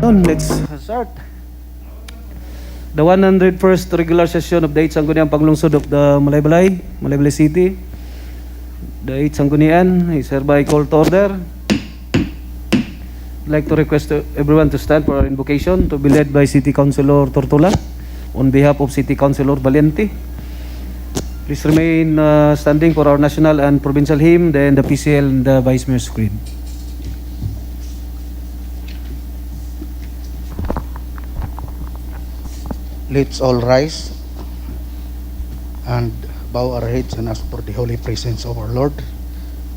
Let's start the 101st regular session of the 8th SANGGUNIANG PANLUNGSOD of the Malaybalay City. The 8th Sanggunian is hereby called to order. I'd like to request everyone to stand for our invocation to be led by City Councilor Tortola on behalf of City Councilor Valiente. Please remain standing for our national and provincial hymn, then the PCL and the Vice Mayor's screen. Let's all rise and bow our heads and ask for the holy presence of our Lord.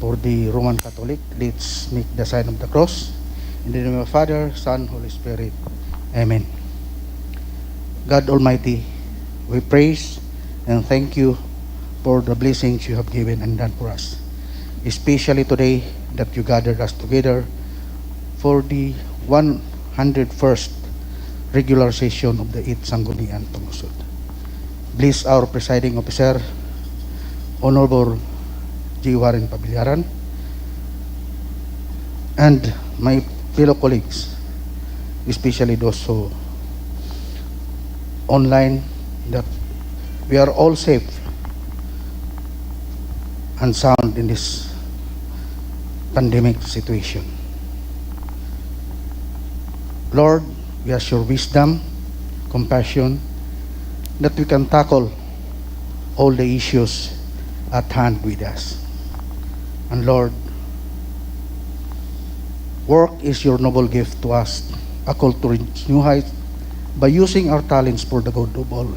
For the Roman Catholic, let's make the sign of the cross. In the name of the Father, Son, Holy Spirit. Amen. God Almighty, we praise and thank you for the blessings you have given and done for us, especially today that you gathered us together for the 101st regular session of the 8th Sanggunian Panlungsod. Bless our presiding officer, Honorable G. Warren Pabilyaran, and my fellow colleagues, especially those who online, that we are all safe and sound in this pandemic situation. Lord, we ask your wisdom, compassion, that we can tackle all the issues at hand with us. And Lord, work is your noble gift to us, a call to reach new heights by using our talents for the good of all.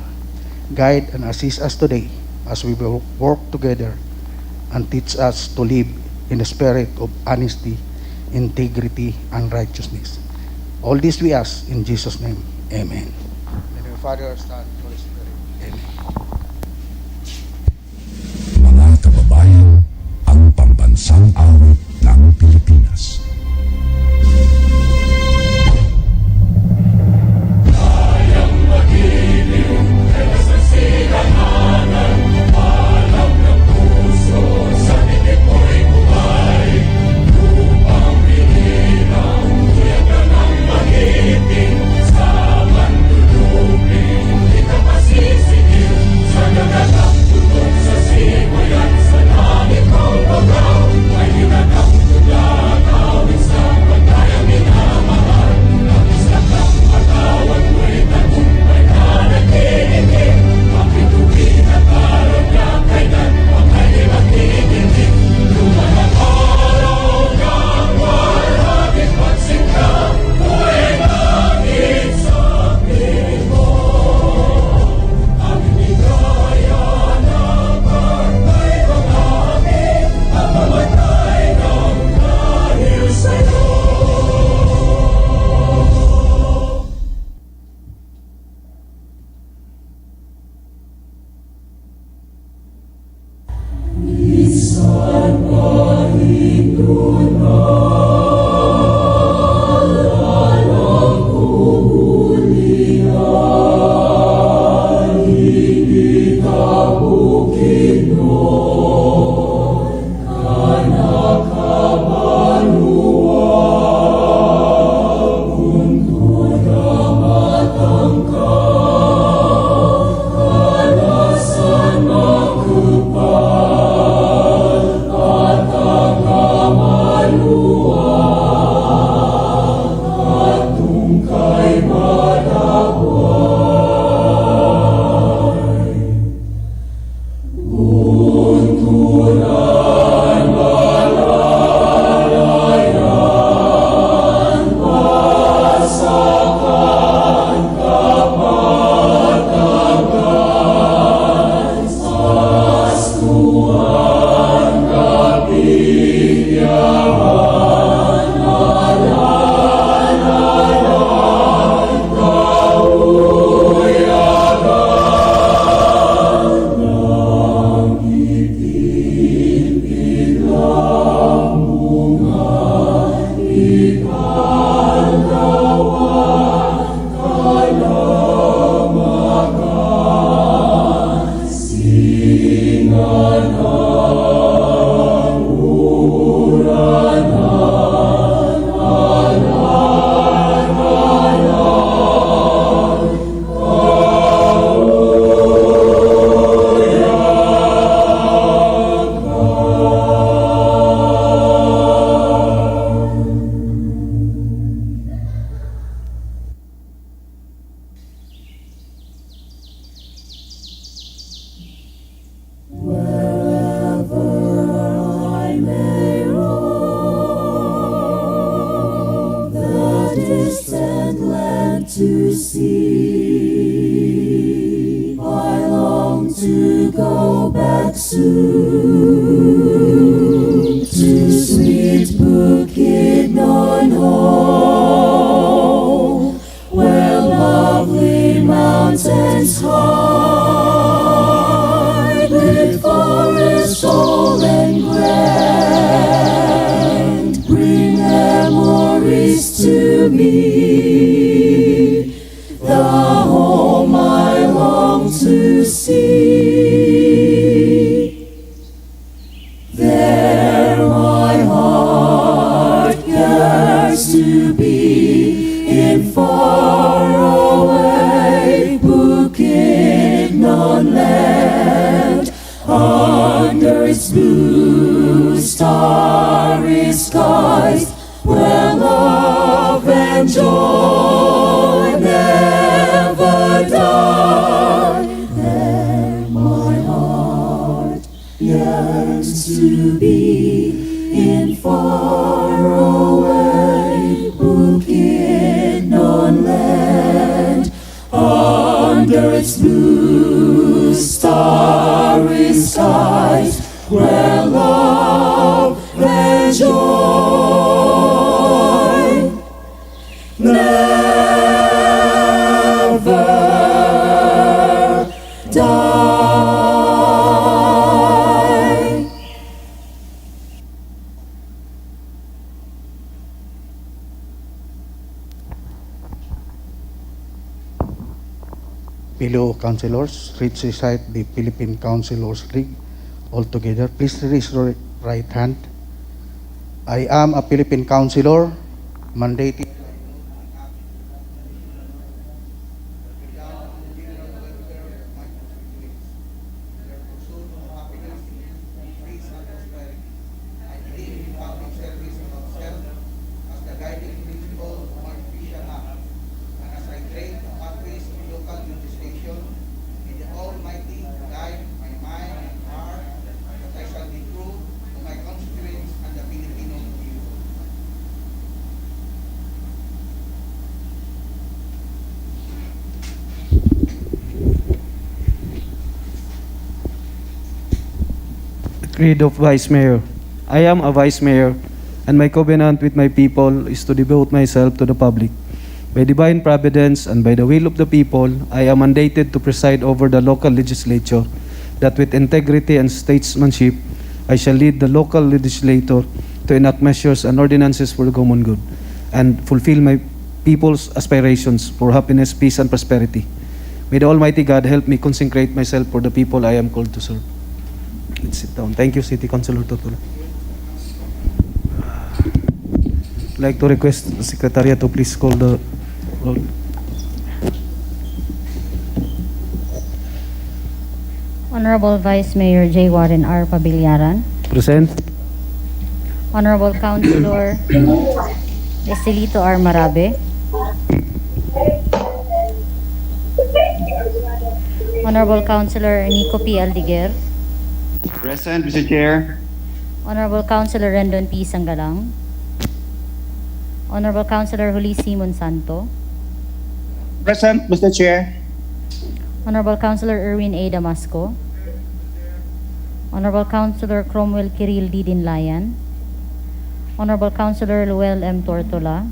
Guide and assist us today as we will work together and teach us to live in the spirit of honesty, integrity, and righteousness. All this we ask in Jesus' name. Amen. In the name of the Father, Son, Holy Spirit. Amen. Mga kababayan, ang pambansang awit ng Pilipinas. Kayang magiliw, sa silanganan, alam ng puso, sa titik mo'y buhay. Lupang binirang, tuyagan ang magiting, sa mandulubing, di ka masisingil, sa dagat ang tunog sa simoy at sa langit ang bagaw, ay hinatang tulad, awit sa pagkayang minamahal, ang isang ng katawan mo'y tagumpay na nagtitigil, ang bituin at araw na kailan, ang kanyang titigil, lumanang araw ng warhabit pagsingka, buhay langit sa pibo, ang inigaya na partay ng amin, at mamatay ng dahil sa'yo. Minsan mahintun alang kuhulian, hindi ka bukid nun, kanakabaluan, buntod ang matangkad, kalasan makupal, at ang kamaluan, at tungkay madagway. Bunturan malalayan, wasakan kapatagan, sastuan kapigyahan, alalayan, kauyagan, ng itindilang bunga, ikaldawan, kalamagan, singanan, uranan, alalayan, to see. I long to go back soon to sweet Bukidnon home, where lovely mountains hide with forests tall and grand bring memories to me, the home I long to see. There my heart yearns to be, in faraway Bukidnon land, under its blue starry skies, where love and joy never die. There my heart yearns to be, in faraway Bukidnon land, under its blue starry skies, where love and joy never die. Fellow councilors, please recite the Philippine Councilors League all together. Please raise your right hand. I am a Philippine councilor mandated Creed of Vice Mayor. I am a Vice Mayor, and my covenant with my people is to devote myself to the public. By divine providence and by the will of the people, I am mandated to preside over the local legislature, that with integrity and statesmanship, I shall lead the local legislator to enact measures and ordinances for the common good, and fulfill my people's aspirations for happiness, peace, and prosperity. May the Almighty God help me consecrate myself for the people I am called to serve. Let's sit down. Thank you, City Councilor Tortola. I'd like to request the Secretariat to please call the roll. Honorable Vice Mayor J. Warren R. Pabilyaran, Present. Honorable Councilor Estelito R. Marabe, Honorable Councilor Nico P. Aldiguer, Present, Mr. Chair. Honorable Councilor Rendon P. Sanggalang, Honorable Councilor Juli Simon Santo, Present, Mr. Chair. Honorable Councilor Erwin A. Damasco, Honorable Councilor Cromwell Kiril D. Dinlayan, Honorable Councilor Luel M. Tortola,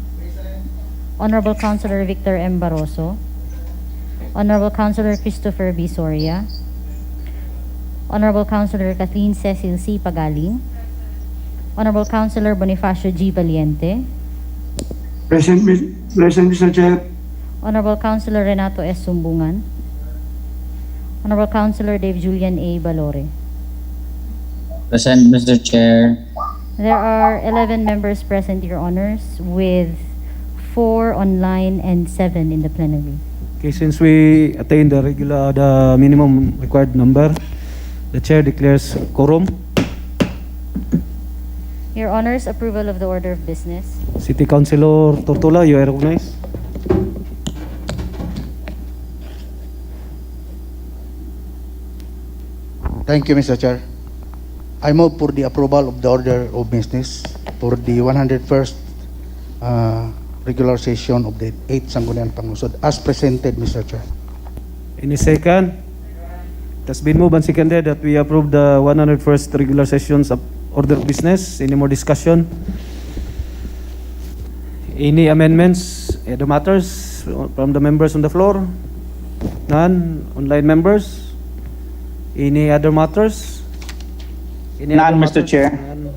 Honorable Councilor Victor M. Barroso, Honorable Councilor Christopher B. Soria, Honorable Councilor Kathleen Cecil C. Pagaling, Honorable Councilor Bonifacio G. Valiente, Present, Mr. Chair. Honorable Councilor Renato S. Sumbungan, Honorable Councilor Dave Julian A. Balore. Present, Mr. Chair. There are 11 members present, Your Honors, with 4 online and 7 in the plenary. Okay, since we attained the minimum required number, the chair declares quorum. Your Honors, approval of the order of business. City Councilor Tortola, you are recognized. Thank you, Mr. Chair. I move for the approval of the order of business for the 101st regular session of the 8th Sangguniang Panlungsod as presented, Mr. Chair. Any second? It has been moved and seconded that we approve the 101st regular sessions of order of business. Any more discussion? Any amendments? Other matters from the members on the floor? None. Online members? Any other matters? Any None, other Mr. matters? Chair. None.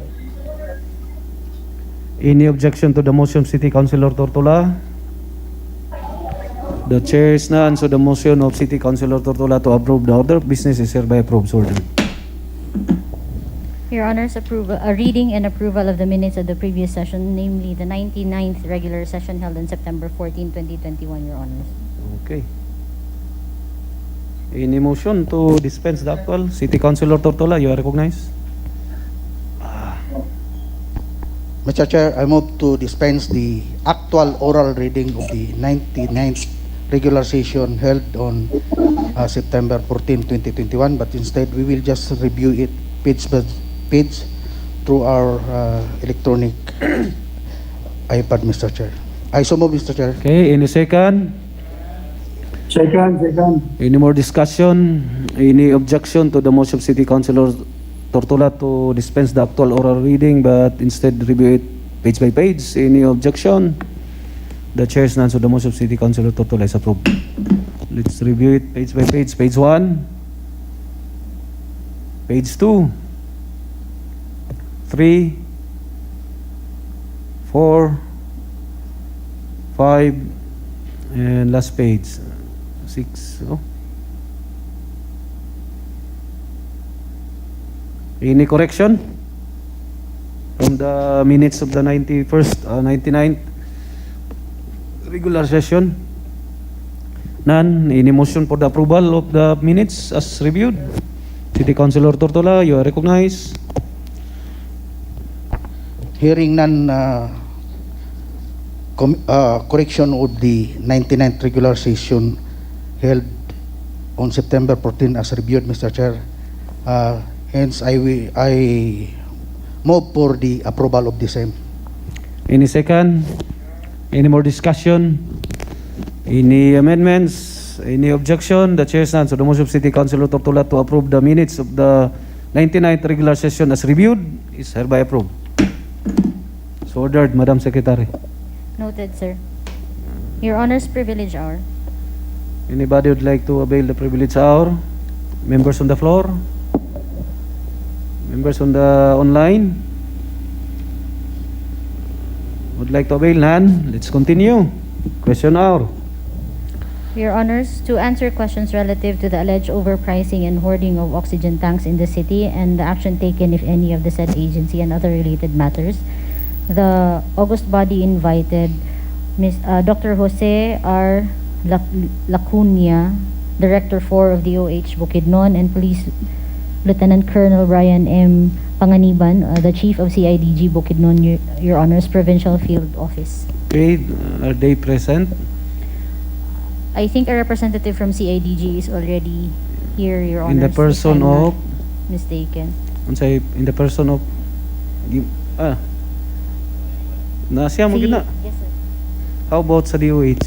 Any objection to the motion of City Councilor Tortola? The chair is none, so the motion of City Councilor Tortola to approve the order of business is hereby approved. So ordered. Your Honors, a reading and approval of the minutes of the previous session, namely the 99th regular session held on September 14, 2021, Your Honors. Okay. Any motion to dispense the actual City Councilor Tortola? You are recognized. Mr. Chair, I move to dispense the actual oral reading of the 99th regular session held on September 14, 2021, but instead we will just review it page by page through our electronic iPad, Mr. Chair. I so move, Mr. Chair. Okay, any second? Second. Any more discussion? Any objection to the motion of City Councilor Tortola to dispense the actual oral reading but instead review it page by page? Any objection? The chair is none, so the motion of City Councilor Tortola is approved. Let's review it page by page. Page 1, page 2, 3, 4, 5, and last page 6. Oh. Any correction from the minutes of the 99th regular session? None. Any motion for the approval of the minutes as reviewed? City Councilor Tortola, you are recognized. Hearing none, correction of the 99th regular session held on September 14 as reviewed, Mr. Chair. Hence, I move for the approval of the same. Any second? Any more discussion? Any amendments? Any objection? The chair stands. So the motion of City Councilor Tortola to approve the minutes of the 99th regular session as reviewed is hereby approved. So ordered, Madam Secretary. Noted, sir. Your Honors, privilege hour. Anybody would like to avail the privilege hour? Members on the floor? Members on the online? Would like to avail? None? Let's continue. Question hour. Your Honors, to answer questions relative to the alleged overpricing and hoarding of oxygen tanks in the city and the action taken, if any, of the said agency and other related matters, the August body invited Dr. Jose R. Lacuna, Director 4 of DOH Bukidnon, and Police Lieutenant Colonel Brian M. Panganiban, the Chief of CIDG Bukidnon, Your Honors, Provincial Field Office. Okay, are they present? I think a representative from CIDG is already here, Your Honors. In the person if I'm not of? mistaken. In the person of? Nasya mo gina. Yes, sir. How about sa DOH?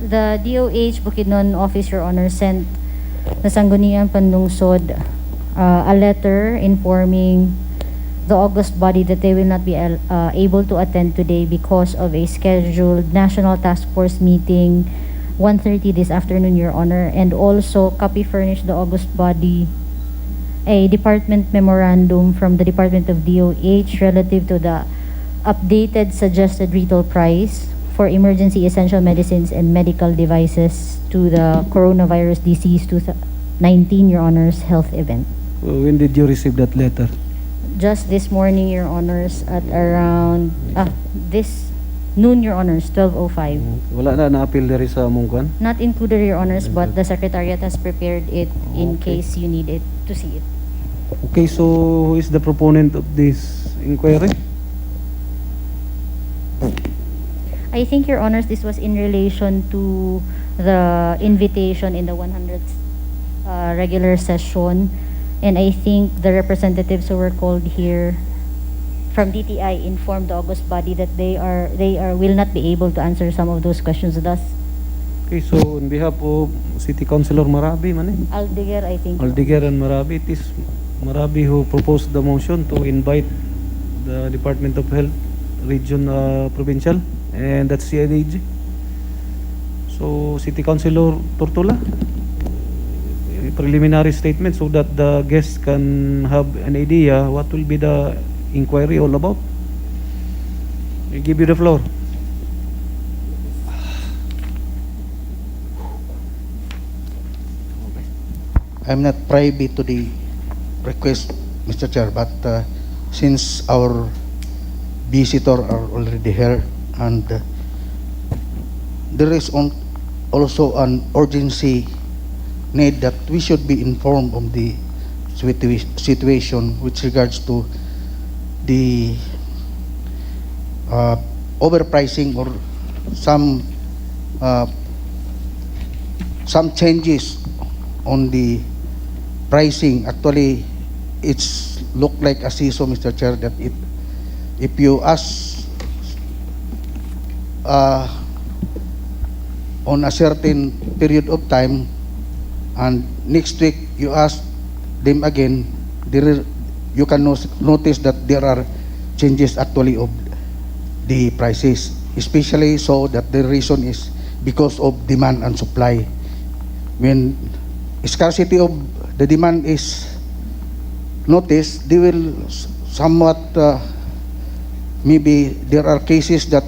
The DOH Bukidnon office, Your Honor, sent the Sangguniang Panlungsod a letter informing the August body that they will not be able to attend today because of a scheduled National Task Force meeting 1:30 this afternoon, Your Honor, and also copy furnished the August body a department memorandum from the Department of DOH relative to the updated suggested retail price for emergency essential medicines and medical devices to the coronavirus disease 19, Your Honors, health event. When did you receive that letter? Just this morning, Your Honors, at around this noon, Your Honors, 12:05. Wala na na-appeal diri sa mungkan? Not included, Your Honors, but the Secretariat has prepared it in case you need it to see it. Okay, so who is the proponent of this inquiry? I think, Your Honors, this was in relation to the invitation in the 100th regular session, and I think the representatives who were called here from DTI informed the August body that they will not be able to answer some of those questions thus? Okay, so on behalf of City Councilor Marabi, Aldeguer, I think. Aldeguer and Marabi, it is Marabi who proposed the motion to invite the Department of Health Region Provincial and that's CIDG. So City Councilor Tortola, preliminary statement so that the guests can have an idea what will be the inquiry all about. I give you the floor. I'm not privy to the request, Mr. Chair, but since our visitor are already here and there is also an urgency need that we should be informed of the situation with regards to the overpricing or some changes on the pricing. Actually, it's look like a seesaw, Mr. Chair, that if you ask on a certain period of time and next week you ask them again, you can notice that there are changes actually of the prices, especially so that the reason is because of demand and supply. When scarcity of the demand is noticed, they will somewhat maybe there are cases that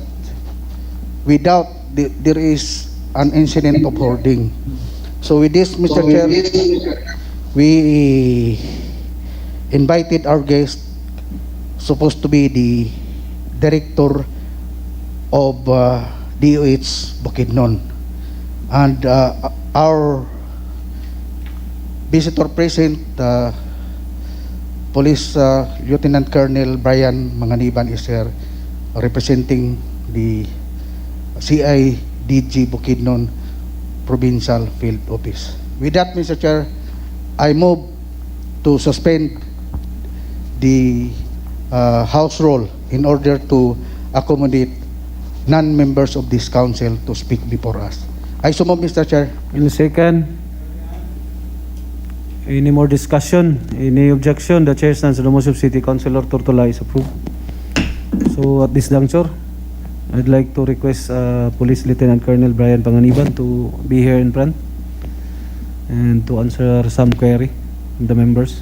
without there is an incident of hoarding. So with this, Mr. Chair, we invited our guest, supposed to be the director of DOH Bukidnon, and our visitor present, Police Lieutenant Colonel Brian Manganiban is here representing the CIDG Bukidnon Provincial Field Office. With that, Mr. Chair, I move to suspend the House roll in order to accommodate non-members of this council to speak before us. I so move, Mr. Chair. In a second. Any more discussion? Any objection? The chair stands on the motion of City Councilor Tortola is approved. So at this juncture, I'd like to request Police Lieutenant Colonel Brian Panganiban to be here in front and to answer some query from the members.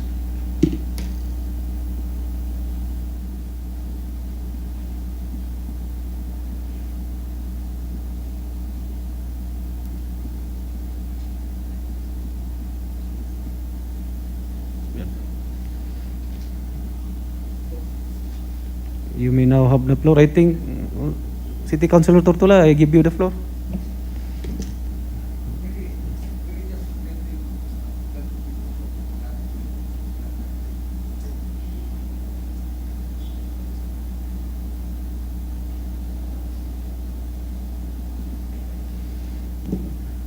You may now have the floor. I think City Councilor Tortola, I give you the floor.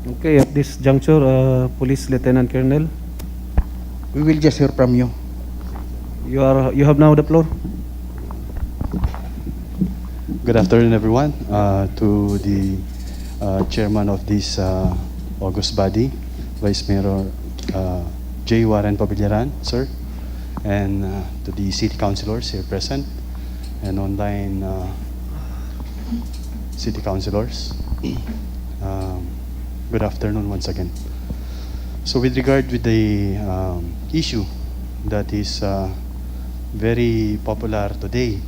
Okay, at this juncture, Police Lieutenant Colonel, We will just hear from you. you have now the floor. Good afternoon, everyone. To the chairman of this August body, Vice Mayor J. Warren Pabillaran, sir, and to the city councilors here present and online city councilors. Good afternoon once again. So with regard with the issue that is very popular today,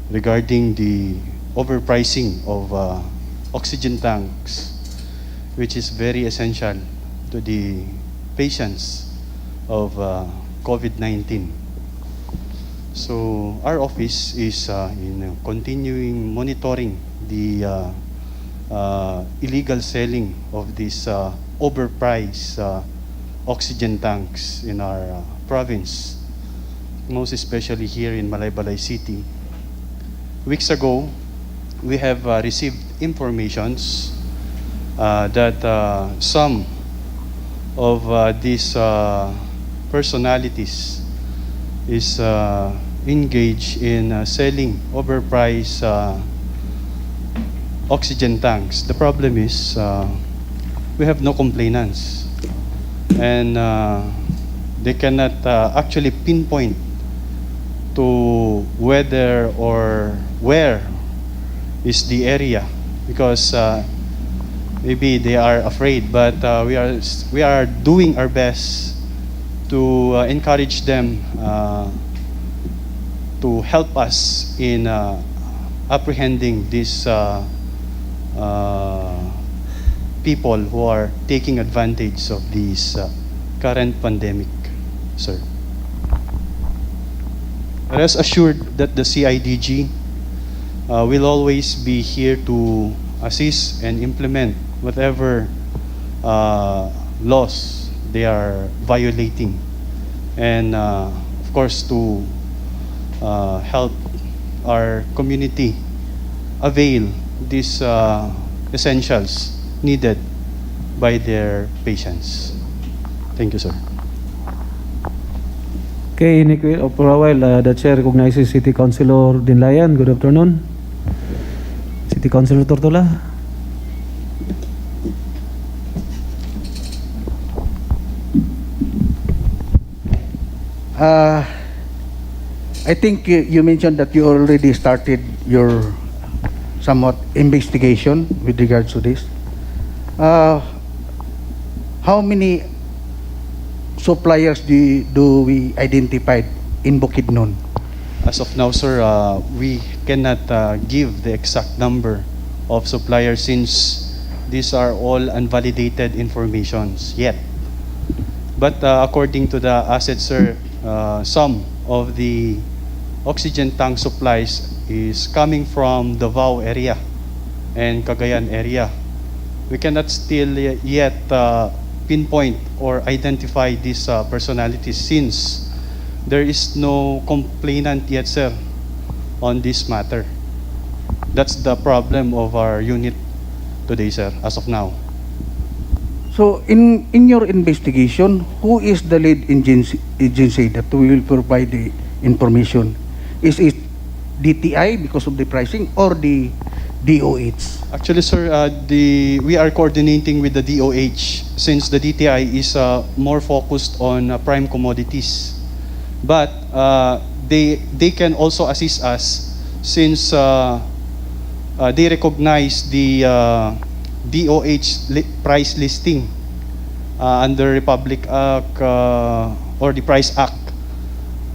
regarding the overpricing of oxygen tanks, which is very essential to the patients of COVID-19. So our office is in continuing monitoring the illegal selling of these overpriced oxygen tanks in our province, most especially here in Malaybalay City. Weeks ago, we have received informations that some of these personalities is engaged in selling overpriced oxygen tanks. The problem is we have no complainants, and they cannot actually pinpoint to whether or where is the area, because maybe they are afraid. But we are doing our best to encourage them to help us in apprehending these people who are taking advantage of this current pandemic, sir. Rest assured that the CIDG will always be here to assist and implement whatever laws they are violating, and of course to help our community avail these essentials needed by their patients. Thank you, sir. Okay, for a while, the chair recognizes City Councilor Dinlayan. Good afternoon. City Councilor Tortola. I think you mentioned that you already started your somewhat investigation with regards to this. How many suppliers do we identify in Bukidnon? As of now, sir, we cannot give the exact number of suppliers since these are all unvalidated informations yet. But according to the asset, sir, some of the oxygen tank supplies is coming from the Davao area and Cagayan area. We cannot still yet pinpoint or identify these personalities since there is no complainant yet, sir, on this matter. That's the problem of our unit today, sir, as of now. So in your investigation, who is the lead agency that will provide the information? Is it DTI because of the pricing or the DOH? Actually, sir, we are coordinating with the DOH since the DTI is more focused on prime commodities. But they can also assist us since they recognize the DOH price listing under Republic Act or the Price Act,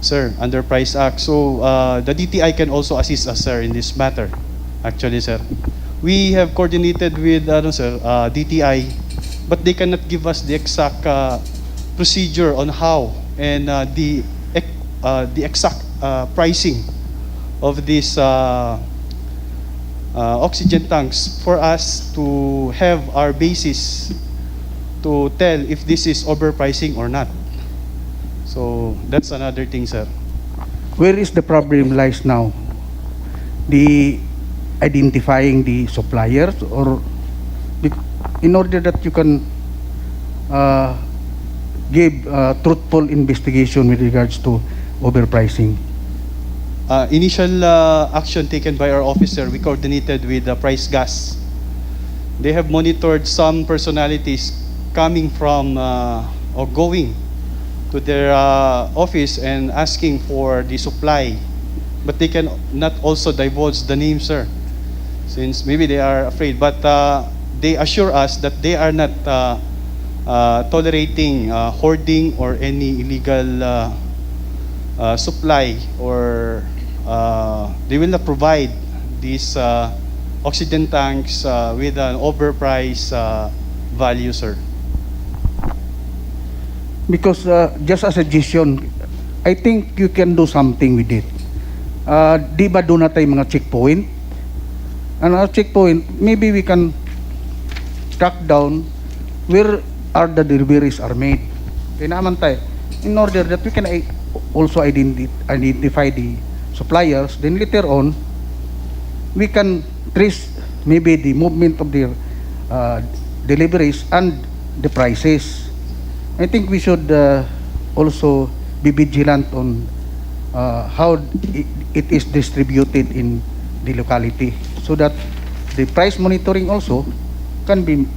sir, under Price Act. So the DTI can also assist us, sir, in this matter. Actually, sir, we have coordinated with DTI, but they cannot give us the exact procedure on how and the exact pricing of these oxygen tanks for us to have our basis to tell if this is overpricing or not. So that's another thing, sir. Where is the problem lies now? The identifying the suppliers, or in order that you can give truthful investigation with regards to overpricing? Initial action taken by our officer, we coordinated with Price Gas. They have monitored some personalities coming from or going to their office and asking for the supply, but they can not also divulge the name, sir, since maybe they are afraid. But they assure us that they are not tolerating hoarding or any illegal supply, or they will not provide these oxygen tanks with an overpriced value, sir. Because just a suggestion, I think you can do something with it. Di ba doon na tayo mga checkpoint? And our checkpoint, maybe we can track down where are the deliveries are made. Kaya naman tayo, in order that we can also identify the suppliers, then later on, we can trace maybe the movement of their deliveries and the prices. I think we should also be vigilant on how it is distributed in the locality, so that the price monitoring also can be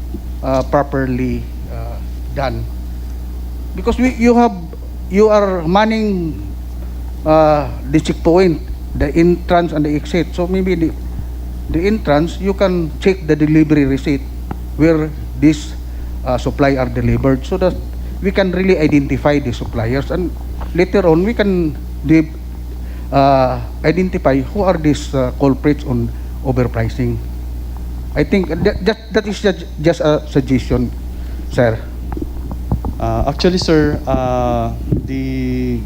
properly done. Because you are manning the checkpoint, the entrance and the exit. So maybe the entrance, you can check the delivery receipt where these supply are delivered, so that we can really identify the suppliers, and later on we can identify who are these culprits on overpricing. I think that is just a suggestion, sir. Actually, sir, the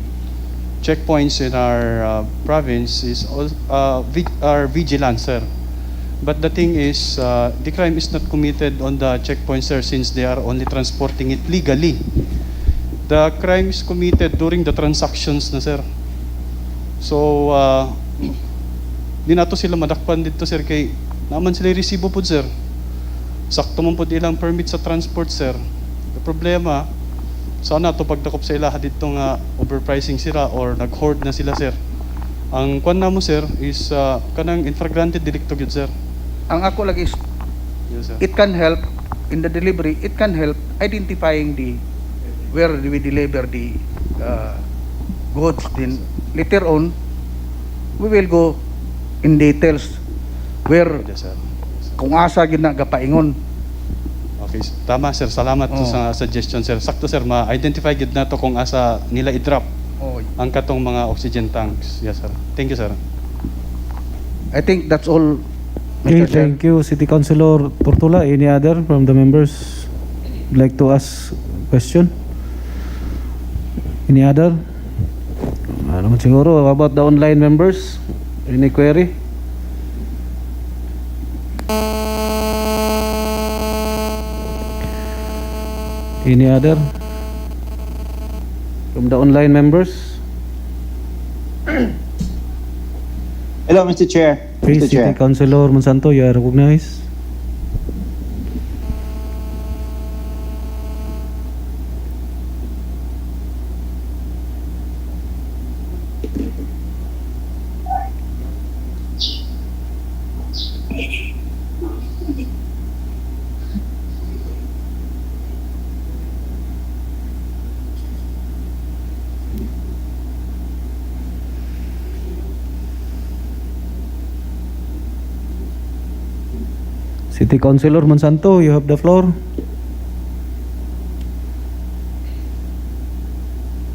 checkpoints in our province is are vigilant, sir. But the thing is, the crime is not committed on the checkpoints, sir, since they are only transporting it legally. The crime is committed during the transactions na, sir. So, di na to sila madakpan dito, sir, kay naman sila resibo po, sir. Sakto man po ilang permit sa transport, sir. The problema, sana to pagdakop sa ilaha dito nga overpricing sila or nag-hoard na sila, sir. Ang kwan na mo, sir, is kanang infragranted delicto yun, sir. Ang ako lagi is, Yes, sir. it can help in the delivery, it can help identifying where we deliver the goods. Then later on, we will go in details where Yes, sir. kung asa gyud na gapaingon. Okay, tama, sir. Salamat po Oh. sa suggestion, sir. Sakto, sir, ma-identify gid na to kung asa nila i-drop Oh, ang katong mga oxygen tanks. Yes, sir. Thank you, sir. I think that's all, Okay, Mr. Chair. thank you, City Councilor Tortola. Any other from the members like to ask question? Any other? Ano man siguro, how about the online members? Any query? Any other? From the online members? Hello, Mr. Chair. Okay, Mr. City Chair. Councilor Monsanto, you are recognized. City Councilor Monsanto, you have the floor.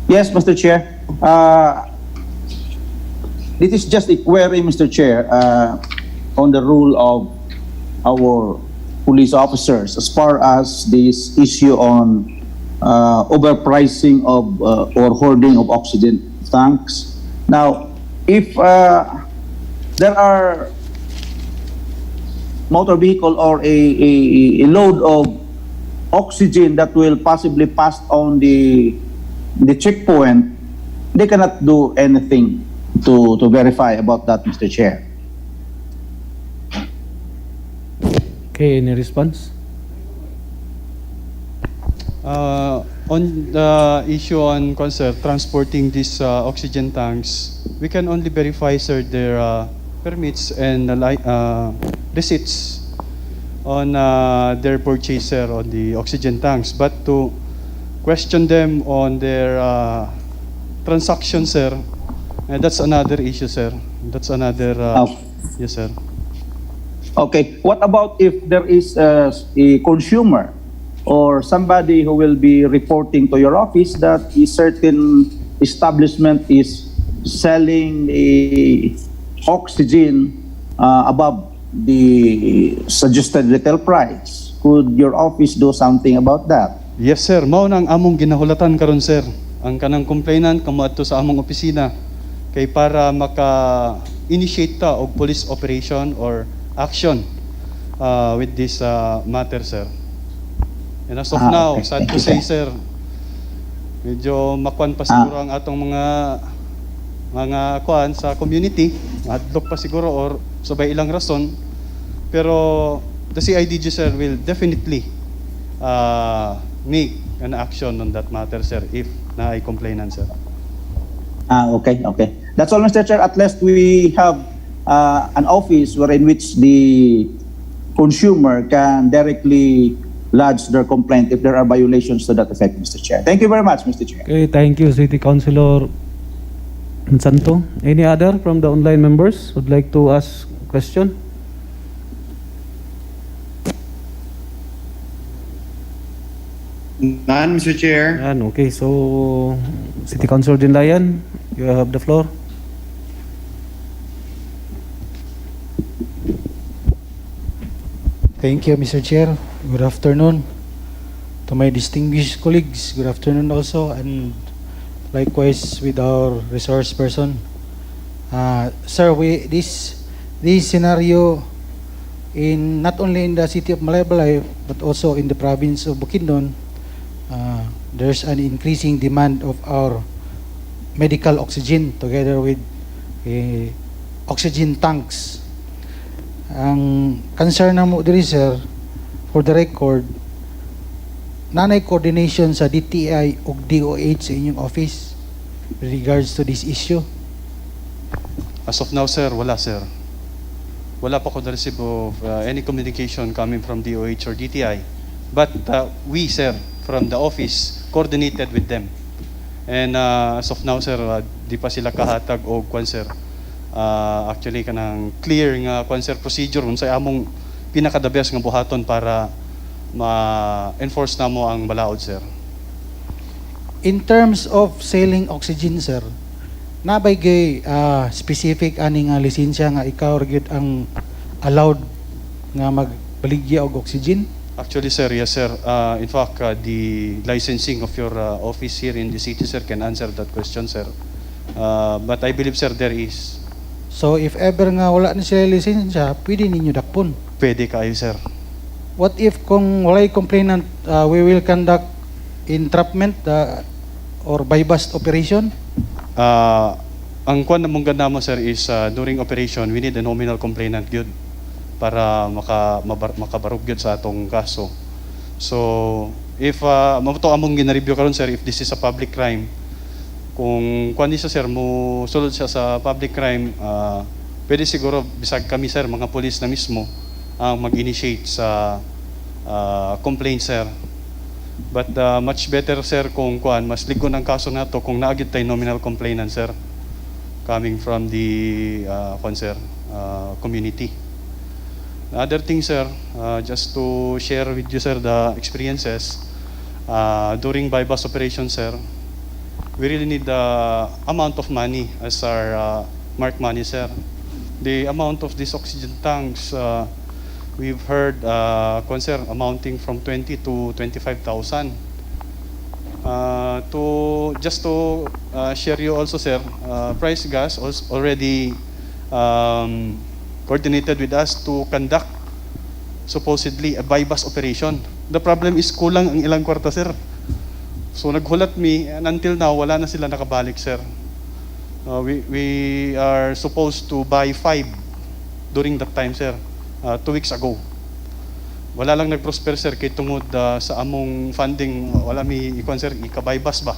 Yes, Mr. Chair. This is just a query, Mr. Chair, on the rule of our police officers as far as this issue on overpricing of or hoarding of oxygen tanks. Now, if there are motor vehicle or a load of oxygen that will possibly pass on the checkpoint, they cannot do anything to verify about that, Mr. Chair. Okay, any response? On the issue on concern transporting these oxygen tanks, we can only verify, sir, their permits and receipts on their purchase, sir, on the oxygen tanks. But to question them on their transactions, sir, that's another issue, sir. That's another, yes, sir. Okay, what about if there is a consumer or somebody who will be reporting to your office that a certain establishment is selling a oxygen above the suggested retail price? Could your office do something about that? Yes, sir. Mao nang among ginahulatan karon, sir. Ang kanang complainant kamaadto sa among opisina kay para maka-initiate ta og police operation or action with this matter, sir. And as of now, Okay. sad to say, sir, medyo makwan pa siguro ang atong mga kuan sa community, madlock pa siguro or sabay ilang rason. Pero the CIDG, sir, will definitely make an action on that matter, sir, if na ay complainant, sir. Okay, okay. That's all, Mr. Chair. At least we have an office wherein which the consumer can directly lodge their complaint if there are violations to that effect, Mr. Chair. Thank you very much, Mr. Chair. Okay, thank you, City Councilor Santo. Any other from the online members would like to ask question? None, Mr. Chair. Yan, okay. So, City Councilor Dinlayan, you have the floor. Thank you, Mr. Chair. Good afternoon to my distinguished colleagues. Good afternoon also, and likewise with our resource person. Sir, this scenario in not only in the city of Malaybalay but also in the province of Bukidnon, there's an increasing demand of our medical oxygen together with oxygen tanks. Ang concern na mo diri, sir, for the record, nanay coordination sa DTI ug DOH sa inyong office with regards to this issue? As of now, sir, wala, sir. Wala pa ko na-receive of any communication coming from DOH or DTI. But we, sir, from the office, coordinated with them. And as of now, sir, di pa sila kahatag o kwan, sir. Actually, kanang clear nga kwan, sir, procedure unsay among pinaka-the best nga buhaton para ma-enforce na mo ang balaod, sir. In terms of selling oxygen, sir, nabay gay specific ani nga lisensya nga ikaw gyud ang allowed nga magbaligya og oxygen? Actually, sir, yes, sir. In fact, the licensing of your office here in the city, sir, can answer that question, sir. But I believe, sir, there is. So if ever nga wala na sila lisensya, pwede ninyo dakpon. Pwede kayo, sir. What if kung walay complainant, we will conduct entrapment or buy-bust operation? Ang kwan na mong ganda mo, sir, is during operation, we need a nominal complainant good para makabarog yun sa atong kaso. So, if mabuto among gina-review karon, sir, if this is a public crime, kung kwan niya, sir, mo sulod siya sa public crime, pwede siguro, bisag kami, sir, mga police na mismo, ang mag-initiate sa complaint, sir. But much better, sir, kung kwan, mas ligon ang kaso na to kung naagit tayo nominal complainant, sir, coming from the kwan, sir, community. Other thing, sir, just to share with you, sir, the experiences during buy-bust operation, sir, we really need the amount of money as our marked money, sir. The amount of these oxygen tanks, we've heard concern amounting from 20 to 25,000. Just to share you also, sir, Price Gas already coordinated with us to conduct supposedly a buy-bust operation. The problem is kulang ang ilang kwarta, sir. So naghulat me, and until now, wala na sila nakabalik, sir. We are supposed to buy 5 during that time, sir, 2 weeks ago. Wala lang nag-prosper, sir, kay tungod sa among funding, wala mi ikon, sir, ika-buy-bus ba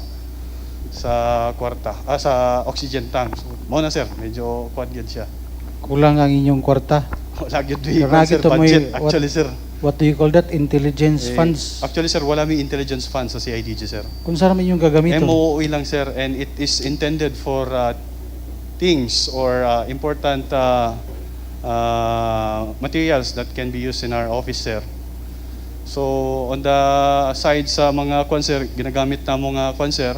sa kwarta, sa oxygen tank. So, mo na, sir, medyo kwan yun siya. Kulang ang inyong kwarta. Wala yun, sir, budget, actually, sir. What do you call that? Intelligence funds? Actually, sir, wala may intelligence funds sa CIDG, sir. Kung saan naman yung gagamitin? MOOE lang, sir, and it is intended for things or important materials that can be used in our office, sir. So, on the side sa mga kwan, sir, ginagamit na mga kwan, sir,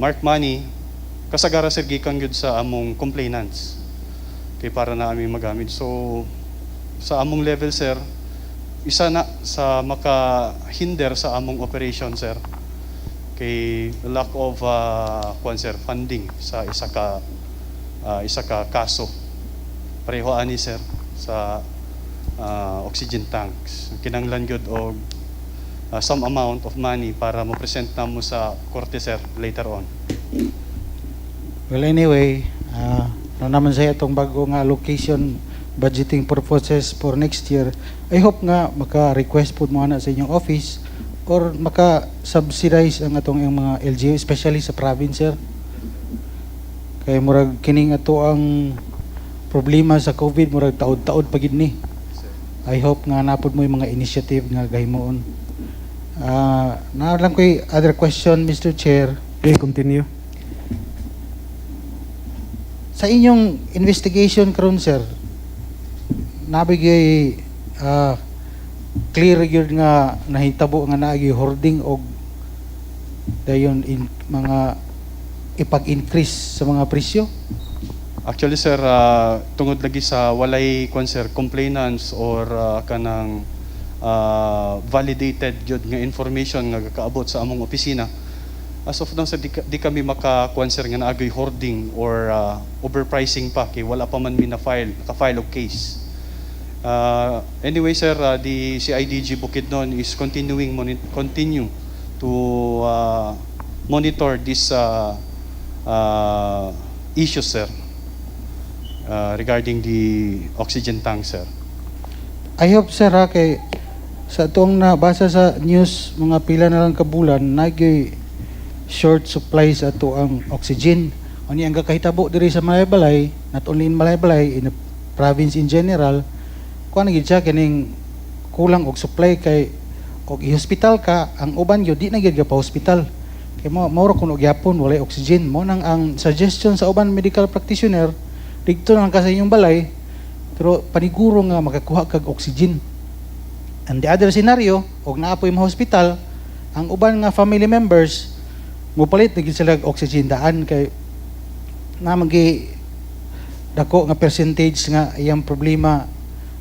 mark money, kasagara, sir, gikan yun sa among complainants. Kaya para na aming magamit. So, sa among level, sir, isa na sa makahinder sa among operation, sir, kay lack of sir, funding sa isa ka kaso. Pareho ani, sir, sa oxygen tanks. Kinanglan gyud og some amount of money para mo present na mo sa korte, sir, later on. Well, anyway, naman sa itong bago nga allocation budgeting purposes for next year, I hope nga maka-request po mo na sa inyong office or maka-subsidize ang atong mga LGU, especially sa province, sir. Kay murag kining ato ang problema sa COVID murag taod-taod pagid ni. I hope nga napod mo yung mga initiative nga gahimoon. Na lang ko'y other question, Mr. Chair. Okay, continue. Sa inyong investigation karon, sir, nabigay clear yun nga nahitabo nga naagi hoarding og dayon in mga ipag-increase sa mga presyo? Actually, sir, tungod lagi sa walay sir, complainants or kanang validated yun nga information nga kaabot sa among opisina. As of now, sir, di kami sir, nga naagay hoarding or overpricing pa kay wala pa man mi naka-file og case. Anyway, sir, the CIDG Bukidnon is continue to monitor this issues, sir, regarding the oxygen tank, sir. I hope, sir, kay sa tuong nabasa sa news mga pila na lang kabulan nagyoy short supply sa ato ang oxygen. Ani ang kakahitabo diri sa Malaybalay, not only in Malaybalay, in the province in general, kuan gid siya kining kulang og supply kay og i-hospital ka, ang uban gyud di na gyud pa hospital. Kay mao kuno gyapon walay oxygen. Mo nang ang suggestion sa uban medical practitioner dito lang ka sa inyong balay, pero paniguro nga makakuha kag oxygen. And the other scenario, og naapoy mo hospital, ang uban nga family members mopalit na gid sila og oxygen daan kay na magi dako nga percentage nga iyang problema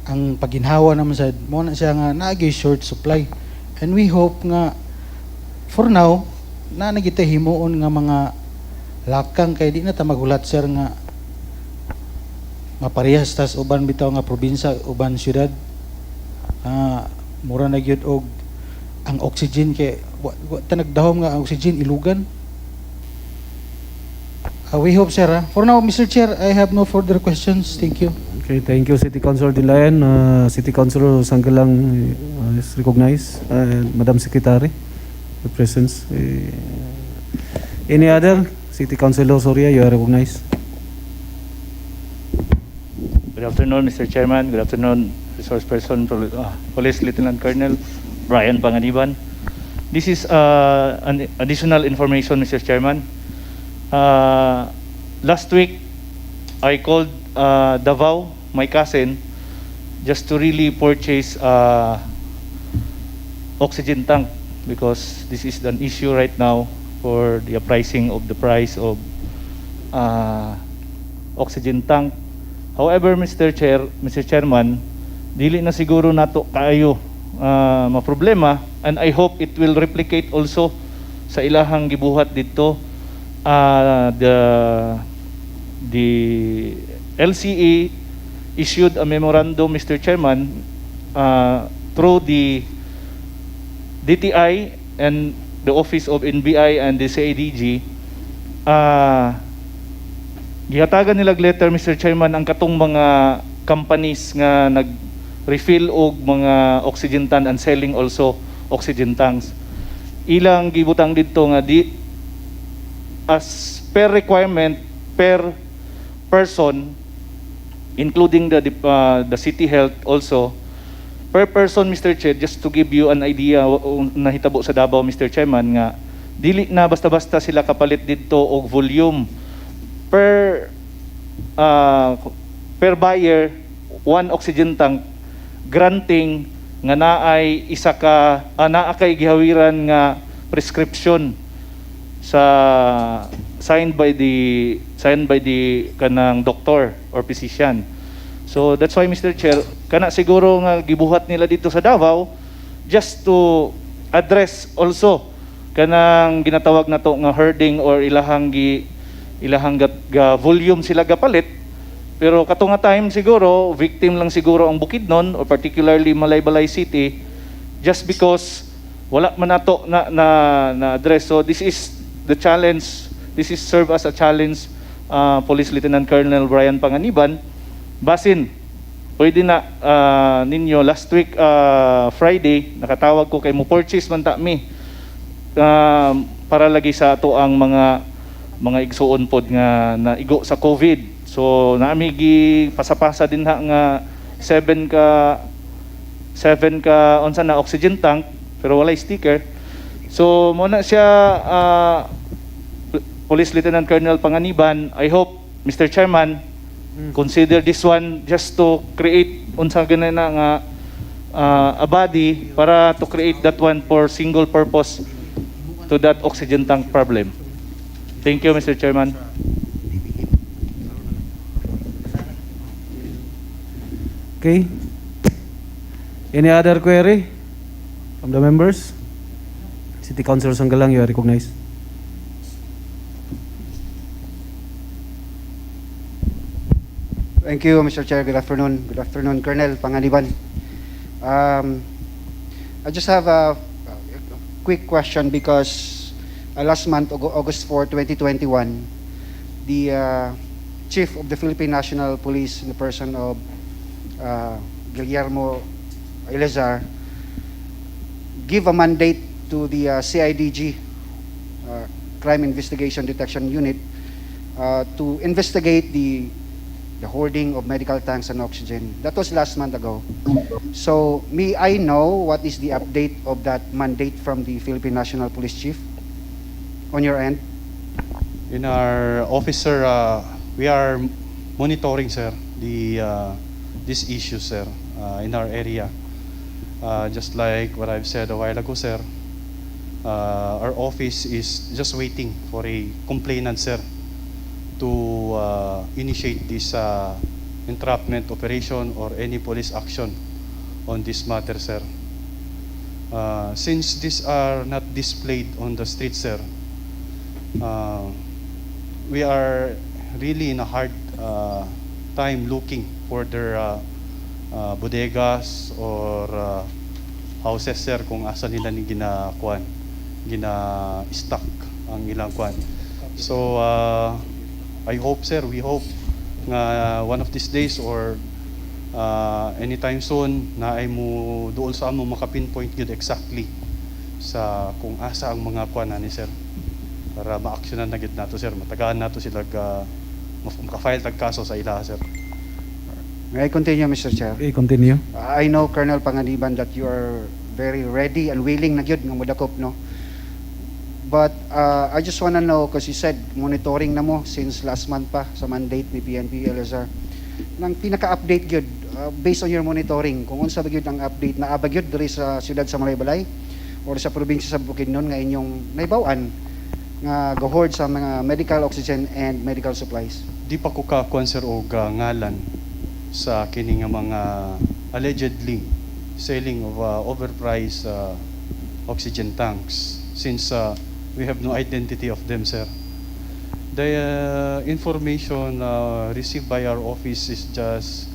ang paginhawa naman sa mo na siya nga naagi short supply. And we hope nga for now na nagita himuon nga mga lakang kay di na ta magulat, sir, nga maparehas tas uban bitaw nga probinsya uban syudad mura na gyud og ang oxygen kay wa ta nagdahom nga ang oxygen ilugan. We hope, sir. For now, Mr. Chair, I have no further questions. Thank you. Okay, thank you, City Councilor Dilayan. City Councilor Sanggulang is recognized. Madam Secretary, the presence. Any other? City Councilor Soria, you are recognized. Good afternoon, Mr. Chairman. Good afternoon, Resource Person, Police Lieutenant Colonel Brian Panganiban. This is an additional information, Mr. Chairman. Last week, I called Davao, my cousin, just to really purchase oxygen tank because this is an issue right now for the pricing of the price of oxygen tank. However, Mr. Chairman, dili na siguro nato kayo maproblema, and I hope it will replicate also sa ilahang gibuhat dito. The LCA issued a memorandum, Mr. Chairman, through the DTI and the Office of NBI and the CIDG. Gihatagan nilag letter, Mr. Chairman, ang katong mga companies nga nag-refill og mga oxygen tank and selling also oxygen tanks. Ilang gibutang dito nga as per requirement per person, including the city health also, per person, Mr. Chair, just to give you an idea nahitabo sa Davao, Mr. Chairman, nga dili na basta-basta sila kapalit dito og volume per buyer one oxygen tank, granting nga naay isa ka naa kay gihawiran nga prescription sa signed by the kanang doctor or physician. So that's why, Mr. Chair, kana siguro nga gibuhat nila dito sa Davao just to address also kanang ginatawag nato nga herding or ilahang volume sila gapalit. Pero kato nga time siguro victim lang siguro ang Bukidnon or particularly Malaybalay City just because wala man nato na address. So this is the challenge. This is serve as a challenge, Police Lieutenant Colonel Brian Panganiban. Basin, pwede na ninyo last week Friday nakatawag ko kay mo purchase man ta mi para lagi sa ato ang mga mga igsuon pod nga naigo sa COVID. So naami gi pasapasa din nga 7 ka unsa na oxygen tank pero walay sticker. So mo na siya Police Lieutenant Colonel Panganiban, I hope Mr. Chairman consider this one just to create unsa ganana nga a body para to create that one for single purpose to that oxygen tank problem. Thank you, Mr. Chairman. Okay. Any other query from the members? City Councilor Sanggalang, you are recognized. Thank you, Mr. Chair. Good afternoon. Good afternoon, Colonel Panganiban. I just have a quick question because last month, August 4, 2021, the Chief of the Philippine National Police in the person of Guillermo Eleazar give a mandate to the CIDG, Crime Investigation Detection Unit, to investigate the hoarding of medical tanks and oxygen. That was last month ago. So, may I know what is the update of that mandate from the Philippine National Police Chief on your end? In our office, sir, we are monitoring, sir, this issue, sir, in our area. Just like what I've said a while ago, sir, our office is just waiting for a complainant, sir, to initiate this entrapment operation or any police action on this matter, sir. Since these are not displayed on the street, sir, we are really in a hard time looking for their bodegas or houses, sir, kung asa nila ni gina-stock ang ilang kwan. So, I hope, sir, we hope nga one of these days or anytime soon na ay mo dool sa amo maka-pinpoint yun exactly sa kung asa ang mga kwan ni sir para ma-actionan na gid nato, sir, matagaan nato sila maka-file tag kaso sa ila, sir. May I continue, Mr. Chair? Okay, continue. I know, Colonel Panganiban, that you are very ready and willing na gyud nga modakop, no? But I just want to know, because you said monitoring na mo since last month pa sa mandate ni PNP Eleazar. Nang pinaka-update gyud, based on your monitoring, kung unsa ba gyud ang update na abag gyud diri sa siyudad sa Malaybalay or sa probinsya sa Bukidnon nga inyong naibaw-an nga gohord sa mga medical oxygen and medical supplies? Di pa ko kakuan, sir, og ngalan sa kini nga mga allegedly selling of overpriced oxygen tanks since we have no identity of them, sir. The information received by our office is just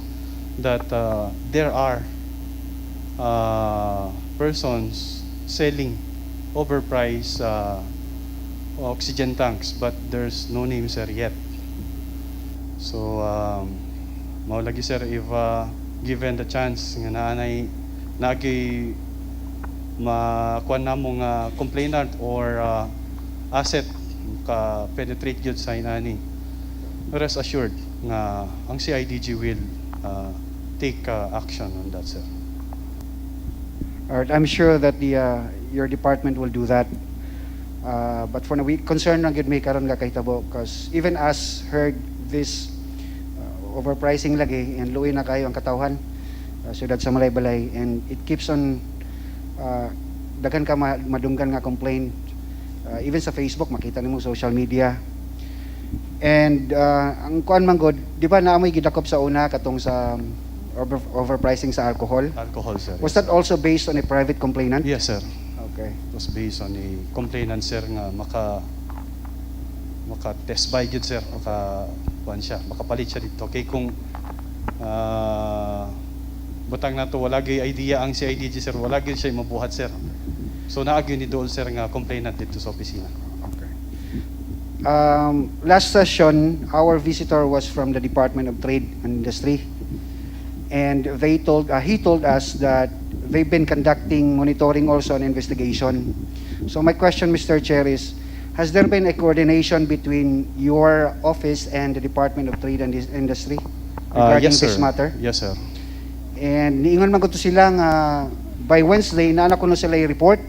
that there are persons selling overpriced oxygen tanks, but there's no name, sir, yet. So, mao lagi, sir, if given the chance nga naanay nagi makuan namo nga complainant or asset ka penetrate gyud sa inani, rest assured nga ang CIDG will take action on that, sir. Alright, I'm sure that your department will do that. But for now, we concern na gyud may karon nga kahitabo because even us heard this overpricing lagi and luwi na kayo ang katawhan siyudad sa Malaybalay, and it keeps on daghan ka madunggan nga complaint even sa Facebook, makita nimo social media. And ang kuan man god, di ba naamoy gidakop sa una katong sa overpricing sa alcohol? Alcohol, sir. Was that also based on a private complainant? Yes, sir. Okay. It was based on a complainant, sir, nga maka-test by gyud, sir, kuan siya, makapalit siya dito. Okay, kung butang nato wala gyud idea ang CIDG, sir, wala gyud siya mabuhat, sir. So naagyo ni dool, sir, nga complainant dito sa opisina. Okay. Last session, our visitor was from the Department of Trade and Industry, and he told us that they've been conducting monitoring also an investigation. So my question, Mr. Chair, is has there been a coordination between your office and the Department of Trade and Industry regarding Yes, sir. this matter? Yes, sir. And niingon man ko to sila nga by Wednesday na ko no sila i-report.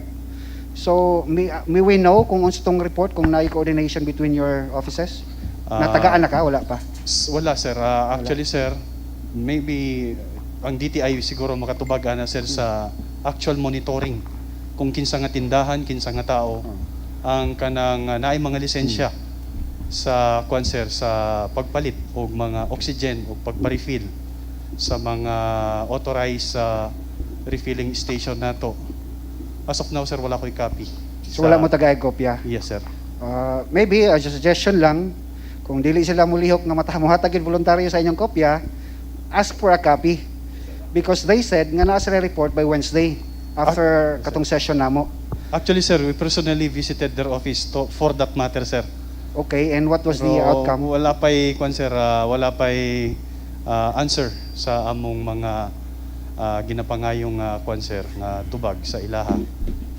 So may we know kung unsa tong report kung naay coordination between your offices? Natagaan na ka wala pa? Wala, sir. Actually, sir, maybe ang DTI siguro makatubag na, sir, sa actual monitoring kung kinsa nga tindahan, kinsa nga tao ang kanang naay mga lisensya sa kwan, sir, sa pagpalit og mga oxygen o pagpa-refill sa mga authorized refilling station nato. As of now, sir, wala ko'y copy. So wala mo tagay kopya? Yes, sir. Maybe as a suggestion lang, kung dili sila mulihok nga matahatagin voluntaryo sa inyong kopya, ask for a copy. Because they said nga naa sila report by Wednesday after katong session namo. Actually, sir, we personally visited their office for that matter, sir. Okay, and what was the outcome? Wala pa'y, kwan, sir, wala pa'y answer sa among mga ginapangayong kwan, sir, na tubag sa ilaha.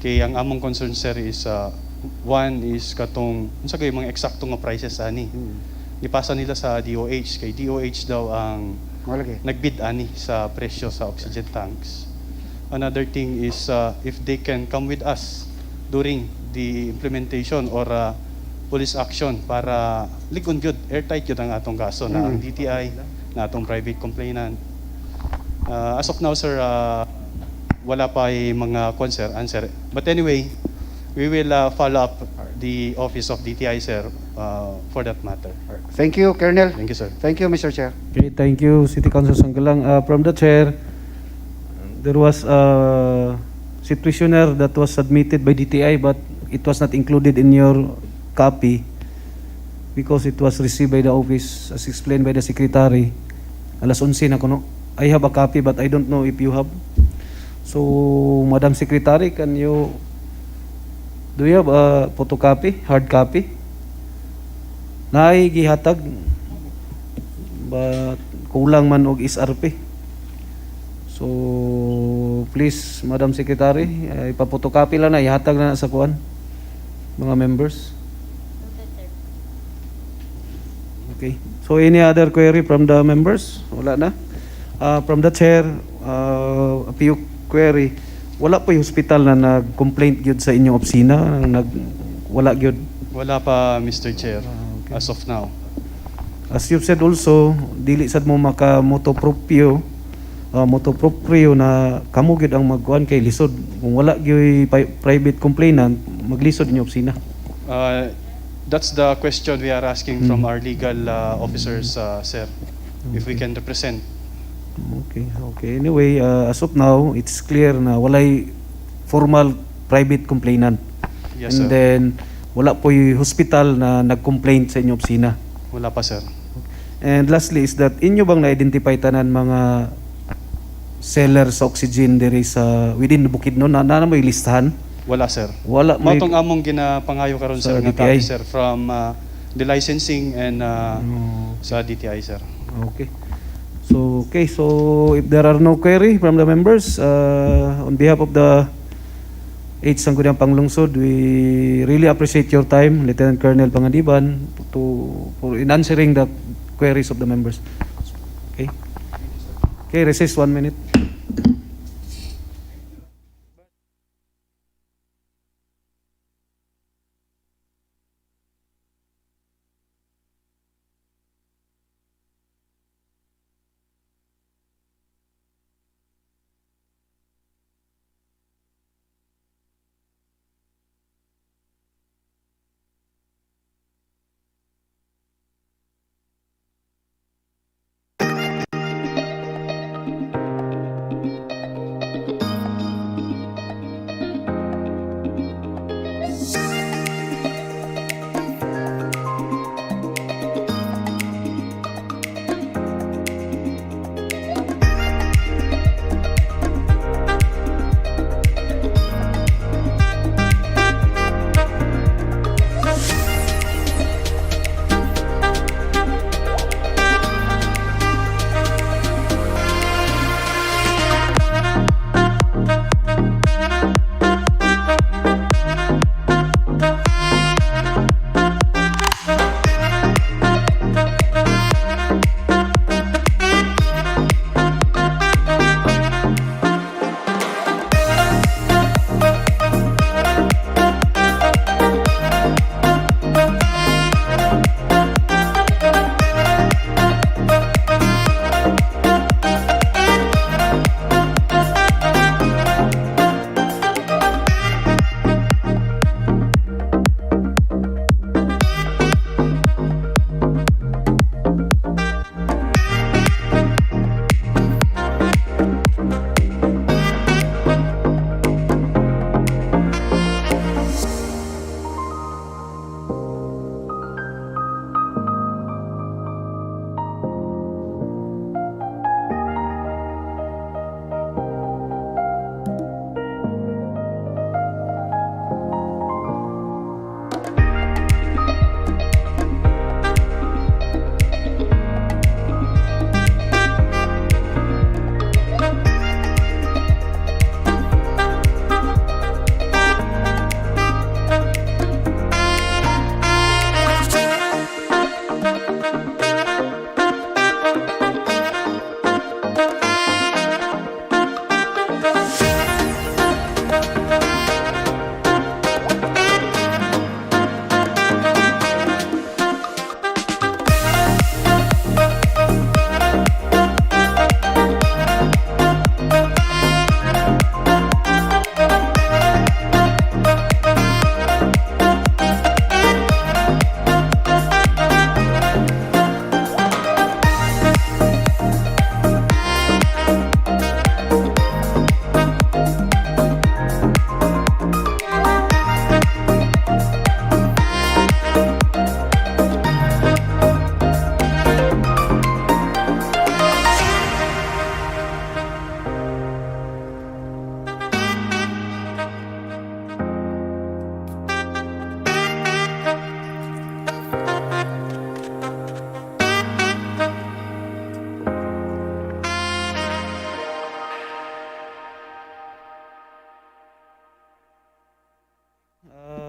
Kaya ang among concern, sir, is one is katong unsa kay mga eksakto nga prices ani. Ipasa nila sa DOH kay DOH daw ang nagbid ani sa presyo sa oxygen tanks. Another thing is if they can come with us during the implementation or police action para ligon gyud airtight gyud ang atong kaso na ang DTI na atong private complainant. As of now, sir, wala pa mga answer. But anyway, we will follow up the office of DTI, sir, for that matter. Thank you, Colonel. Thank you, sir. Thank you, Mr. Chair. Okay, thank you, City Council Sanggulang. From the chair, there was a situationer that was submitted by DTI, but it was not included in your copy because it was received by the office, as explained by the secretary. Alas 11 na kuno. I have a copy, but I don't know if you have. So, Madam Secretary, do you have a photocopy, hard copy? Naay gihatag, but kulang man og SRP. So, please, Madam Secretary, ipapotocopy lang na, ihatag na sa kuan, mga members. Okay. So, any other query from the members? Wala na? From the chair, a few query. Wala po yung hospital na nag-complaint gyud sa inyong opisina? Wala gyud? Wala pa, Mr. Chair, as of now. As you've said also, dili sad mo maka-motoproprio na kamo gyud ang magkuan kay lisod. Kung wala gyud private complainant, maglisod inyong opisina. That's the question we are asking from our legal officers, sir, if we can represent. Okay. Anyway, as of now, it's clear na walay formal private complainant. Yes, And sir. then, wala po yung hospital na nag-complaint sa inyong opisina. Wala pa, sir. And lastly is that inyo bang na-identify tanan mga seller sa oxygen diri sa within Bukidnon na mo listahan? Wala, sir. Wala may Matong among ginapangayo karon, Sa sir, nga DTI? copy, sir, from the licensing and sa DTI, sir. Okay. So if there are no query from the members, on behalf of the 8th Sangguniang Panlungsod, we really appreciate your time, Lieutenant Colonel Pangadiban, for in answering the queries of the members. Okay, recess 1 minute.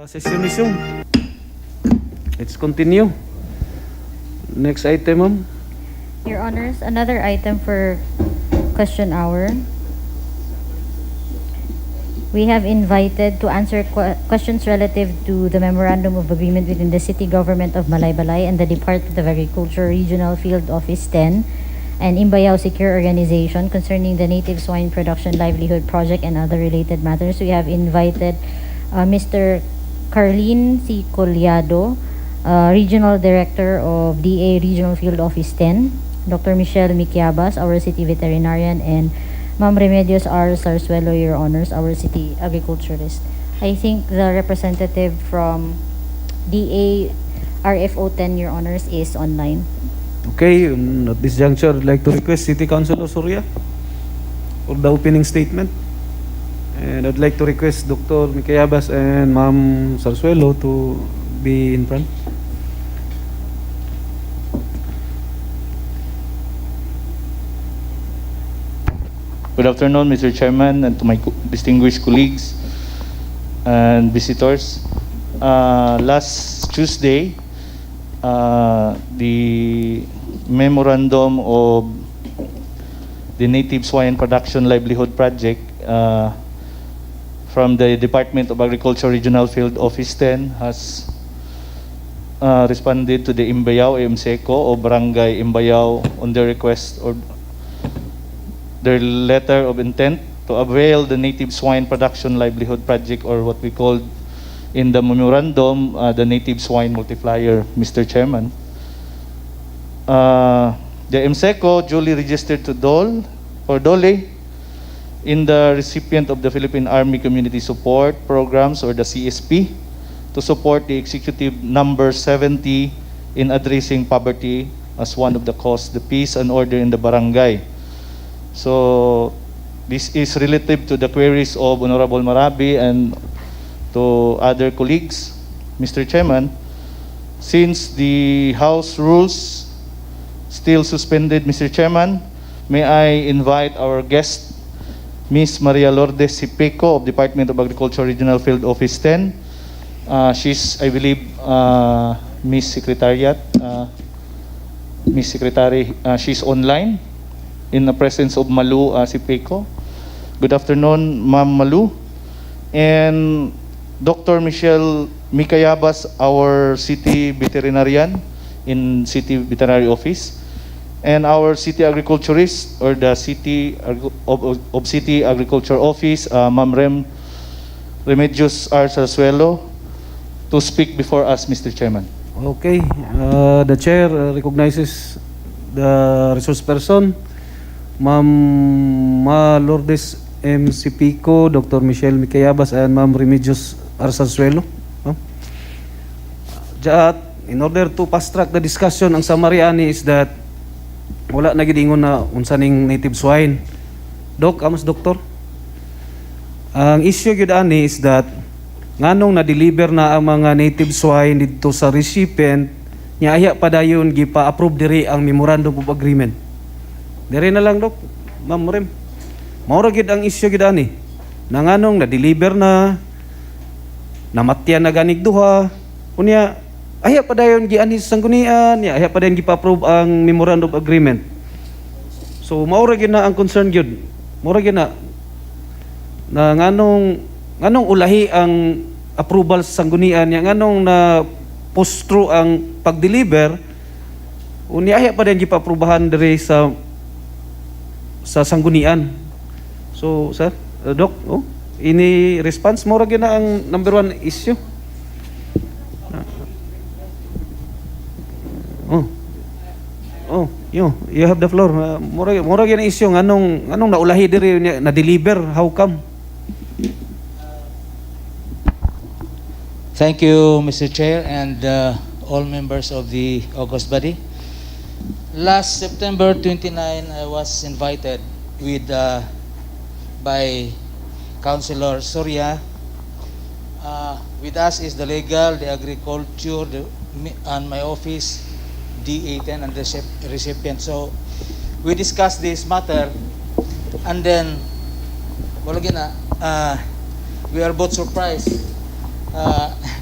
Session. Let's continue. Next item, ma'am. Your Honors, another item for question hour. We have invited to answer questions relative to the Memorandum of Agreement between the City Government of Malaybalay and the Department of Agriculture Regional Field Office 10 and Imbayao Secure Organization concerning the Native Swine Production Livelihood Project and other related matters. We have invited Mr. Carlin C. Collado, Regional Director of DA Regional Field Office 10, Dr. Michelle Miquiabas, our City Veterinarian, and Ma'am Remedios R. Sarsuelo, Your Honors, our City Agriculturist. I think the representative from DA RFO 10, Your Honors, is online. Okay, at this juncture, I'd like to request City Councilor Surya for the opening statement. And I'd like to request Dr. Miquiabas and Ma'am Sarsuelo to be in front. Good afternoon, Mr. Chairman, and to my distinguished colleagues and visitors. Last Tuesday, the memorandum of the Native Swine Production Livelihood Project from the Department of Agriculture Regional Field Office 10 has responded to the Imbayao AMSECO o Barangay Imbayao on their request or their letter of intent to avail the Native Swine Production Livelihood Project, or what we call in the memorandum the Native Swine Multiplier, Mr. Chairman. The MSECO duly registered to DOL or DOLE in the recipient of the Philippine Army Community Support Programs, or the CSP, to support the Executive Number 70 in addressing poverty as one of the cause, the peace and order in the barangay. So this is relative to the queries of Honorable Marabi and to other colleagues. Mr. Chairman, since the House rules still suspended, Mr. Chairman, may I invite our guest, Ms. Maria Lourdes Sipeco of Department of Agriculture Regional Field Office 10. She's, I believe, Ms. Secretariat, Ms. Secretary, she's online in the presence of Malu Sipeco. Good afternoon, Ma'am Malu. And Dr. Michelle Miquiabas, our City Veterinarian in City Veterinary Office. And our City Agriculturist, or the City of City Agriculture Office, Ma'am Remedios R. Sarsuelo, to speak before us, Mr. Chairman. Okay, the Chair recognizes the resource person, Ma'am Lourdes M. Sipico, Dr. Michelle Miquiabas, and Ma'am Remedios R. Sarsuelo. In order to fast-track the discussion, ang summary ani is that wala na gid ingon na unsa ning native swine. Doc, amos doktor? Ang issue gyud ani is that nganong na-deliver na ang mga native swine dito sa recipient, nya aya pa dayon gipa-approve diri ang memorandum of agreement. Diri na lang, Doc. Ma'am Rem. Maura gid ang issue gid ani. Na nganong na-deliver na, namatyan na ganig duha, unya aya pa dayon giani sa sanggunian, nya aya pa dayon gipa-approve ang memorandum of agreement. So maura gid na ang concern gyud. Maura gid na nganong ulahi ang approval sa sanggunian, nya nganong na post-through ang pag-deliver, unya aya pa dayon gipa-aprubahan diri sa sanggunian. So, sir, Doc, ini response mo ra gyud na ang number one issue. You have the floor. Mura gyud ang issue nganong naulahi diri na deliver, how come? Thank you, Mr. Chair, and all members of the August body. Last September 29, I was invited by Councilor Surya. With us is the legal, the agriculture, and my office, DA10, and the recipient. So we discussed this matter, and then we are both surprised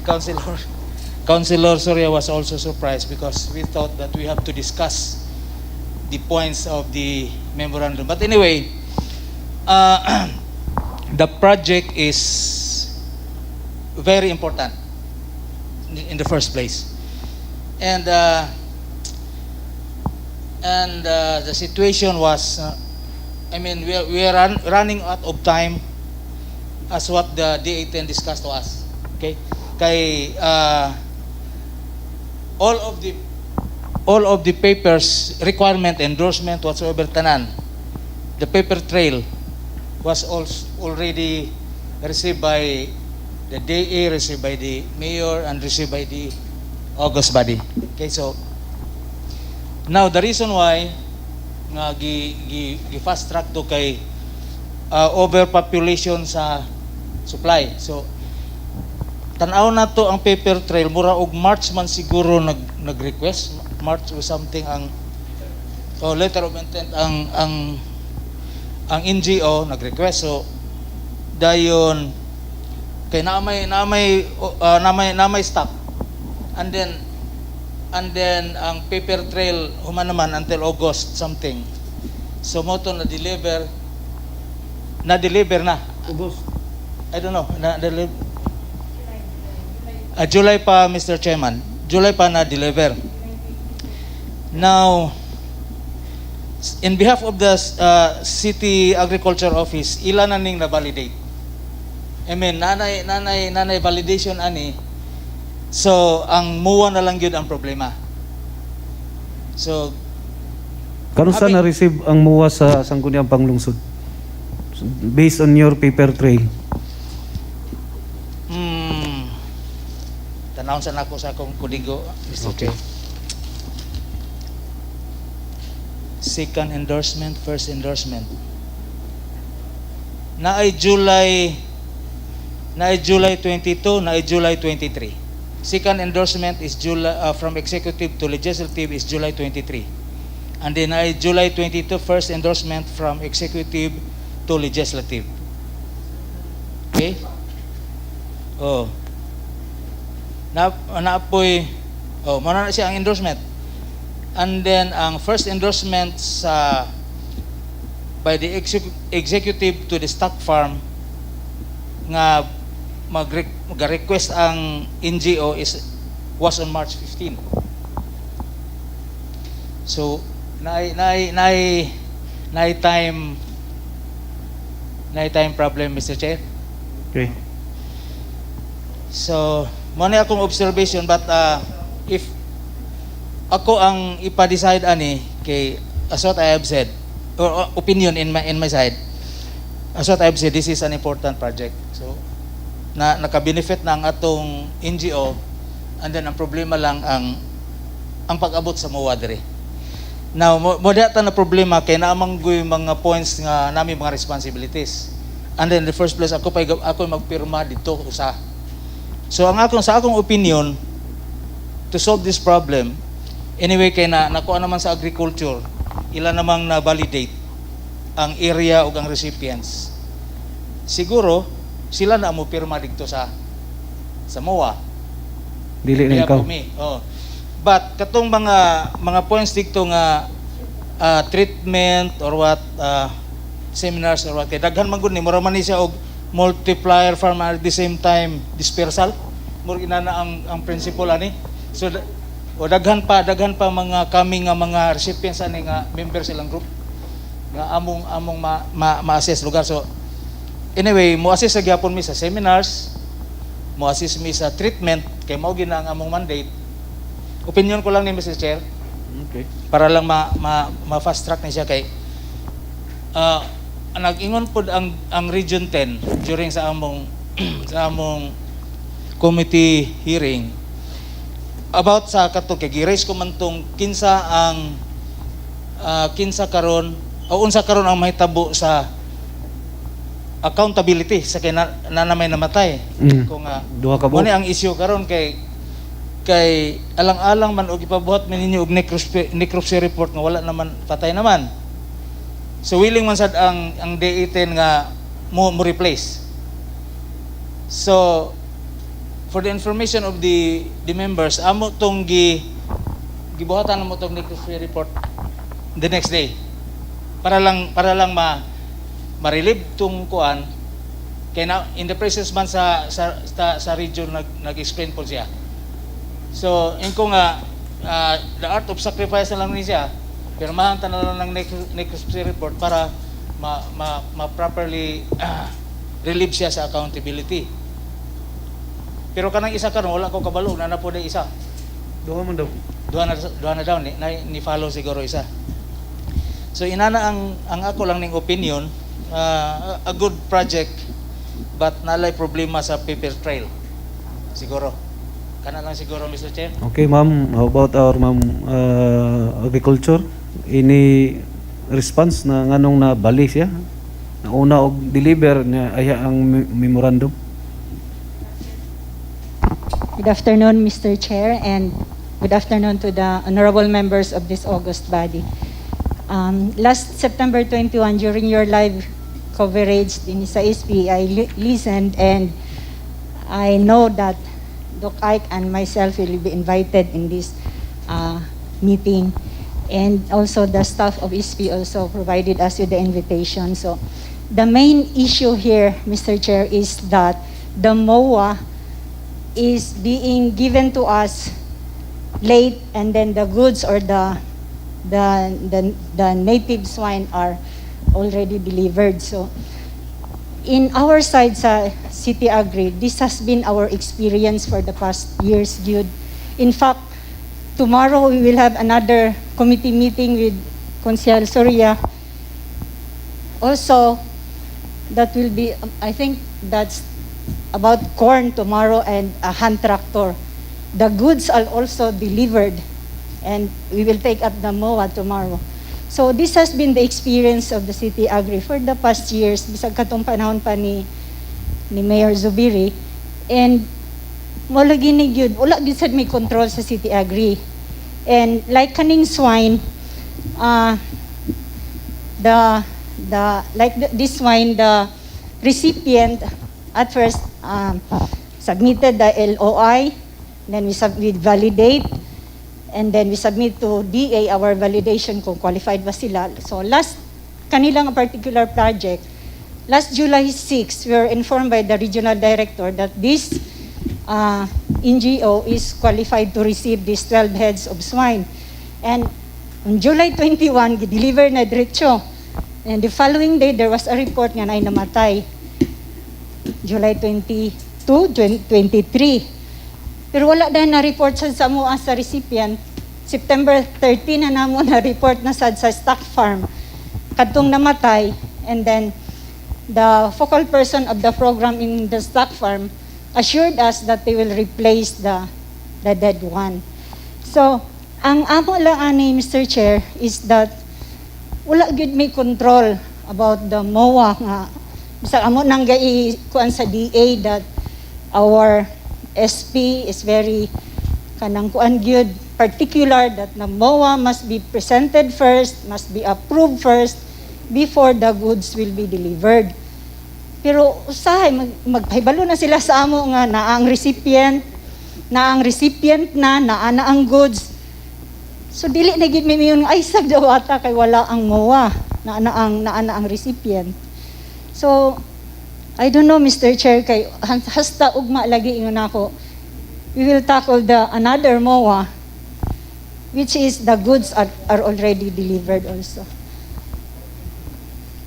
Councilor Surya was also surprised because we thought that we have to discuss the points of the memorandum. But anyway, the project is very important in the first place. And the situation was, we are running out of time as what the DA10 discussed to us. Okay? Kay all of the papers, requirement, endorsement, whatsoever tanan, the paper trail was also already received by the DA, received by the mayor, and received by the August body. Okay, so now the reason why nga gi fast track to kay overpopulation sa supply. So tanaw na to ang paper trail, mura og March man siguro nag-request, March or something ang letter of intent ang NGO nag-request. So dayon kay namay stop, and then ang paper trail human naman until August something. So mo to na deliver na August. I don't know July pa, Mr. Chairman. July pa na deliver. Now, in behalf of the City Agriculture Office, ilan na ning na-validate? Nanay validation ani. So, ang MUA na lang yun ang problema. So, Kanusta na-receive ang MUA sa Sangguniang Panlungsod? Based on your paper trail. Tanawon sa nako sa akong kudigo, Mr. Chair. Second endorsement, first endorsement. Naay July 22, naay July 23. Second endorsement is from executive to legislative is July 23. And then naay July 22 first endorsement from executive to legislative. Okay? Oh. Naapoy, muna na siya ang endorsement. And then ang first endorsement by the executive to the stock farm nga mag-request ang NGO was on March 15. So naay time problem, Mr. Chair. Okay. So muna akong observation, but if ako ang ipa-decide ani kay as what I have said, or opinion in my side, as what I have said, this is an important project. So naka-benefit na ang atong NGO, and then ang problema lang ang pag-abot sa MOA diri. Now mo data na problema kay naamang mga points nga nami mga responsibilities. And then in the first place ako magpirma dito usa. So sa akong opinion, to solve this problem, anyway kay nakuha naman sa agriculture, ilan namang na-validate ang area o ang recipients. Siguro, sila na mo pirma dito sa MOA. Dili na ikaw. But katong mga points dito nga treatment or what, seminars or what, kay daghan man gud ni mura man ni siya og multiplier farm at the same time dispersal. Mura ginana ang principle ani. So daghan pa mga coming nga mga recipients ani nga members silang group nga among ma-assess lugar. So anyway, mo-assess sa gyapon mi sa seminars, mo-assess mi sa treatment kay mao gina ang among mandate. Opinion ko lang ni Mr. Chair. Okay. Para lang ma-fast track ni siya kay nag-ingon pod ang Region 10 during sa among committee hearing about sa katong kay gi-raise ko man tong kinsa karon o unsa karon ang mahitabo sa accountability sa kay nanamay namatay. Kung duha ka mo ni ang issue karon kay alang-alang man og ipabuhat man ninyo og necropsy report nga wala naman patay naman. So willing man sad ang DA10 nga mo replace. So for the information of the members, amo tong gibuhatan mo tong necropsy report the next day para lang ma-relieve tong kuan kay na in the previous month sa region nag-explain po siya. So inko nga the art of sacrifice na lang ni siya, pirmahan ta na lang ng necropsy report para ma-properly relieve siya sa accountability. Pero kanang isa karon wala ko kabalo na po isa. Duha man daw. Duha na daw ni follow siguro isa. So inana ang ako lang ning opinion, a good project but nalay problema sa paper trail. Siguro. Kana lang siguro, Mr. Chair. Okay, ma'am. How about our ma'am agriculture? Any response na nganong na bali siya? Nauna og deliver niya aya ang memorandum. Good afternoon, Mr. Chair, and good afternoon to the honorable members of this august body. Last September 21, during your live coverage in sa SP, I listened and I know that Doc Ike and myself will be invited in this meeting, and also the staff of SP also provided us with the invitation. So the main issue here, Mr. Chair, is that the MOA is being given to us late, and then the goods or the native swine are already delivered. So in our side sa City Agri, this has been our experience for the past years, Jude. In fact, tomorrow we will have another committee meeting with Consiel Soria. Also, that will be, I think that's about corn tomorrow and a hand tractor. The goods are also delivered, and we will take up the MOA tomorrow. So this has been the experience of the City Agri for the past years, bisag katong panahon pa ni Mayor Zubiri. And wala ginig yun, wala gyud sad may control sa City Agri. And like kaning swine, this swine, the recipient at first submitted the LOI, then we validate, and then we submit to DA our validation kung qualified ba sila. So kanilang particular project, last July 6, we were informed by the regional director that this NGO is qualified to receive these 12 heads of swine. And on July 21, deliver na diretso. And the following day, there was a report nga na ay namatay. July 22, 23. Pero wala dahil na-report sa mo sa recipient. September 13 na namo na-report na sa stock farm. Kadtong namatay, and then the focal person of the program in the stock farm assured us that they will replace the dead one. So, ang amo lang ani, Mr. Chair, is that wala gyud may control about the MOA nga. Bisag amo nang kuan sa DA that our SP is very kanang kuan gyud particular that the MOA must be presented first, must be approved first before the goods will be delivered. Pero usahay magpahibalo na sila sa amo nga naang recipient na ang goods. So dili na gid mi yung ay sag dawata kay wala ang MOA na ang recipient. So I don't know, Mr. Chair, kay hasta ugma lagi ingon ako. We will tackle another MOA, which is the goods are already delivered also.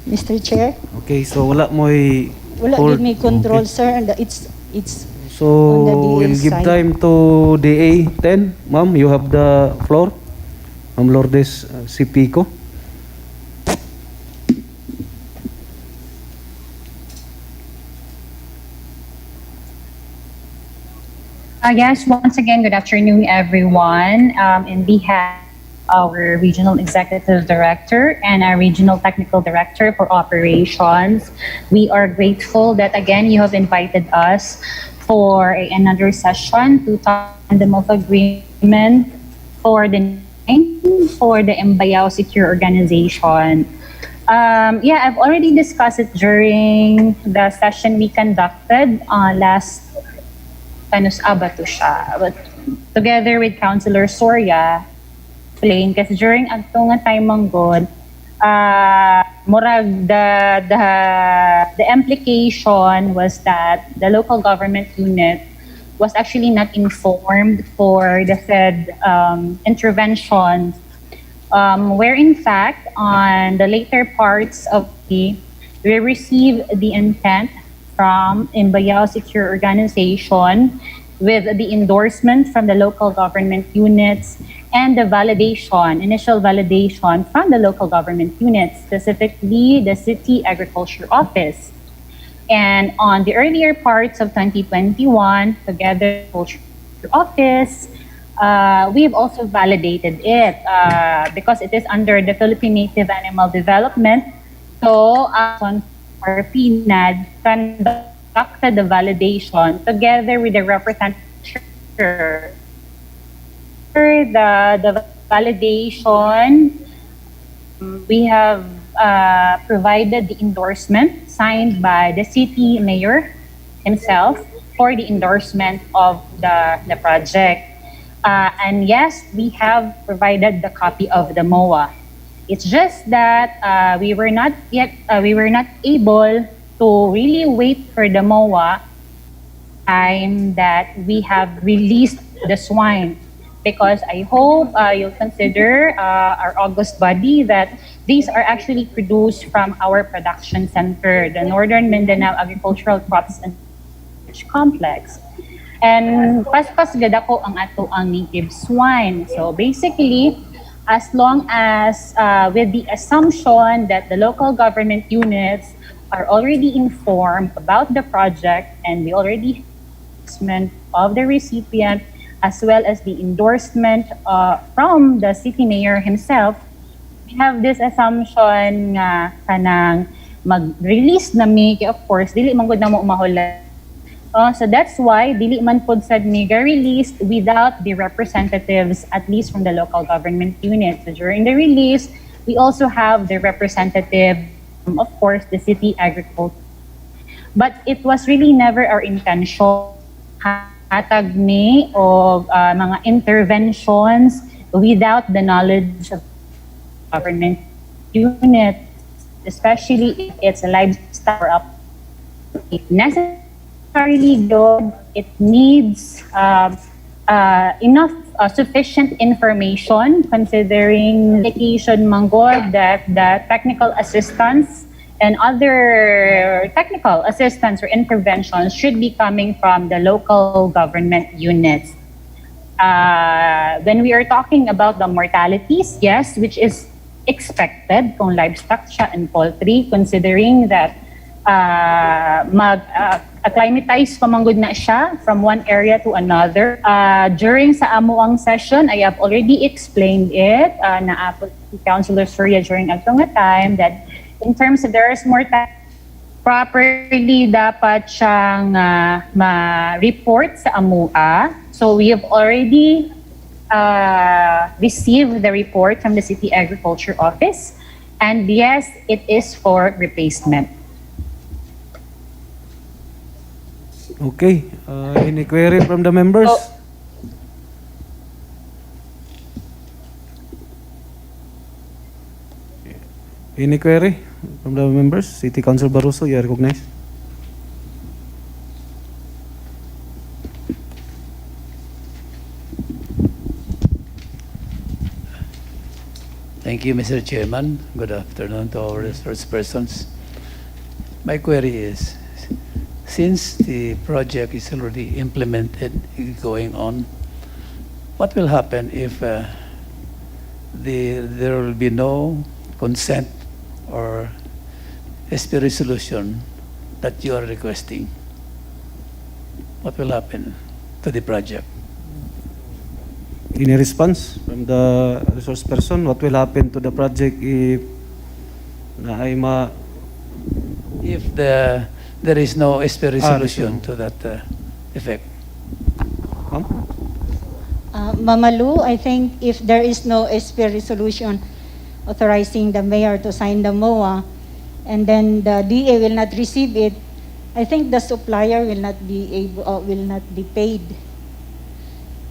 Mr. Chair? Okay, so wala mo'y Wala may control, okay, sir, and it's so on the DA we'll give side. time to DA 10. Ma'am, you have the floor. Ma'am Lourdes Sipico. Yes, once again, good afternoon, everyone. In behalf of our Regional Executive Director and our Regional Technical Director for Operations, we are grateful that, again, you have invited us for another session to talk on the agreement for the Embayao Secure Organization. I've already discussed it during the session we conducted last kanus abato siya. But together with Councilor Soria, explain kasi during ato nga time manggod, murag the implication was that the local government unit was actually not informed for the said interventions, where in fact on the later parts of we received the intent from Imbayao Secure Organization with the endorsement from the local government units and the initial validation from the local government units, specifically the City Agriculture Office. And on the earlier parts of 2021, together with the Agriculture Office, we've also validated it because it is under the Philippine Native Animal Development. So, on our PNAD conducted the validation together with the representative. The validation, we have provided the endorsement signed by the city mayor himself for the endorsement of the project. And yes, we have provided the copy of the MOA. It's just that we were not able to really wait for the MOA time that we have released the swine, because I hope you'll consider our August body that these are actually produced from our production center, the Northern Mindanao Agricultural Crops and Research Complex. And paspas gad ako ang ato ang native swine. So basically, as long as with the assumption that the local government units are already informed about the project and we already have endorsement of the recipient as well as the endorsement from the city mayor himself, we have this assumption nga kanang mag-release na mi, of course, dili man gud na mo umahula. So that's why dili man pod sad mega released without the representatives, at least from the local government unit. So during the release, we also have the representative, of course, the city agriculture. But it was really never our intention hatag ni o mga interventions without the knowledge of government unit, especially if it's a livestock or up. If necessarily good, it needs enough sufficient information considering location manggod that the technical assistance and other technical assistance or interventions should be coming from the local government units. When we are talking about the mortalities, yes, which is expected kung livestock siya and poultry, considering that acclimatize pamanggod na siya from one area to another. During sa amuang session, I have already explained it na Councilor Surya during atong time that in terms of there is mortality, properly dapat siyang ma-report sa AMUA. So we have already received the report from the City Agriculture Office. And yes, it is for replacement. Okay. Any query from the members? Any query from the members? City Council Barroso, you are recognized. Thank you, Mr. Chairman. Good afternoon to our resource persons. My query is, since the project is already implemented, going on, what will happen if there will be no consent or SP resolution that you are requesting? What will happen to the project? Any response from the resource person? What will happen to the project if there is no SP resolution to that effect? Mamalu, I think if there is no SP resolution authorizing the mayor to sign the MOA, and then the DA will not receive it, I think the supplier will not be paid.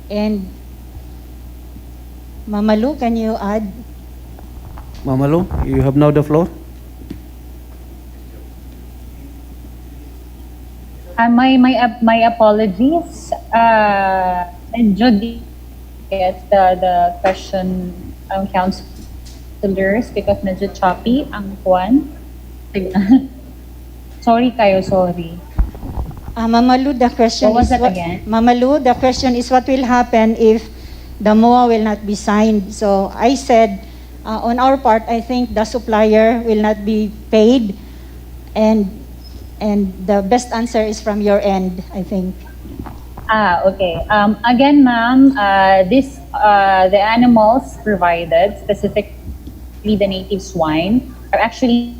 And Mamalu, can you add? Mamalo, you have now the floor. My apologies. Medyo di get the question ang counselors because medyo choppy ang kwan. Sorry kayo, sorry. Mamalu, the question What was is that again? Mamalu, the question is what will happen if the MOA will not be signed? So I said, on our part, I think the supplier will not be paid, and the best answer is from your end, I think. Okay. Again, ma'am, the animals provided, specifically the native swine, are actually,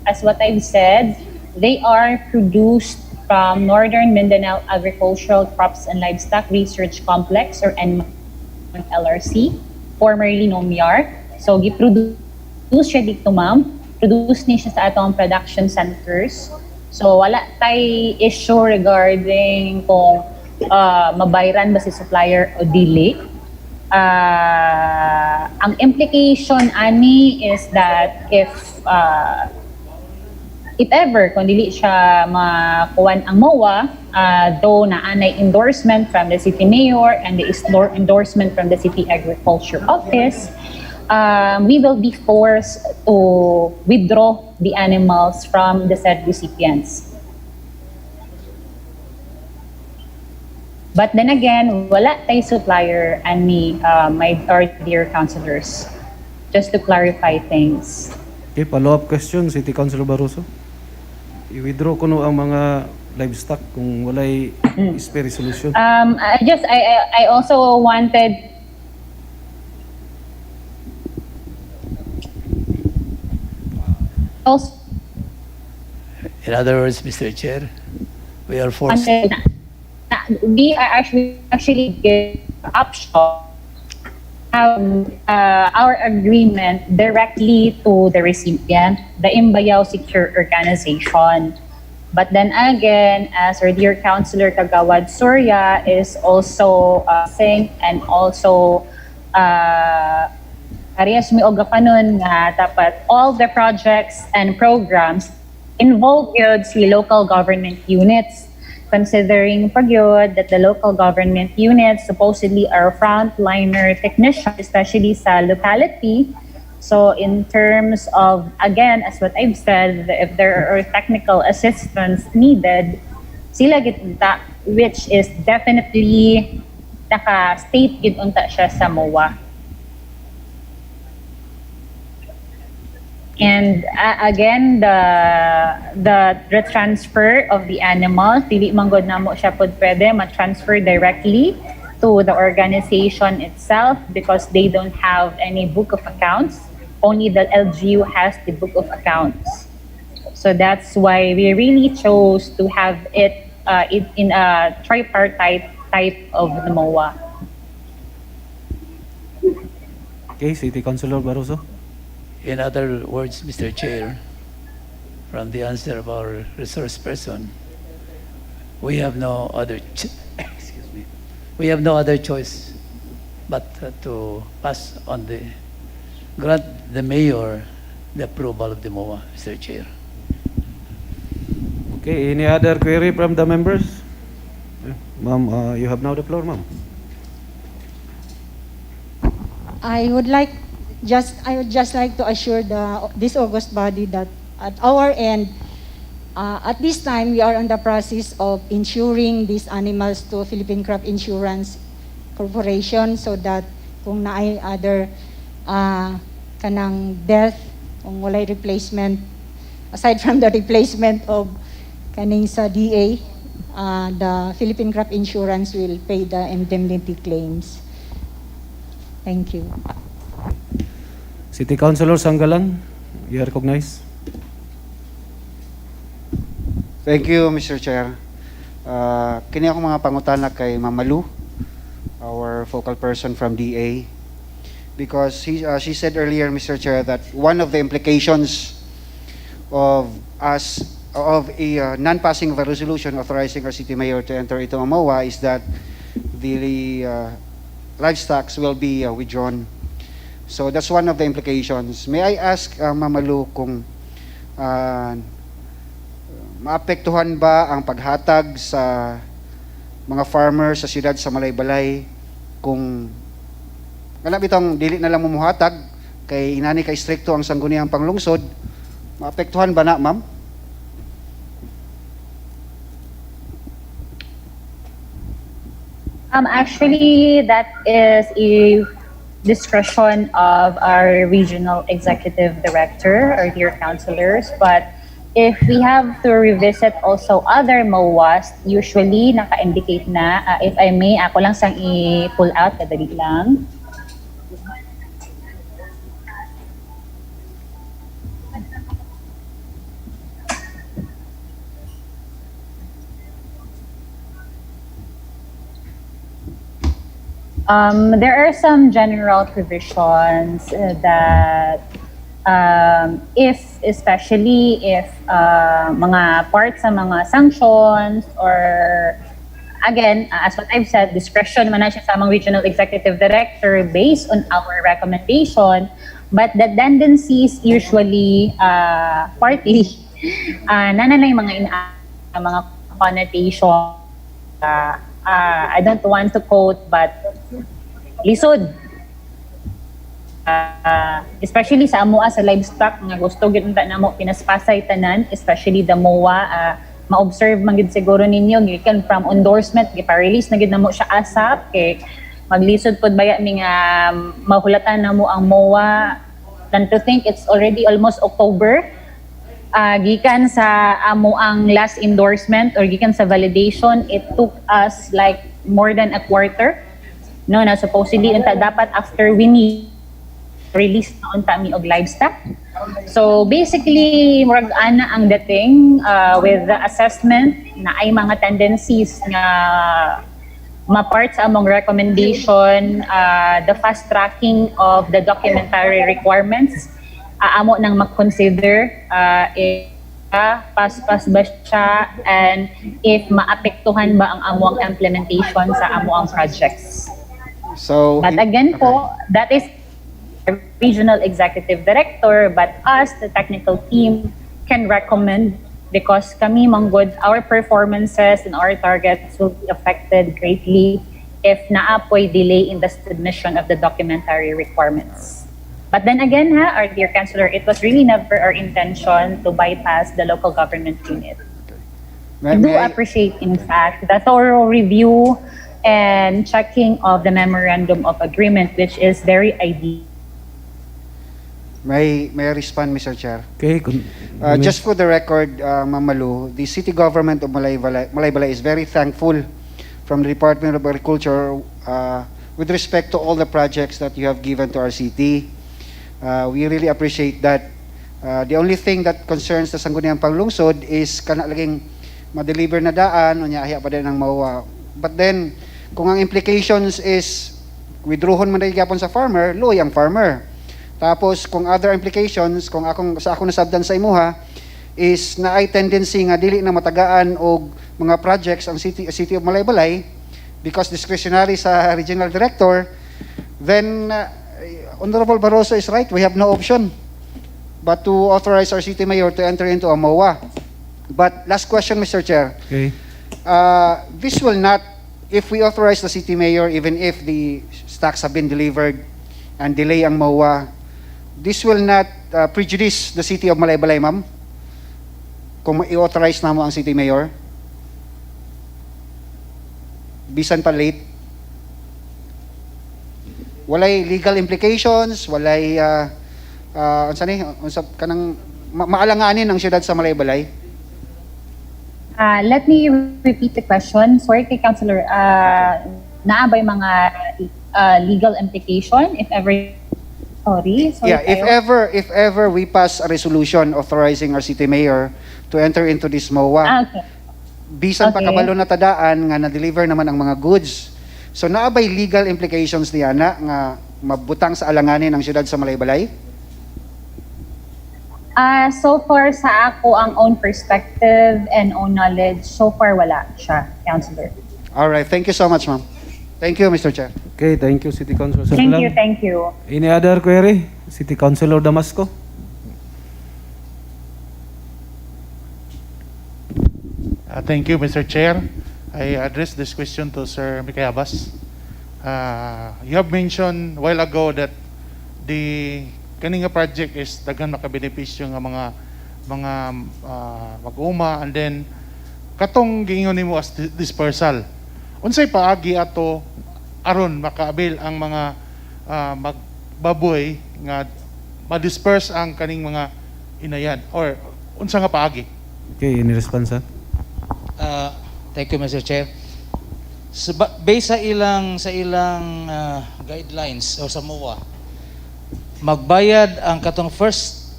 as what I've said, they are produced from Northern Mindanao Agricultural Crops and Livestock Research Complex, or NLRC, formerly NOMYAR. So, giproduce siya dito, ma'am. Produce niya siya sa atong production centers. So, wala tayo issue regarding kung mabayaran ba si supplier o dili. Ang implication ani is that if ever, kung dili siya makuwan ang MOA, though naanay endorsement from the city mayor and the endorsement from the city agriculture office, we will be forced to withdraw the animals from the said recipients. But then again, wala tayo supplier and my dear councilors, just to clarify things. Okay, follow-up question, City Councilor Barroso. I-withdraw ko no ang mga livestock kung walay spare resolution. I also wanted In other words, Mr. Chair, we are forced. We are actually give option our agreement directly to the recipient, the Imbayao Secure Organization. But then again, as our dear Councilor Kagawad Surya is also saying, and also Arias mi ogapanon nga dapat all the projects and programs involve yun si local government units, considering pagyod that the local government units supposedly are frontliner technicians, especially sa locality. So in terms of, again, as what I've said, if there are technical assistance needed, sila gitna, which is definitely naka-state gid unta siya sa MOA. And again, the transfer of the animals, dili man gud namo siya pud pwede ma-transfer directly to the organization itself because they don't have any book of accounts. Only the LGU has the book of accounts. So that's why we really chose to have it in a tripartite type of the MOA. Okay, City Councilor Barroso. In other words, Mr. Chair, from the answer of our resource person, we have no other we have no other choice but to pass on grant the mayor the approval of the MOA, Mr. Chair. Okay, any other query from the members? Ma'am, you have now the floor, ma'am. I would just like to assure this August body that at our end, at this time, we are in the process of insuring these animals to Philippine Crop Insurance Corporation so that kung naay other kanang death, kung walay replacement, aside from the replacement of kaning sa DA, the Philippine Crop Insurance will pay the indemnity claims. Thank you. City Councilor Sanggalang, you are recognized. Thank you, Mr. Chair. Kini ako mga pangutana kay Mamalu, our focal person from DA, because she said earlier, Mr. Chair, that one of the implications of us non-passing of a resolution authorizing our city mayor to enter into a MOA is that the livestock will be withdrawn. So that's one of the implications. May I ask Mamalu kung maapektuhan ba ang paghatag sa mga farmers sa siyudad sa Malaybalay kung alam itong dili na lang mumuhatag kay inani ka istrikto ang sangguniang panglungsod, maapektuhan ba na, ma'am? Actually, that is a discretion of our regional executive director or dear councilors. But if we have to revisit also other MOAs, usually naka-indicate na, if I may, ako lang sang i-pull out, kadali lang. There are some general provisions that especially if mga part sa mga sanctions or again, as what I've said, discretion man na siya sa among regional executive director based on our recommendation, but the tendencies usually partly nananay mga mga connotation. I don't want to quote, but lisod. Especially sa amoa sa livestock nga gusto gyud na mo pinaspasay tanan, especially the MOA, ma-observe man gid siguro ninyo gikan from endorsement gipa-release na gid namo siya ASAP kay maglisod pod baya mi nga mahulatan namo ang MOA. Than to think it's already almost October. Gikan sa amo ang last endorsement or gikan sa validation, it took us like more than a quarter. No, na supposedly unta dapat after we need release na unta mi og livestock. So basically, murag ana ang dating with the assessment na ay mga tendencies nga ma-part sa among recommendation, the fast tracking of the documentary requirements, amo nang mag-consider if pas-pas ba siya and if maapektuhan ba ang amuang implementation sa amuang projects. So, but again po, that is the regional executive director, but us, the technical team, can recommend because kami manggod, our performances and our targets will be affected greatly if naapoy delay in the submission of the documentary requirements. But then again, our dear councilor, it was really never our intention to bypass the local government unit. We do appreciate, in fact, the thorough review and checking of the memorandum of agreement, which is very ideal. May I respond, Mr. Chair? Okay. Just for the record, Mamalu, the city government of Malaybalay is very thankful from the Department of Agriculture with respect to all the projects that you have given to our city. We really appreciate that. The only thing that concerns the Sangguniang Panlungsod is kana laging ma-deliver na daan, unya ahiya pa din ang MOA. But then, kung ang implications is withdrawon man gyapon sa farmer, luoy ang farmer. Tapos kung other implications, kung ako nasabdan sa imuha is na ay tendency nga dili na matagaan og mga projects ang City of Malaybalay because discretionary sa regional director, then Honorable Barroso is right. We have no option but to authorize our city mayor to enter into a MOA. But last question, Mr. Chair. Okay. This will not, if we authorize the city mayor, even if the stocks have been delivered and delay ang MOA, this will not prejudice the city of Malaybalay, ma'am? Kung i-authorize na mo ang city mayor? Bisan pa late? Walay legal implications, walay kanang maalanganin ang siyudad sa Malaybalay. Let me repeat the question. Sorry kay Councilor, naabay mga legal implication if ever Yeah, if ever we pass a resolution authorizing our city mayor to enter into this MOA. Okay. Bisan pa kabalo na tadaan nga na-deliver naman ang mga goods. So naabay legal implications niya na nga mabutang sa alanganin ang siyudad sa Malaybalay? So far sa ako, ang own perspective and own knowledge, so far wala siya, Councilor. All right, thank you so much, ma'am. Thank you, Mr. Chair. Okay, thank you, City Councilor Thank you, Sartulang. thank you. Any other query? City Councilor Damasco? Thank you, Mr. Chair. I address this question to Sir Mikayabas. You have mentioned a while ago that the kaninga project is daghan makabenepisyo nga mga mag-uma, and then katong giingon nimo as dispersal. Unsay paagi ato aron makaabil ang mga magbaboy nga ma-disperse ang kaning mga inayan, or unsa nga paagi? Okay, any response, ha? Thank you, Mr. Chair. Based sa ilang guidelines o sa MOA, magbayad ang katong first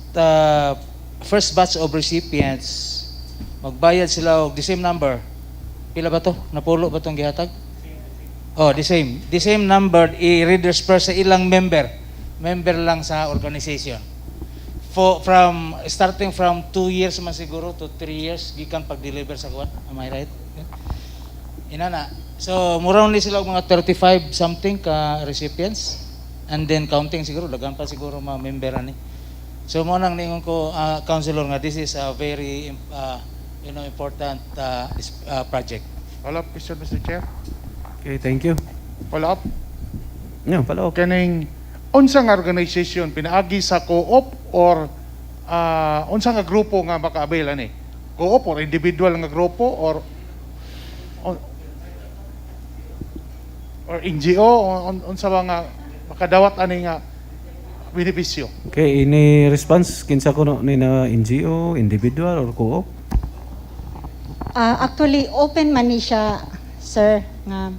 batch of recipients, magbayad sila og the same number. Pila ba to? Napulo ba tong gihatag? Oh, the same number i-redisperse sa ilang member lang sa organization. Starting from 2 years man siguro to 3 years gikan pag-deliver sa kuwan. Am I right? Inana. So, mura ni sila og mga 35 something ka recipients, and then counting siguro daghan pa siguro mga member ani. So mo nang ningon ko, councilor, nga this is a very important project. Follow up question, Mr. Chair. Okay, thank you. Follow up. Yeah, follow up. Kaning unsa nga organization pinaagi sa co-op or unsa nga grupo nga makaabil ani? Co-op or individual nga grupo or NGO, unsa ba nga makadawat ani nga benepisyo? Okay, any response? Kinsa ko no, ni na NGO, individual, or co-op? Actually, open man ni siya, sir, nga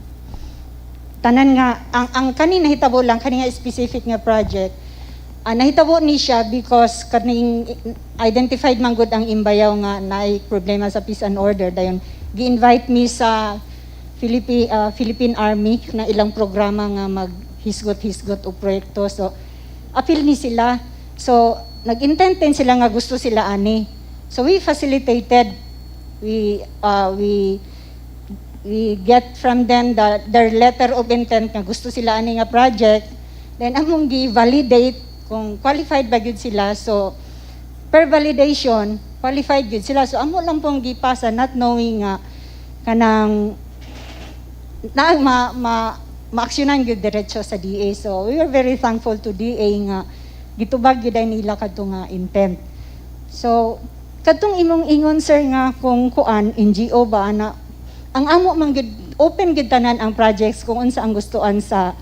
tanan nga ang kani nahitabo lang kani nga specific nga project. Nahitabo ni siya because kaning identified man gud ang imbayaw nga naay problema sa peace and order, dayon gi-invite me sa Philippine Army na ilang programa nga maghisgot-hisgot og proyekto. So appeal ni sila. So nag-intend sila nga gusto sila ani. So we facilitated, we get from them their letter of intent nga gusto sila ani nga project. Then among gi-validate kung qualified ba gyud sila. So per validation qualified gyud sila. So amo lang pong gipasa, not knowing nga kanang ma-aksyonan gyud diretso sa DA. So we are very thankful to DA nga gitubag gyud nila kadto nga intent. So kadtong imong ingon, sir, nga kung kuan NGO ba ana, ang amo man gyud open gyud tanan ang projects kung unsa ang gustuan sa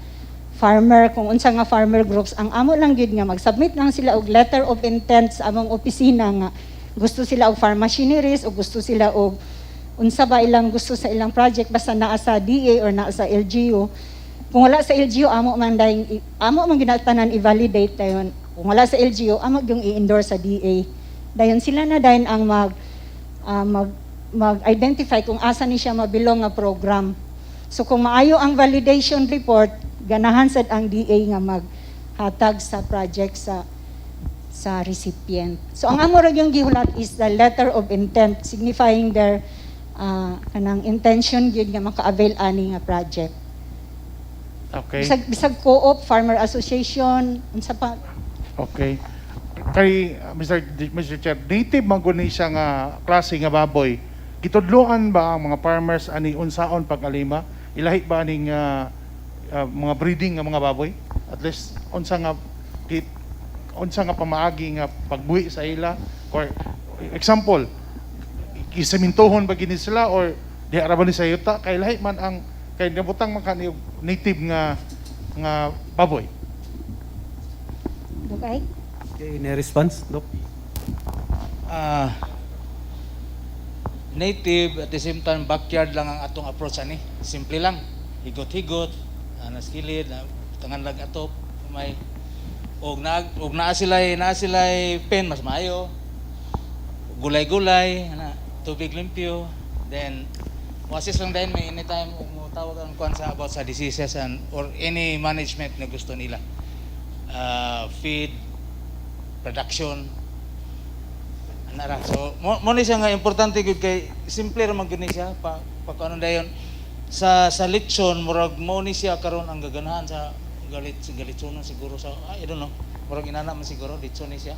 farmer, kung unsa nga farmer groups. Ang amo lang gyud nga mag-submit lang sila og letter of intent sa among opisina nga gusto sila og farm machineries o gusto sila og unsa ba ilang gusto sa ilang project, basta naa sa DA or naa sa LGU. Kung wala sa LGU, amo man ginatanan i-validate dayon. Kung wala sa LGU, amo yung i-endorse sa DA. Dayon sila na dayon ang mag-identify kung asa ni siya mabilong nga program. So kung maayo ang validation report, ganahan sad ang DA nga maghatag sa project sa recipient. So ang amo ra yung gihulat is the letter of intent, signifying their kanang intention gyud nga maka-avail ani nga project. Okay. Bisag co-op, farmer association, unsa pa. Okay. Kay Mr. Chair, native man gud ni siya nga klase nga baboy. Gitudloan ba ang mga farmers ani unsaon pag-alima? Ilahi ba aning mga breeding nga mga baboy? At least unsa nga pamaagi nga pagbuhi sa ila, or example, isamintohon ba gini sila or di ara ba ni sa yuta, kay lahi man ang kay nabutang makani native nga baboy. Okay? Okay, any response, Doc? Native, at the same time backyard lang ang atong approach ani. Simple lang. Higot-higot, naskilid, tangan lang ato may og naa sila pen mas maayo. Gulay-gulay, tubig limpyo, then assist lang din may anytime mo tawag ang kuan sa about sa diseases or any management na gusto nila. Feed, production, Nara. So mo ni siya nga importante gud kay simple ra man gud ni siya pa ano dayon sa lechon murag mo ni siya karon ang gaganahan sa galitsonon siguro sa I don't know. Murag inana man siguro litson ni siya.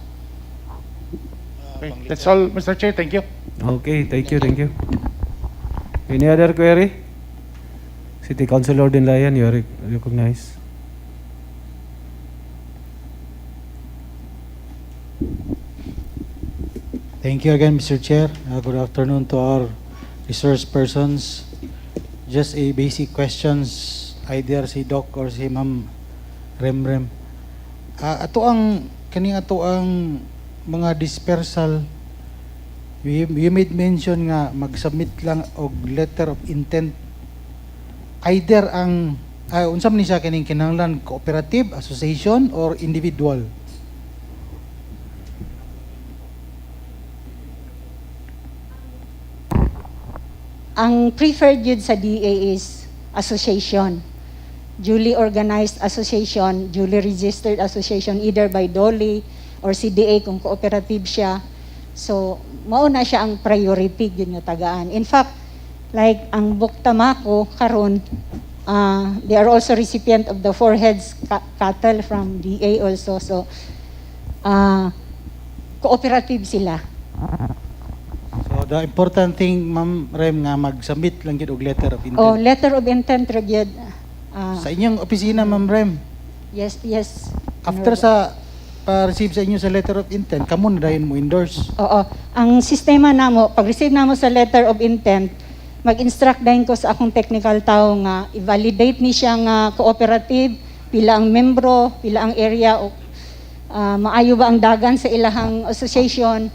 Okay, that's all, Mr. Chair. Thank you. Okay, thank you, thank you. Any other query? City Councilor Dinlayan, you are recognized. Thank you again, Mr. Chair. Good afternoon to our resource persons. Just a basic questions, either si Doc or si Ma'am Remrem. Ato ang mga dispersal, you made mention nga mag-submit lang og letter of intent. Either ang unsa man ni siya kining kinahanglan cooperative, association or individual? Ang preferred yun sa DA is association. Duly organized association, duly registered association either by DOLE or CDA kung cooperative siya. So, mauna siya ang priority yun nga tagaan. In fact, like ang Buktamako karon, they are also recipient of the 4 heads cattle from DA also. So, cooperative sila. So the important thing, Ma'am Rem, nga mag-submit lang gid og letter of intent. Oh, letter of intent ra gyud. Sa inyong opisina, Ma'am Rem. Yes, yes. After sa pa-receive sa inyo sa letter of intent, kamo na dayon mo endorse. Oo. Ang sistema namo, pag-receive namo sa letter of intent, mag-instruct dayon ko sa akong technical tao nga i-validate ni siya nga cooperative, pila ang membro, pila ang area, o maayo ba ang dagan sa ilahang association,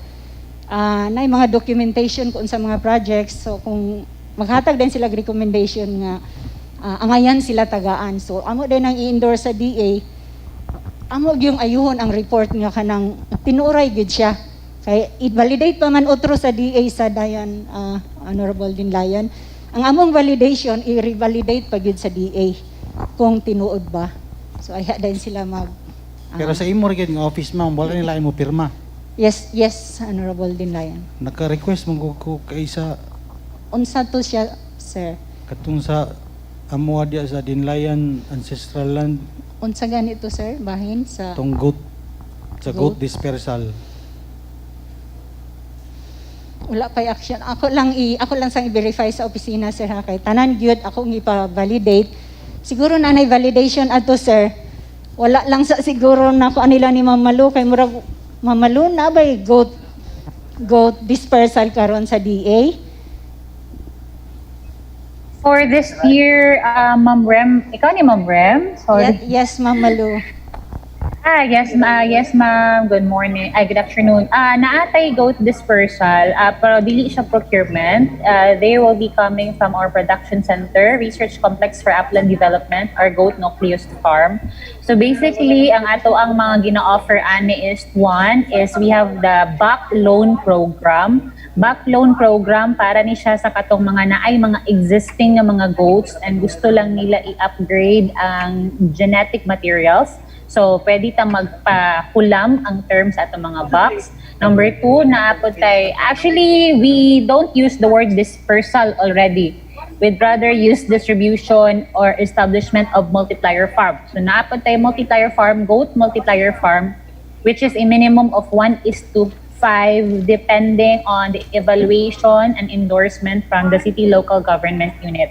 na yung mga documentation kung sa mga projects. So kung maghatag din sila recommendation nga angayan sila tagaan. So amo din ang i-endorse sa DA, amo yung ayuhon ang report nga kanang tinuray gid siya. Kay i-validate pa man otro sa DA sa dayan Honorable Dinlayan. Ang among validation i-revalidate pa gid sa DA kung tinuod ba. So ay din sila mag Pero sa imo rin nga office, ma'am, wala nila imo pirma. Yes, yes, Honorable Dinlayan. Naka-request mo ko kay sa Unsa to siya, sir? katong sa amo dia sa Dinlayan Ancestral Land, Unsa ganito, sir? Bahin sa tong goat sa goat Goat? dispersal. wala pa'y action. Ako lang sang i-verify sa opisina, sir, ha, kay tanan gyud ako ipa-validate. Siguro na validation ato, sir. Wala lang sa siguro na ko anila ni Mamalu kay murag Mamalu na ba goat dispersal karon sa DA? For this year, Ma'am Rem, ikaw ni Ma'am Rem? Sorry. Yes, Mamalu. Yes, ma'am. Good morning. Good afternoon. Naatay goat dispersal, pero dili siya procurement. They will be coming from our production center, research complex for upland development, our goat nucleus farm. So basically, ang ato ang mga gina-offer ani is one is we have the back loan program. Back loan program para ni siya sa katong mga naay mga existing na mga goats and gusto lang nila i-upgrade ang genetic materials. So, pwede ta magpakulam ang terms sa atong mga box. Number 2, naapod tayo. Actually, we don't use the word dispersal already. We'd rather use distribution or establishment of multiplier farm. So, naapod tayo multiplier farm, goat multiplier farm, which is a minimum of 1:5 depending on the evaluation and endorsement from the city local government unit.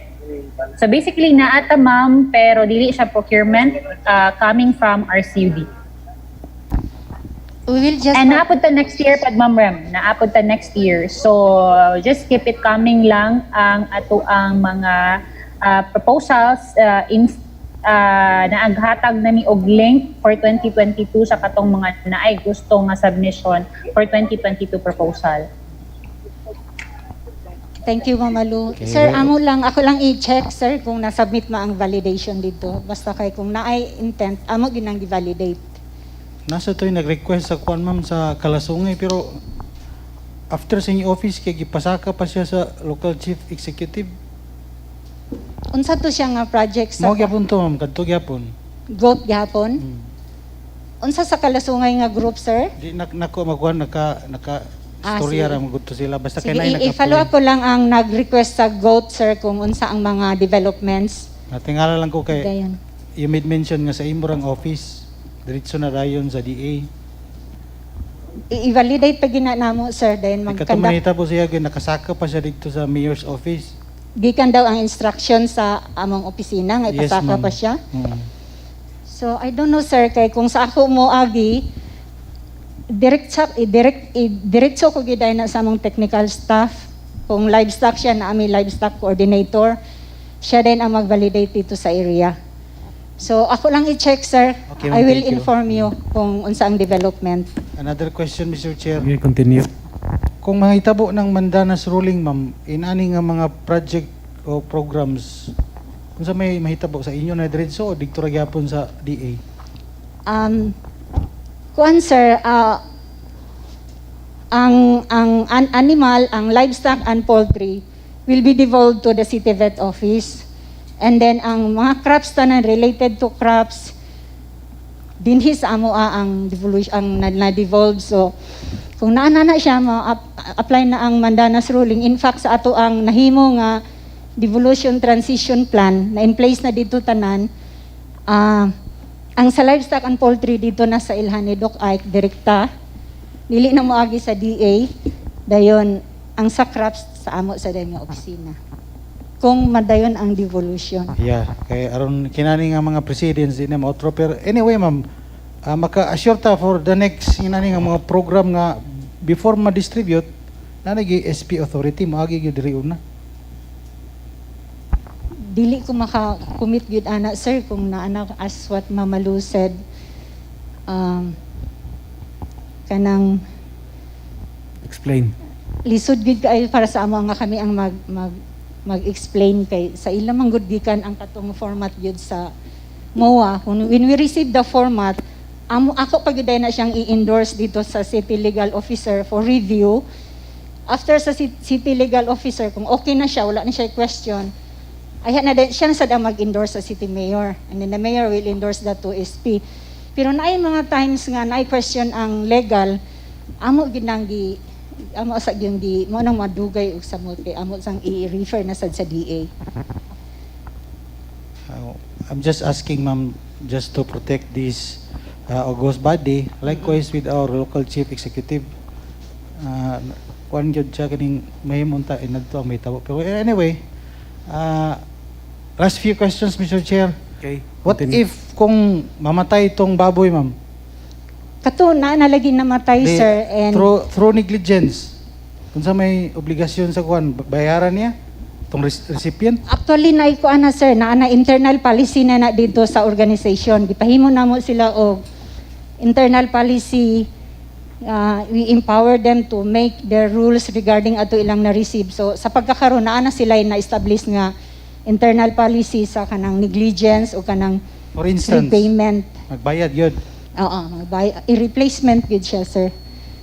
So basically, naata ma'am, pero dili siya procurement coming from our CUD. We will just... And naapod ta next year, pag ma'am Rem, naapod ta next year. So just keep it coming lang ang ato ang mga proposals na aghatag nami og link for 2022 sa katong mga naay gusto nga submission for 2022 proposal. Thank you, Mamalu. Okay. Sir, ako lang i-check, sir, kung nasubmit na ang validation dito. Basta kay kung naay intent, amo ginang i-validate. Nasa to'y nag-request sa kuan, ma'am, sa Kalasungay, pero after sa inyong office, kaya gipasaka pa siya sa local chief executive. Unsa to siya nga project sa Mao gyapon to, ma'am, kadto gyapon. goat gihapon? Unsa sa Kalasungay nga group, sir? Di nako magkuhan naka Storya sige. ra magud to sila basta Sige, kay nay i-follow up ko lang ang nag-request sa GOAT, sir, kung unsa ang mga developments. Natingala lang ko kay Dayon. you made mention nga sa imong office diretso na dayon sa DA. I-validate pa gina namo, sir, then Katong magkanda. manita po siya gyud nakasaka pa siya dito sa mayor's office. Gikan daw ang instruction sa among opisina nga Yes, ipasaka ma'am. pa siya. Mm. So I don't know, sir, kay kung sa ako mo agi diretso ko giday na sa among technical staff. Kung livestock siya na ami livestock coordinator, siya din ang mag-validate dito sa area. So ako lang i-check, sir. Okay, I ma'am, will thank you. inform you kung unsa ang development. Another question, Mr. Chair. Okay, continue. Kung mahitabo ng Mandanas ruling, ma'am, inani nga mga project o programs, kung sa may mahitabo sa inyo na diretso o dito ra gyapon sa DA? Kuan, sir, ang animal, ang livestock and poultry will be devolved to the city vet office. And then ang mga crops tanan related to crops dinhi sa amo ang devolution ang na-devolve. So kung naana na siya apply na ang Mandanas ruling. In fact, sa ato ang nahimo nga devolution transition plan na in place na dito tanan, ang sa livestock and poultry dito na sa ilhan ni Doc Ike direkta, dili na moagi sa DA, dayon ang sa crops sa amo sa dayon nga opisina. Kung madayon ang devolution. Yeah, kay aron kinani nga mga presidents din na mautro. Pero anyway, ma'am, maka-assure ta for the next inani nga mga program nga before ma-distribute na nagi SP authority moagi gyud diri una. Dili ko maka-commit gyud ana, sir, kung naana as what Mama Lu said. Kanang Explain. lisod gyud kaayo para sa amo nga kami ang mag-explain kay sa ilang manggod gikan ang katong format gyud sa MOA. When we receive the format, ako pag gyud na siyang i-endorse dito sa City Legal Officer for review. After sa City Legal Officer, kung okay na siya, wala na siya question, ay na din siya na sad ang mag-endorse sa City Mayor. And then the Mayor will endorse that to SP. Pero naay mga times nga naay question ang legal, amo ginanggi amo sa gyung di mo nang madugay og samot kay amo sang i-refer na sad sa DA. I'm just asking, ma'am, just to protect this august body, likewise with our local chief executive. Kuan gyud siya kining mahimong ta inadto ang mahitabo. Pero anyway, last few questions, Mr. Chair. Okay. What continue. if kung mamatay itong baboy, ma'am? Kato na nalagi namatay, sir, and through negligence. Kung sa may obligasyon sa kuan, bayaran niya itong recipient? actually naay ko ana, sir, na internal policy na dito sa organization. Gipahimo namo sila og internal policy. We empower them to make their rules regarding ato ilang na-receive. So sa pagkakaroon na sila na-establish nga internal policy sa kanang negligence o kanang For instance, repayment. magbayad yun. Oo, i-replacement gid siya, sir.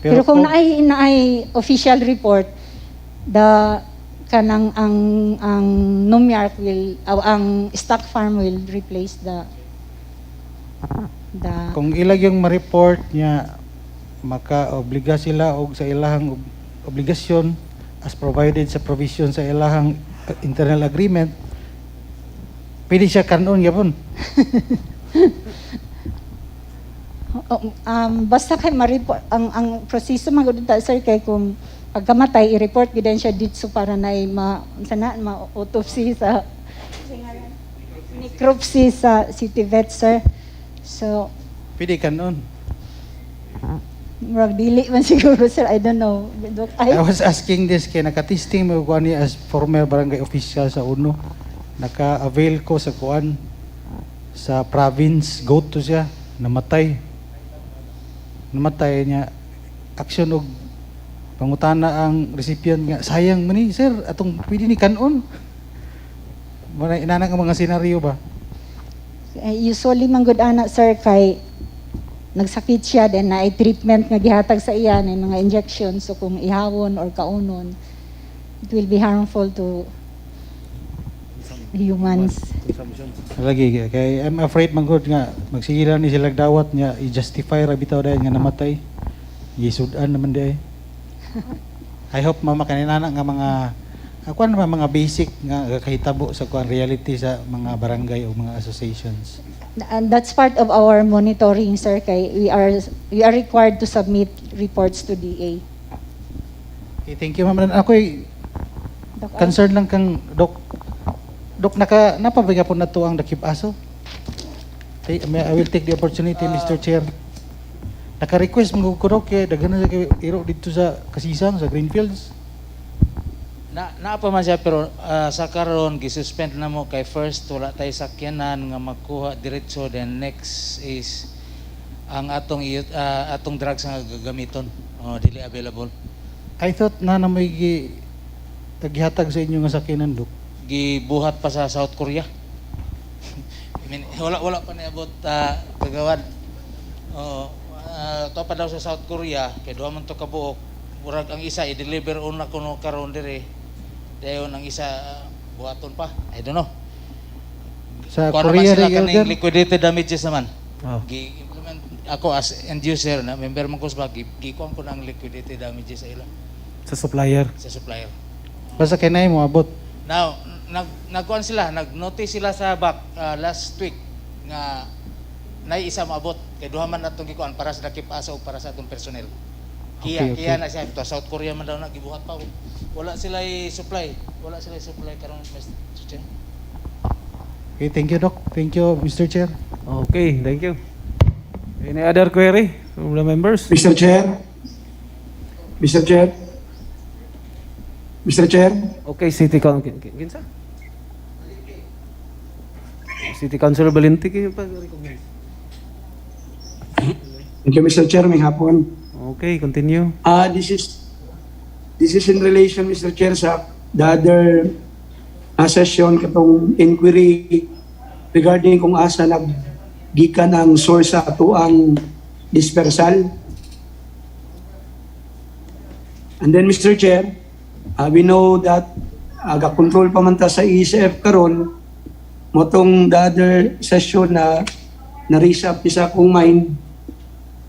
Pero kung naay official report, kanang ang NUMYARC will ang stock farm will replace the Kung ilag yung ma-report niya, maka-obliga sila og sa ilahang obligasyon as provided sa provision sa ilahang internal agreement, pwede siya kanon yapon. Basta kay ma-report ang proseso magud ta, sir, kay kung pagkamatay i-report gid siya dito para na ma-autopsy sa necropsy sa city vet, sir. So Pwede kanon. murag dili man siguro, sir, I don't know. I was asking this kay nakatesting mo kuan ni as former barangay official sa UNO. Naka-avail ko sa kuan sa province, goat to siya, namatay niya, action og pangutana ang recipient nga, sayang man ni sir, atong pwede ni kanon. Muna inana nga mga senaryo ba? Usually manggod ana, sir, kay nagsakit siya then na treatment nga gihatag sa iya na mga injections, so kung ihawon or kaunon, it will be harmful to humans. Lagi kay I'm afraid manggod nga magsigilan ni sila dawat niya i-justify ra bitaw dayon nga namatay. Gisudan naman di ay. I hope mamakanina nga mga kuan mga basic nga kahitabo sa kuan reality sa mga barangay o mga associations. And that's part of our monitoring, sir. Kay we are required to submit reports to DA. Okay, thank you, ma'am. Ako'y concern lang kang Dok. Dok, napabiga po na to ang dakip aso. Okay, I will take the opportunity, Mr. Chair. Naka-request mo ko Dok, kaya daghan na kay iro dito sa Kasisang, sa Greenfields. Na pa man siya pero sa karon gisuspend na mo kay first wala tay sakyanan nga makuha diretso, then next is ang atong drugs nga gagamiton dili available. I thought na may gihatag sa inyo nga sakyanan, Dok. Gibuhat pa sa South Korea. I mean, wala pa niabot kagawad. To pa daw sa South Korea kay duha man to kabuok. Murag ang isa i-deliver una kuno karon dire. Dayon ang isa buhaton pa. I don't know. Sa Kuha Korea naman sila rin kaning liquidated damages naman. Oh. Gi-implement ako as end user na member man ko sa gi-kuha ko ng liquidated damages sa ila Sa supplier. sa supplier. Basta kinay mo abot. Now, nagkuan sila, nag-notice sila sa back last week nga nay isa maabot kay duha man natong gikuan para sa dakip asa o para sa atong personnel. Kaya na siya to South Korea man daw nagibuhat pa. Wala sila supply karon Mr. Chair. Okay, thank you, Doc. Thank you, Mr. Chair. Okay, thank you. Any other query from the members? Mr. Chair. Mr. Chair. Mr. Chair. Okay, City Council. Kinsa? City Councilor Valente kayo pa recognize. Thank you, Mr. Chair. May hapon. Okay, continue. This is in relation, Mr. Chair, sa the other session katong inquiry regarding kung asa naggikan ang source sa ato ang dispersal. And then, Mr. Chair, we know that ga-control pa man ta sa ECF karon motong the other session na na-raise up isa kong mind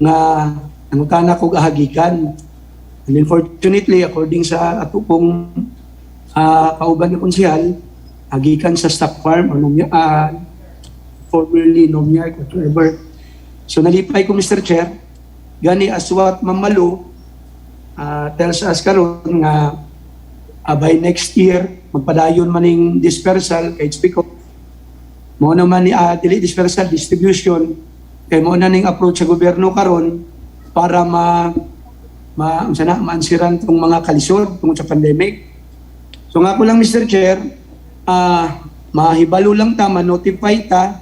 nga nangutana ko gahagikan. And unfortunately, according sa ato pong kauban na konsehal, agikan sa stock farm or formerly Nomyard, whatever. So nalipay ko, Mr. Chair, gani as what Mamalo tells us karon nga by next year, magpadayon maning dispersal kay Spiko. Mo naman ni dili dispersal distribution kay mo na ning approach sa gobyerno karon para maansiran tong mga kalisod tungod sa pandemic. So nga ko lang, Mr. Chair, mahibalo lang ta, ma-notify ta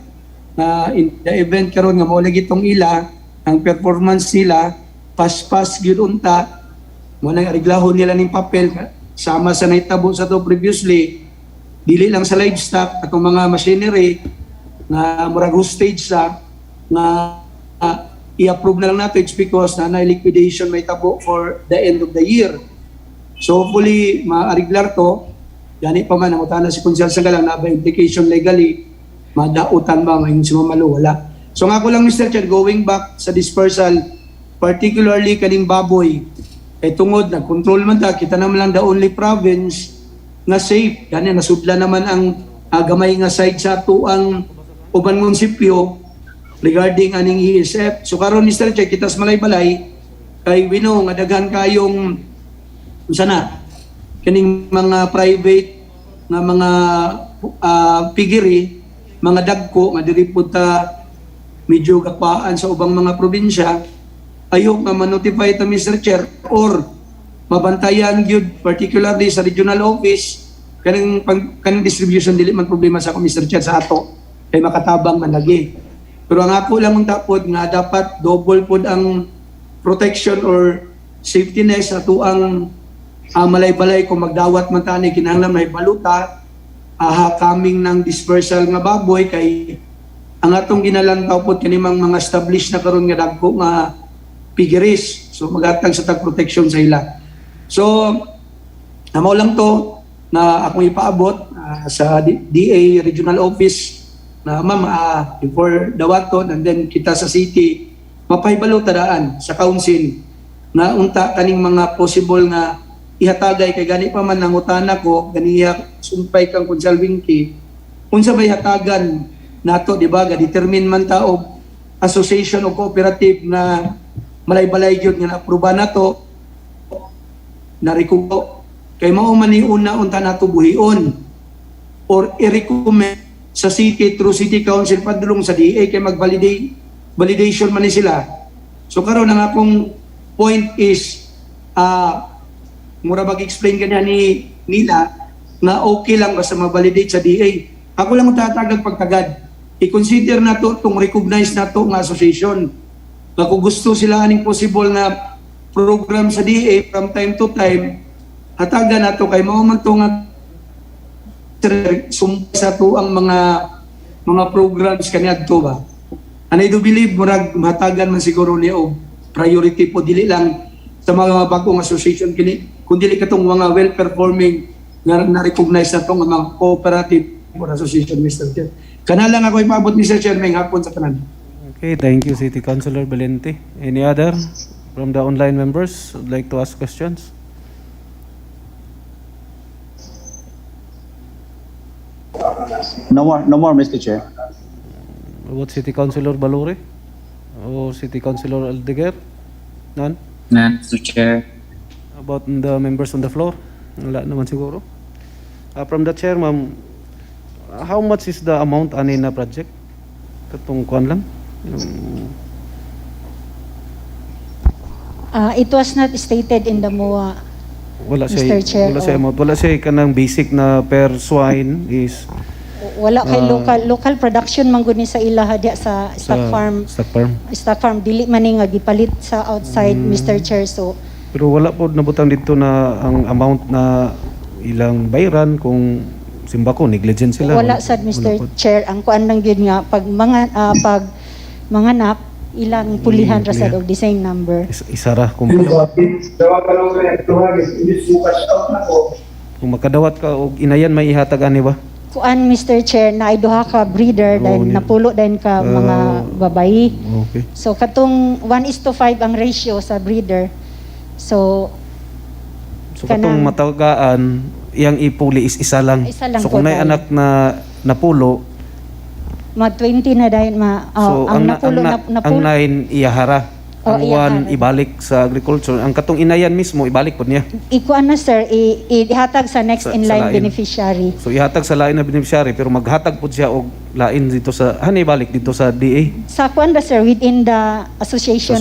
na in the event karon nga maulag itong ila, ang performance nila, pas-pas gyud unta, mo nang reglahon nila ning papel, sama sa naitabo sa to previously, dili lang sa livestock, atong mga machinery, na murag hostage sa, na i-approve na lang natin because na liquidation may tabo for the end of the year. So hopefully, maariglar to. Gani pa man, nangutana si Kunsel Sanggalang na ba implication legally, madautan ba, may si Mamalo, wala. So nga ko lang, Mr. Chair, going back sa dispersal, particularly kaning baboy, kay tungod, nag-control man ta, kita naman lang the only province nga safe. Gani, nasudla naman ang gamay nga side sa ito ang uban munisipyo, regarding aning ESF. So karon, Mr. Chair, kitas malay-balay kay we know nga daghan kayong sana kining mga private nga mga piggery, mga dagko nga diri pud ta medyo gapaan sa ubang mga probinsya. Ayok nga ma-notify ta, Mr. Chair, or mabantayan gyud particularly sa regional office kaning distribution dili man problema sa ako, Mr. Chair, sa ato kay makatabang man lagi. Pero ang ako lang ang tapod nga dapat double pod ang protection or safety net sa tuang malay-balay kung magdawat man tani kinahanglan may baluta coming ng dispersal nga baboy kay ang atong ginalantaw pod kanimang mga established na karon nga dagko nga piggeries. So magatag sa tag protection sa ila. So amo lang to na akong ipaabot sa DA regional office na ma'am, before dawaton and then kita sa city, mapahibalo tadaan sa council na unta kaning mga possible nga ihatagay kay gani pa man nangutana ko ganiya sumpay kang konsalving key unsa may hatagan nato di ba ga determine man ta og association o cooperative na malay-balay gyud nga na-aproba nato na rekugo kay mao man ni una unta nato buhion or i-recommend sa city through city council padulong sa DA kay validation man ni sila. So karon ang akong point is mura mag-explain kanya ni nila na okay lang basta ma-validate sa DA. Ako lang tatagag pagtagad. I-consider na to itong recognize na to ng association. Na kung gusto sila aning possible na program sa DA from time to time, hatagan na to kay mauman to nga sa to ang mga programs kaniadto ba. And I do believe murag mahatagan man siguro ni og priority po dili lang sa mga bagong association kini kundi katong mga well-performing na-recognize na itong mga cooperative association, Mr. Chair. Kana lang ako ipaabot, Mr. Chair, may hapon sa kanan. Okay, thank you, City Councilor Valente. Any other from the online members would like to ask questions? No more, Mr. Chair. About City Councilor Balore? Or City Councilor Aldeguer? None? None, Mr. Chair. About the members on the floor? Wala naman siguro. From the chair, ma'am, how much is the amount ani na project? Katong kuan lang? It was not stated in the MOA, Wala Mr. siya, Chair. wala siya amount. Wala siya kanang basic na per swine is Wala kay local production man gud ni sa ilaha diya sa stock farm. Stock farm dili man ni nga gipalit sa outside, Mr. Chair. So pero wala po nabutang dito na ang amount na ilang bayaran kung simbako negligent sila. wala sad, Mr. Chair. Ang kuan lang gyud nga pag mga nap ilang pulihan ra sad og the same number. Isara kung makadawat ka og inayan may ihatag ani ba? Kuan, Mr. Chair, na ay duha ka breeder dahil napulo din ka mga babayi. Okay. So katong 1:5 ang ratio sa breeder. So katong matagaan iyang ipuli is isa lang. Isa lang So po kung may tayo. anak na napulo, mag 20 na dahil so ang napulo ang 9 iyahara. Ang 1 ibalik sa agriculture. Ang katong inayan mismo ibalik pod niya. ikuan na, sir, ihatag sa next in line beneficiary. So ihatag sa lain na beneficiary pero maghatag pod siya og lain dito sa ibalik dito sa DA. Sa kuan ra, sir, within the association.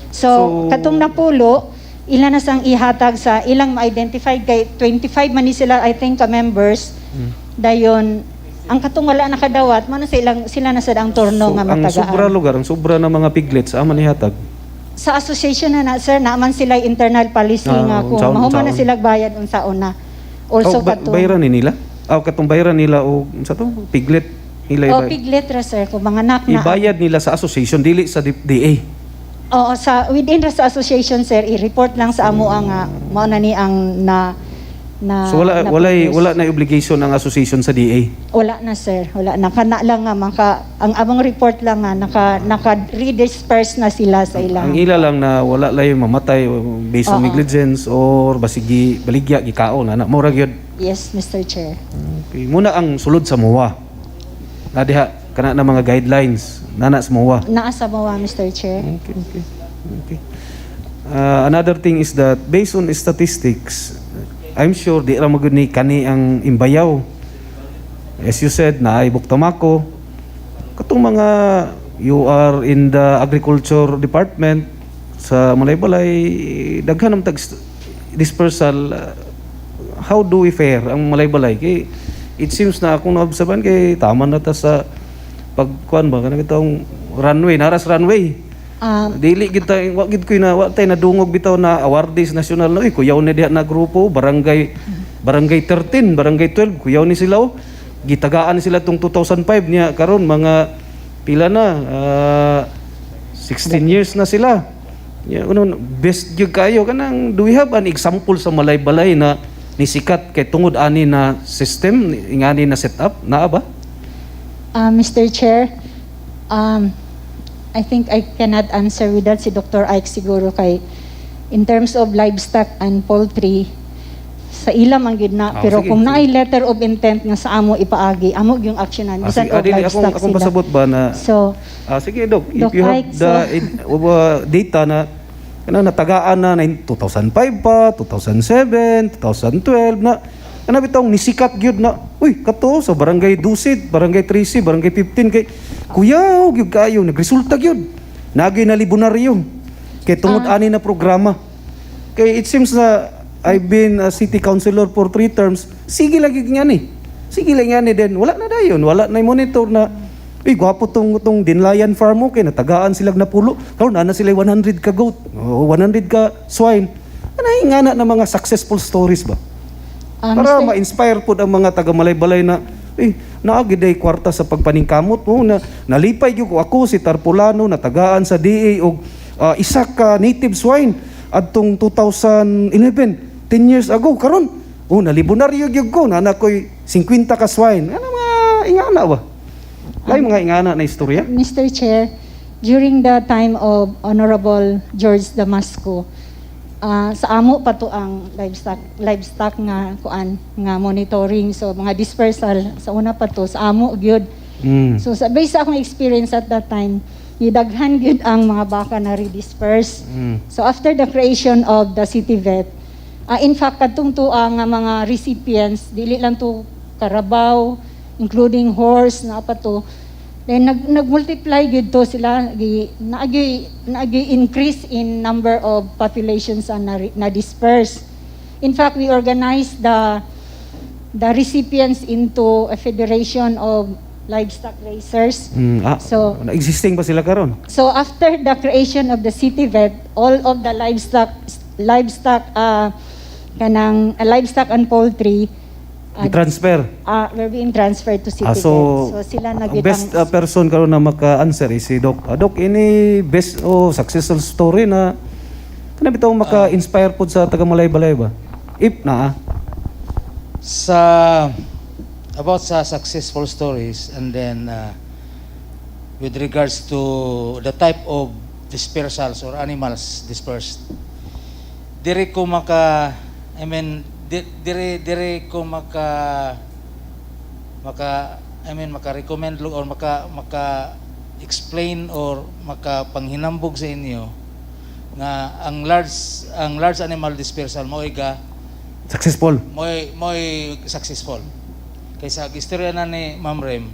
So katong napulo ilan na sang ihatag sa ilang ma-identify kay 25 man ni sila, I think, ka members. Dayon ang katong wala nakadawat man sila na sad ang turno nga Ang matagaan. sobra lugar, ang sobra na mga piglets aman ihatag. Sa association na, sir, naman sila internal policy nga kung mahuman na sila bayad unsaon na. Also katong bayaran ni nila. Katong bayaran nila o sa to piglet nila piglet ra, sir, kung mga anak na ibayad nila sa association dili sa DA. sa within ra sa association, sir, i-report lang sa amo ang mao na ni ang So wala na obligation ang association sa DA. Wala na, sir. Wala na. Kana lang nga ang among report lang nga naka-redisperse na sila sa ilang. Ang ila lang na wala lay mamatay based on negligence or basigi baligya gikaon ana mura gyud. Yes, Mr. Chair. Okay, muna ang sulod sa MOA. Na diha kana na mga guidelines nana sa MOA. Naa sa MOA, Mr. Chair. Okay. Another thing is that based on statistics, I'm sure di ra magud ni kani ang imbayaw. As you said na ay buktamako. Katong mga you are in the agriculture department sa Malaybalay daghan ang tag dispersal. How do we fare ang Malaybalay kay it seems na akong naobserban kay tama na ta sa pagkuan ba kana kitong runway naras runway. Dili kita wa gid ko na wa tay nadungog bitaw na awardees national no kuyaw ni diha na grupo barangay 13 barangay 12 kuyaw ni sila gitagaan sila tong 2005 niya karon mga pila na 16 years na sila best gyud kayo kanang do we have an example sa Malaybalay na nisikat kay tungod ani na system ingani na setup naa ba? Mr. Chair, I think I cannot answer with that si Dr. Ike siguro kay in terms of livestock and poultry, sa ilam ang gid na, pero sige, kung sige. naay letter of intent nga sa amo ipaagi, amo yung actionan bisan og Adili, livestock akong sila. pasabot ba na So, sige Doc, if Doc you have Ike, the data na natagaan na 2005 pa, 2007, 2012 na bitong nisikat gyud na uy kato sa barangay Dusid, barangay 13, barangay 15 kay kuyaw gyud kayo nagresulta gyud. Nagay na libonaryo kay tungod ani na programa. Kay it seems na I've been a city councilor for 3 terms. Sige lagi nga ni. Sige lang nga ni din. Wala na dayon. Wala na monitor na gwapo tong Dinlayan farm mo kay natagaan sila na pulo. Karon na sila 100 ka goat, o 100 ka swine. Ana na mga successful stories ba? Para ma-inspire po ang mga taga-malay-balay na naagi day kwarta sa pagpaningkamot mo na nalipay gyud ko ako si Tarpulano natagaan sa DA og isa ka native swine adtong 2011 10 years ago karon nalibonaryo gyud ko na koy 50 ka swine ano mga ingana ba lay mga ingana na istorya. Mr. Chair, during the time of Honorable George Damasco, sa amo pa to ang livestock nga kuan nga monitoring, so mga dispersal sa una pa to sa amo gyud. So sa based sa akong experience at that time, gidaghan gyud ang mga baka na redisperse. So after the creation of the city vet, in fact kadtong to ang mga recipients dili lang to karabaw including horse na pa to. Then nag-multiply gyud to sila, naagi increase in number of populations na dispersed. In fact, we organized the recipients into a federation of livestock raisers. So existing ba sila karon? So after the creation of the city vet, all of the livestock and poultry I-transfer. We're being transferred to city vet. So sila ang best person karon na maka-answer is si Doc. Doc, ini best successful story na bitaw maka-inspire po sa taga-malay-balay ba? If na about sa successful stories, and then with regards to the type of dispersals or animals dispersed, dire ko maka-recommend or maka-explain or maka-panghinambog sa inyo nga ang large animal dispersal mo successful. Mo'y successful. Kaysa istorya na ni Ma'am Rem,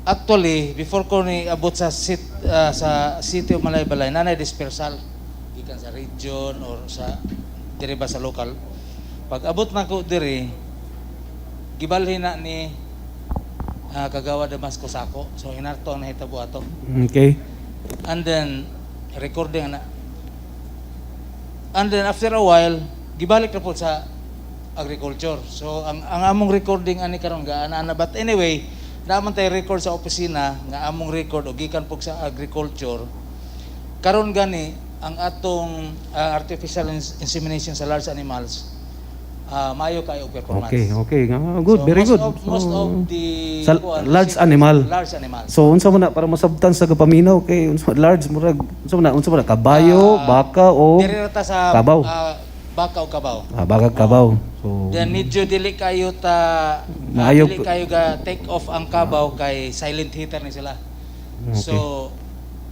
actually before ko ni abot sa city of Malaybalay, nanay dispersal gikan sa region or sa dire ba sa local. Pag abot na ko dire, gibalhin na ni Kagawa Damasco Sako. So hinarto ang nahitabo ato. Okay. And then recording na. And then after a while, gibalik na po sa agriculture. So ang among recording ani karon gaana but anyway, naman tay record sa opisina nga among record og gikan po sa agriculture. Karon gani ang atong artificial insemination sa large animals maayo kayo performance. Okay. Good, so, very good. Most of the large animal. So unsa man na para masabtan sa kapaminaw kay large murag unsa man na kabayo, baka o kabaw. Baka o kabaw. Baka kabaw. So then medyo dili kayo dili kayo ga take off ang kabaw kay silent hitter ni sila. So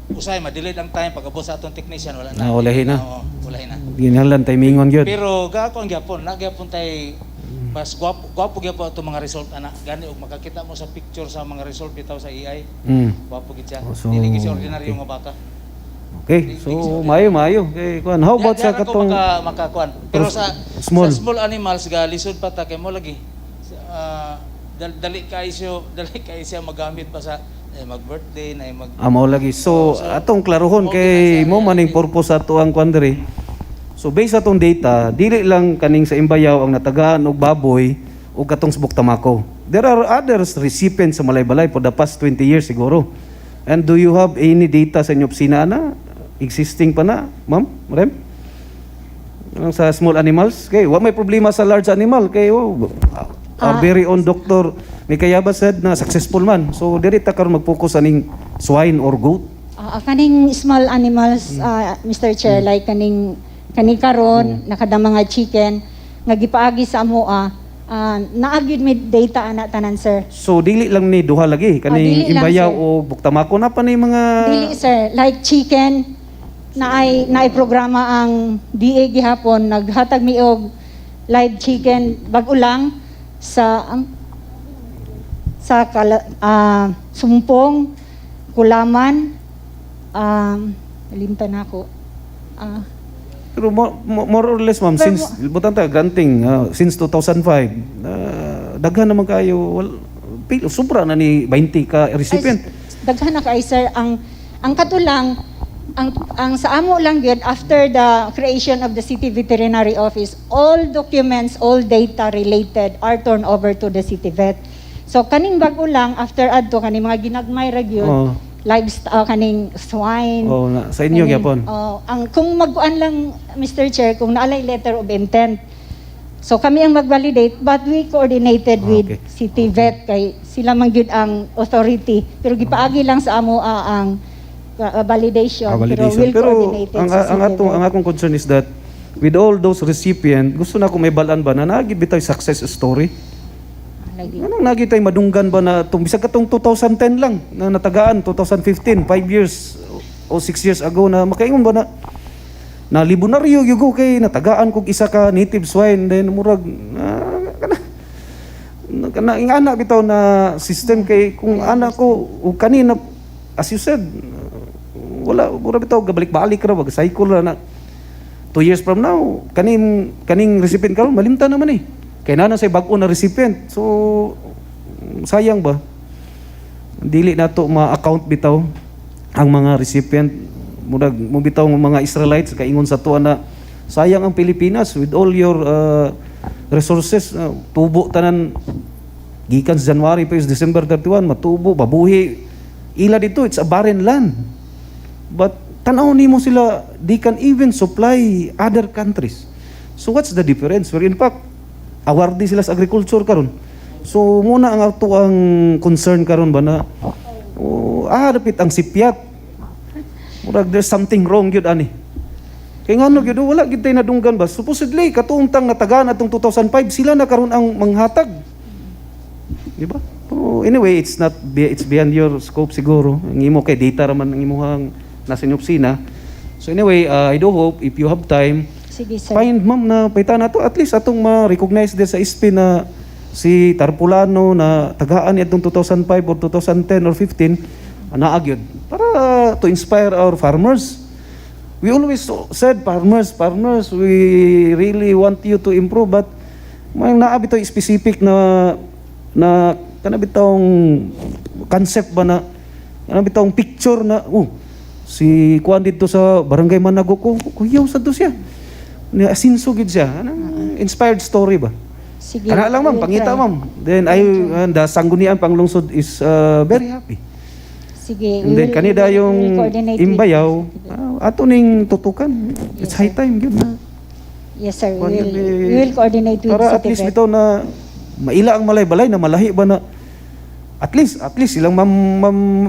usay madilid ang time pag abot sa atong technician wala na. Ulahin na. Ulahin na. Ginahanglan timingon gyud. Pero gaako ang gyapon, nagyapon tay mas gwapo gyapon ato mga result ana. Gani og makakita mo sa picture sa mga result bitaw sa AI. Gwapo gid siya. Dili gyud ordinaryo nga baka. Okay. So maayo. Okay, kuan. How about sa katong makakuan. Pero sa small animals ga lisod pa ta kay mo lagi. Dali kayo siya magamit pa sa mag-birthday na mao lagi. So atong klarohon kay mo maning purpose ato ang kuan diri. So based sa atong data, dili lang kaning sa Imbayaw ang natagaan og baboy o katong subok tamako. There are others recipients sa Malaybalay for the past 20 years siguro. And do you have any data sa inyong opisina na existing pa na, Ma'am Rem? Sa small animals? Okay, wa may problema sa large animal kay our very own Dr. Mikayaba said na successful man. So diri ta karon mag-focus aning swine or goat. Kaning small animals, Mr. Chair, like kaning Kani karon nakada mga chicken nga gipaagi sa amoa, naagid mi data ana tanan sir. So dili lang ni duha lagi kaning dili lang, imbayaw sir. o buktamako na pa ni mga Dili sir, like chicken naay programa ang DA gihapon naghatag mi og live chicken bag-o lang sa Sumpong, Kulaman, limtan ako. pero more or less ma'am since butanta granting since 2005 daghan naman kayo sobra na ni 20 ka recipient. Daghan na kay sir ang katulang ang sa amo lang gyud after the creation of the City Veterinary Office, all documents, all data related are turned over to the City Vet. So kaning bag-o lang after adto kaning mga ginagmay ra gyud, livestock kaning swine. Sa inyo gyapon. Ang kung magkuan lang Mr. Chair kung naalay letter of intent. So kami ang mag-validate but we coordinated with City Vet kay sila man gyud ang authority pero gipaagi lang sa amo ang validation, pero ang akong concern is that with all those recipient gusto na ko may balaan ba na nagibitaw success story. Anong nagitay madunggan ba na bisag katong 2010 lang na natagaan 2015 5 years o 6 years ago na makaingon ba na libonaryo gyud ko kay natagaan kog isa ka native swine then murag kana ingana bitaw na system kay kung ana ko kanina as you said wala mura bitaw gabalik-balik ra wag cycle ra na 2 years from now kaning recipient karon malimta naman kay nana say bag-o na recipient so sayang ba dili nato ma-account bitaw ang mga recipient murag mo bitaw ng mga Israelites kay ingon sa tuwa na sayang ang Pilipinas with all your resources tubo tanan gikan sa January pa December 31 matubo babuhi ila dito it's a barren land. But tanaw nimo sila, they can even supply other countries. So what's the difference? Where in fact, awardee sila sa agriculture karon. So muna ang ato ang concern karon ba na dapit ang sipyat. Murag there's something wrong gyud ani. Kay ngano gyud wala gyud tay nadunggan ba? Supposedly katong natagaan atong 2005 sila na karon ang manghatag. Di ba? Anyway, it's beyond your scope siguro. Ang imo kay data raman ang imong nasa inyong opisina. So anyway, I do hope if you have time, sige, sir. Find ma'am na paitan nato at least atong ma-recognize din sa ISP na si Tarpulano na tagaan itong 2005 or 2010 or 15 naagyod para to inspire our farmers. We always said farmers, we really want you to improve but may naabito specific na kanabitong concept ba na kanabitong picture na si kuan dito sa barangay Manago ko kuyaw sa to siya ni asinso gid siya inspired story ba sige kana lang ma'am pangita ma'am then the Sangguniang Panlungsod is very happy sige and then kanida yung imbayaw ato ning tutukan it's high time gyud na yes sir we will coordinate with para at least bitaw na maila ang malay-balay na malahi ba na at least silang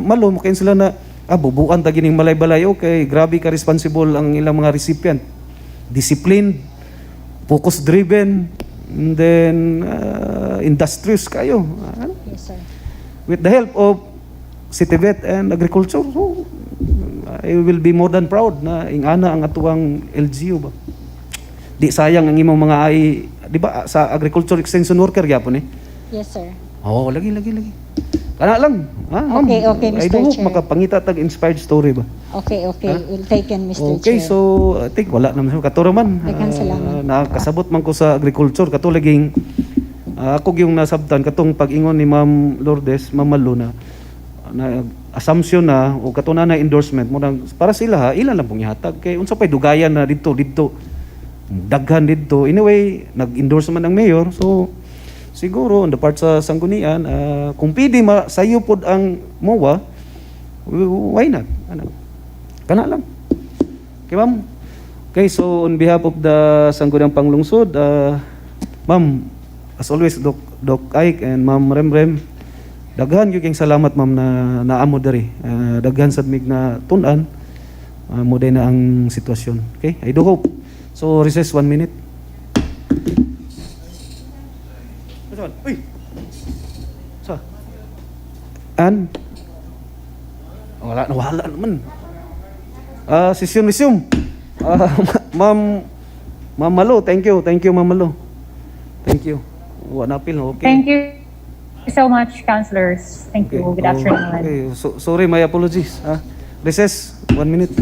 malo makain sila na bubuan ta gining malay-balay okay grabe ka responsible ang ilang mga recipient disciplined focus driven and then industrious kayo yes sir with the help of City Vet and Agriculture so I will be more than proud na ingana ang atuang LGU ba di sayang ang imong mga di ba sa agriculture extension worker gyapon yes sir lagi kana lang okay Mr. I do hope Chair makapangita tag inspired story ba okay we'll take in Mr. okay Chair so I think wala naman katuro man nakasabot man ko sa agriculture katulaging ako yung nasabtan katong pag-ingon ni Ma'am Lourdes Ma'am Maluna na assumption na o katuna na endorsement mo para sila ilan lang pong ihatag kay unsa pay dugayan na dito daghan dito anyway nag-endorse man ang mayor so siguro on the part sa Sanggunian kung pwede sayo pod ang MOA why not kana lang okay ma'am okay so on behalf of the Sangguniang Panlungsod ma'am as always Doc Ike and Ma'am Remrem daghan gyud kayong salamat ma'am na naamo diri daghan sad mig na tun-an mo na ang sitwasyon okay I do hope So recess 1 minute. Uy! Sa? And? Wala naman. Session resume. Ma'am Malo, thank you, Ma'am Malo. Thank you. Wala apil, okay. Thank you so much, councilors. Thank you. Good afternoon. Okay, sorry, my apologies. Recess 1 minute.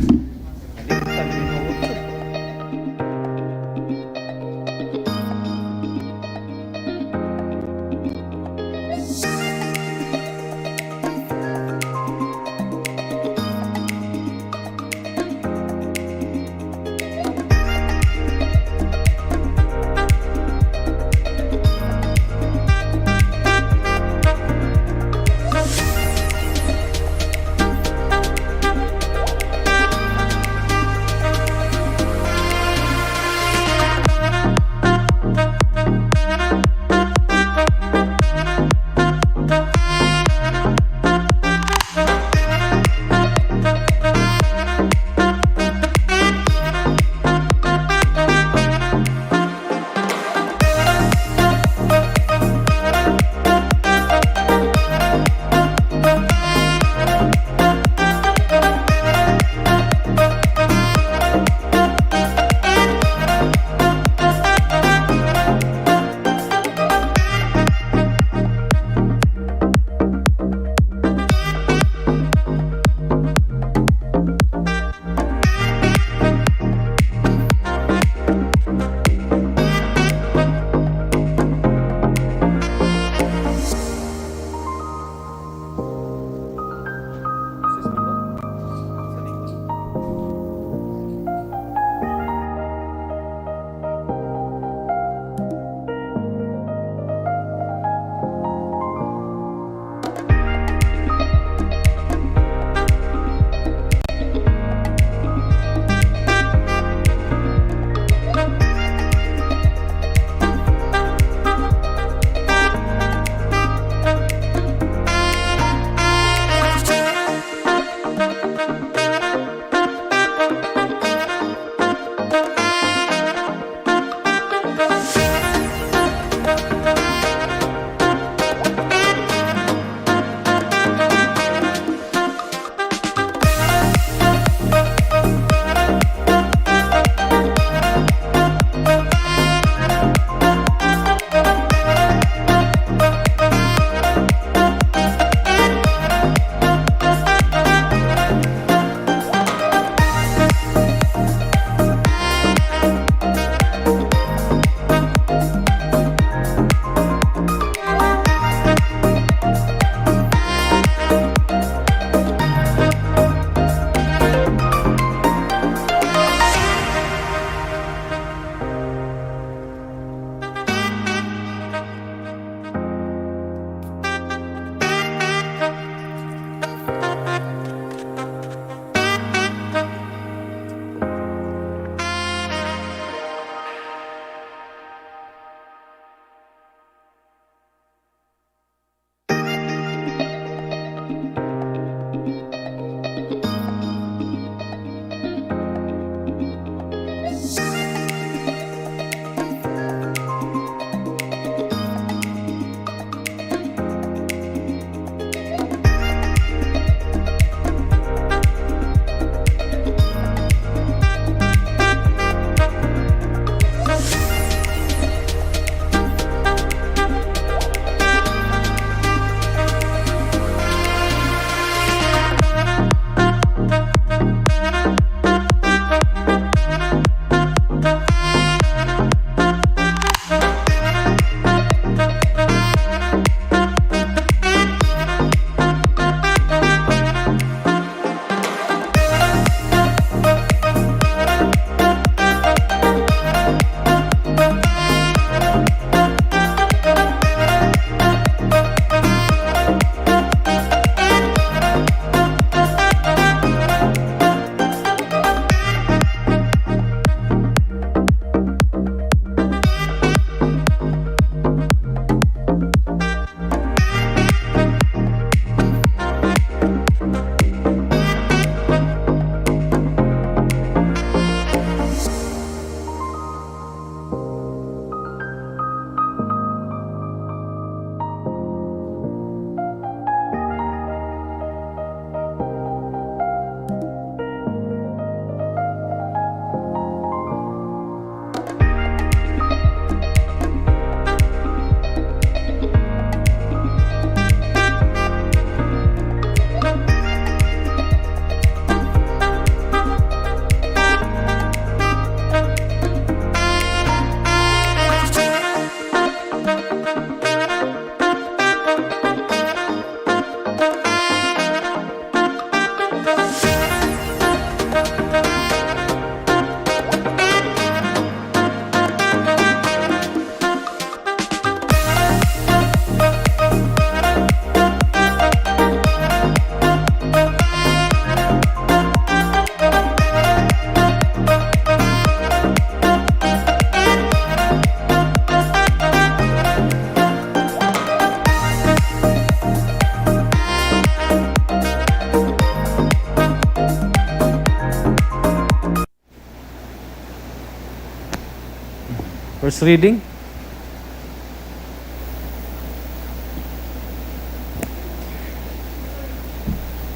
First reading.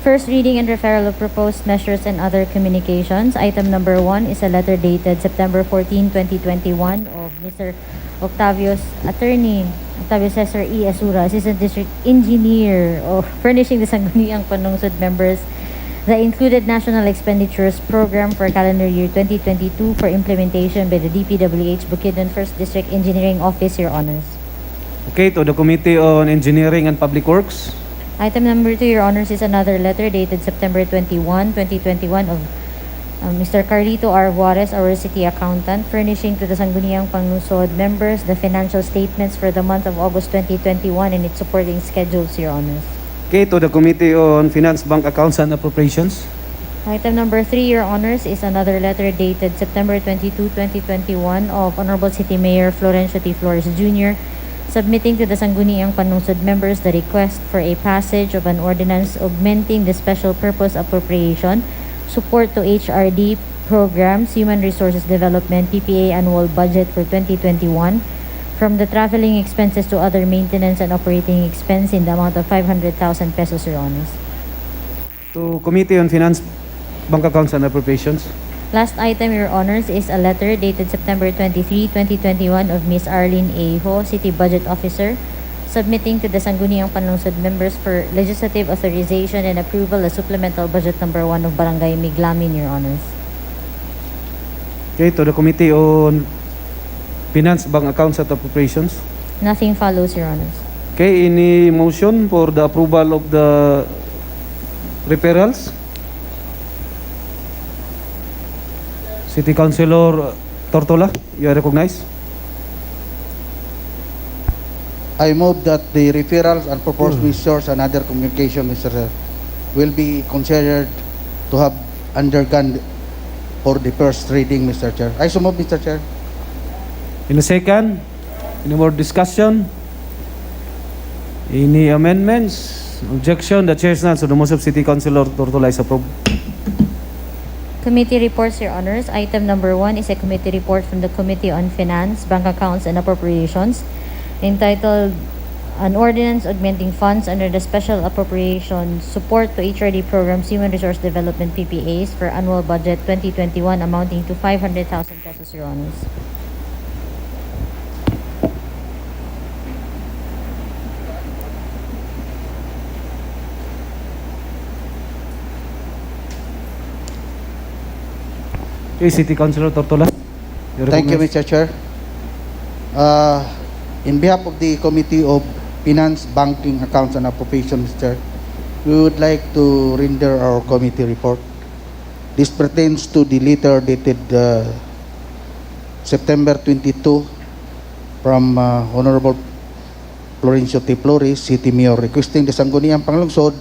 First reading and referral of proposed measures and other communications. Item number 1 is a letter dated September 14, 2021 of Mr. Attorney Octavio Cesar E. Asura, Assistant District Engineer of furnishing the Sangguniang Panlungsod members the included National Expenditures Program for calendar year 2022 for implementation by the DPWH Bukidnon 1st District Engineering Office, Your Honors. Okay, to the Committee on Engineering and Public Works. Item number 2, Your Honors, is another letter dated September 21, 2021 of Mr. Carlito R. Juarez, our City Accountant, furnishing to the Sangguniang Panlungsod members the financial statements for the month of August 2021 and its supporting schedules, Your Honors. Okay, to the Committee on Finance, Bank Accounts and Appropriations. Item number 3, Your Honors, is another letter dated September 22, 2021 of Honorable City Mayor Florencio T. Flores Jr., submitting to the Sangguniang Panlungsod members the request for a passage of an ordinance augmenting the special purpose appropriation support to HRD programs, Human Resources Development, PPA annual budget for 2021 from the traveling expenses to other maintenance and operating expense in the amount of 500,000 pesos, Your Honors. To Committee on Finance, Bank Accounts and Appropriations. Last item, Your Honors, is a letter dated September 23, 2021 of Ms. Arlene A. Ho, City Budget Officer, submitting to the Sangguniang Panlungsod members for legislative authorization and approval a supplemental budget number 1 of Barangay Miglamin, Your Honors. Okay, to the Committee on Finance, Bank Accounts and Appropriations. Nothing follows, Your Honors. Okay, any motion for the approval of the referrals? City Councilor Tortola, you are recognized. I move that the referrals and proposed measures and other communication, Mr. Chair, will be considered to have undergone for the first reading, Mr. Chair. I so move, Mr. Chair. In a second, any more discussion? Any amendments? Objection? The chair is none. So the motion of City Councilor Tortola is approved. Committee reports, Your Honors. Item number 1 is a committee report from the Committee on Finance, Bank Accounts and Appropriations entitled An Ordinance Augmenting Funds under the Special Appropriation Support to HRD Programs, Human Resource Development PPAs for Annual Budget 2021 amounting to 500,000 pesos, Your Honors. Okay, City Councilor Tortola. Thank you, Mr. Chair. In behalf of the Committee of Finance, Banking, Accounts and Appropriations, Mr. we would like to render our committee report. This pertains to the letter dated September 22 from Honorable Florencio T. Flores, City Mayor, requesting the Sangguniang Panlungsod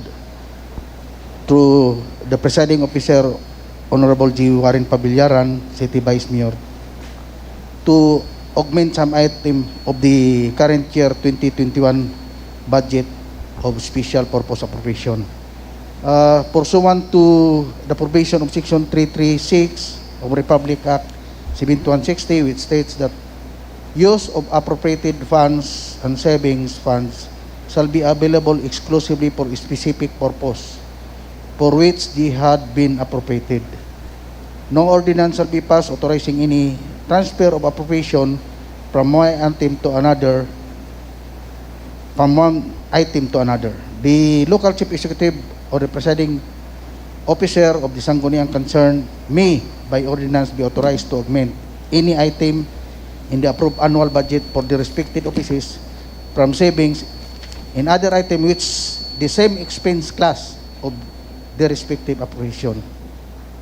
through the presiding officer, Honorable G. Warren Pabillaran, City Vice Mayor, to augment some item of the current year 2021 budget of special purpose appropriation. Pursuant to the provision of Section 336 of Republic Act 7160, which states that use of appropriated funds and savings funds shall be available exclusively for a specific purpose for which they had been appropriated. No ordinance shall be passed authorizing any transfer of appropriation from one item to another, The local chief executive or the presiding officer of the Sangguniang concerned may, by ordinance, be authorized to augment any item in the approved annual budget for the respective offices from savings in other item which the same expense class of the respective appropriation.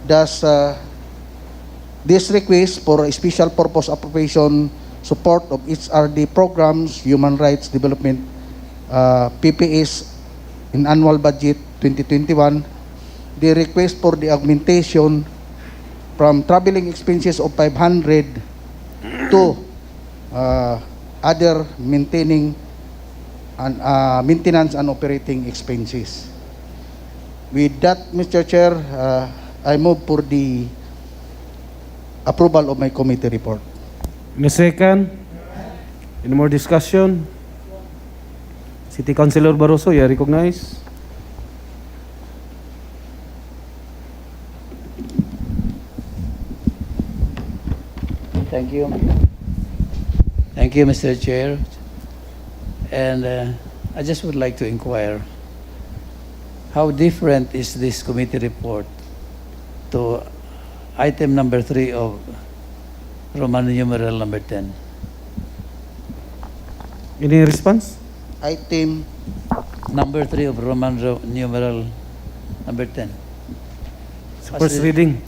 Thus, this request for a special purpose appropriation support of HRD programs, human rights development, PPAs in annual budget 2021, the request for the augmentation from traveling expenses of 500 to other maintenance and operating expenses. With that, Mr. Chair, I move for the approval of my committee report. In a second, any more discussion? City Councilor Barroso, you are recognized. Thank you. Thank you, Mr. Chair. And I just would like to inquire, how different is this committee report to item number 3 of Roman numeral number 10? Any response? Item Number 3 of Roman numeral number 10. First reading.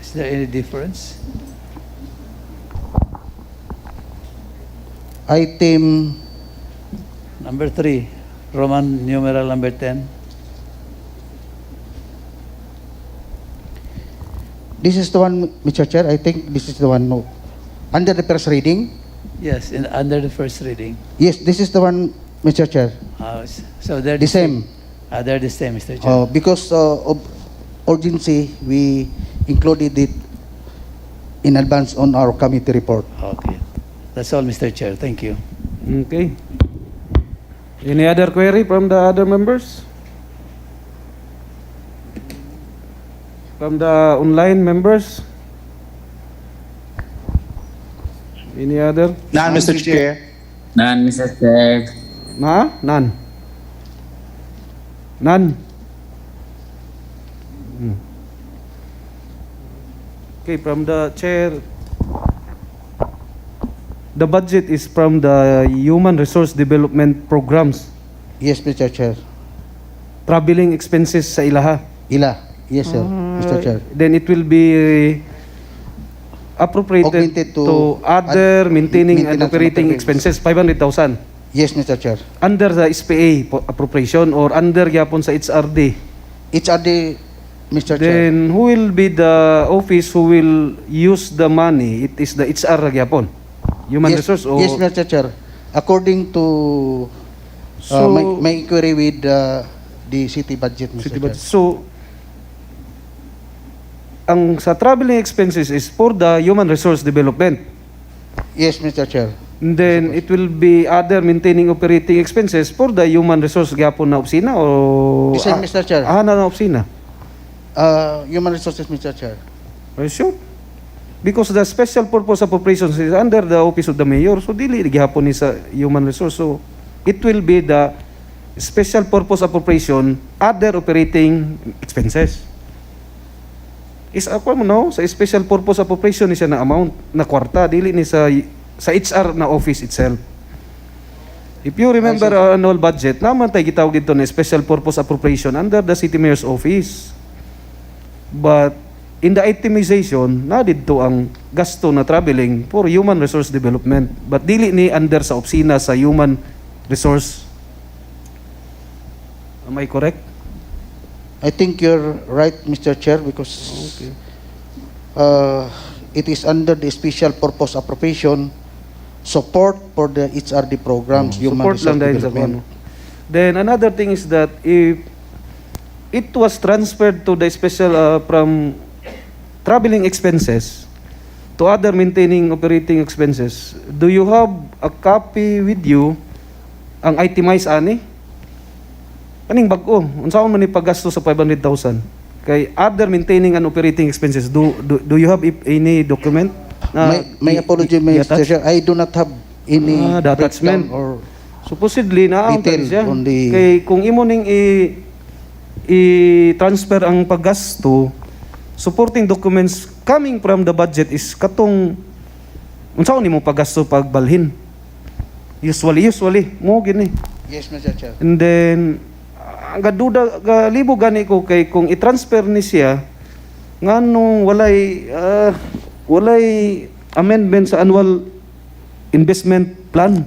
Is there any difference? Item Number 3, Roman numeral number 10. This is the one, Mr. Chair. I think this is the one under the first reading. Yes, under the first reading. Yes, this is the one, Mr. Chair. So they're The same. They're the same, Mr. Chair. Because of urgency, we included it in advance on our committee report. Okay. That's all, Mr. Chair. Thank you. Okay. Any other query from the other members? From the online members? Any other? None, Mr. Chair. None, Mr. Chair. None. None. Okay, from the chair, the budget is from the Human Resource Development Programs. Yes, Mr. Chair. Traveling expenses sa ilaha. Yes, sir, Mr. Chair. Then it will be appropriated Augmented to other maintaining and operating expenses, 500,000. Yes, Mr. Chair. Under the SPA appropriation or under yapon sa HRD. HRD, Mr. Chair. Then who will be the office who will use the money? It is the HR yapon. Human resource or Yes, Mr. Chair. According to my inquiry with the city budget, Mr. city Chair. budget. So ang sa traveling expenses is for the human resource development. Yes, Mr. Chair. And then it will be other maintaining operating expenses for the human resource gyapon na opisina o The same, Mr. Chair. na opisina. Human resources, Mr. Chair. Are you sure? Because the special purpose appropriations is under the office of the mayor, so dili gyapon ni sa human resource. So it will be the special purpose appropriation other operating expenses. Is ako mo no sa special purpose appropriation ni siya na amount na kwarta dili ni sa HR na office itself. If you remember our annual budget, naman tayo gitawag dito na special purpose appropriation under the city mayor's office. But in the itemization, na dito ang gasto na traveling for human resource development. But dili ni under sa opisina sa human resource. Am I correct? I think you're right, Mr. Chair, because it is under the special purpose appropriation support for the HRD programs, human Support lang resource dahil sa development. ano. Then another thing is that if it was transferred to the special from traveling expenses to other maintaining operating expenses, do you have a copy with you ang itemize ani? Kaning bag-o, unsaon man ni paggasto sa 500,000 kay other maintaining and operating expenses? Do you have any document? My apology, Mr. Chair. I do not have any the attachment breakdown or supposedly na detail siya. on the Kay kung imo ning i-transfer ang paggasto, supporting documents coming from the budget is katong unsaon nimo paggasto pagbalhin. Usually mo gini. Yes, Mr. Chair. And then ang gaduda galibo gani ko kay kung i-transfer ni siya nganong walay amendment sa annual investment plan.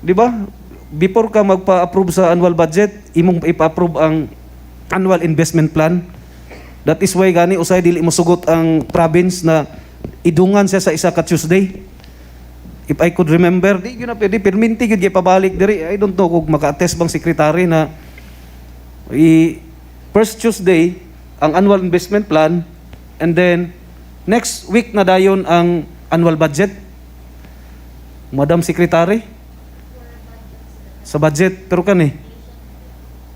Di ba? Before ka magpa-approve sa annual budget, imong ipa-approve ang annual investment plan. That is why gani usay dili mo sugot ang province na idungan siya sa isa ka Tuesday. If I could remember, di yun na pwede, perminti yun pabalik diri. I don't know kung maka-attest bang secretary na first Tuesday ang annual investment plan, and then next week na dayon ang annual budget. Madam Secretary, sa budget, pero kani,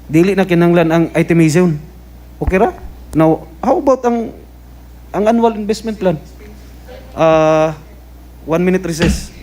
dili na kinanglan ang itemization. Okay ra? Now, how about ang annual investment plan? 1 minute recess.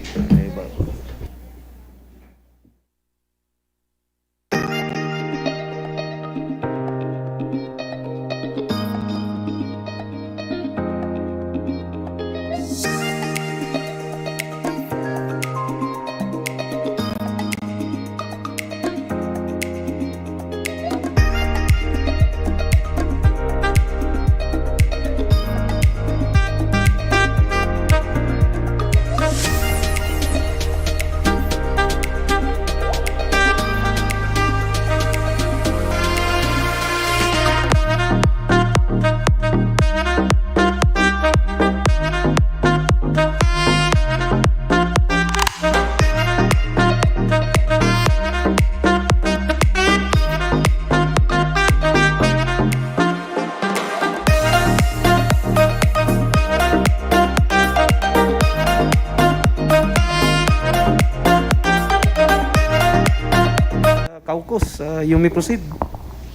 Caucus, you may proceed.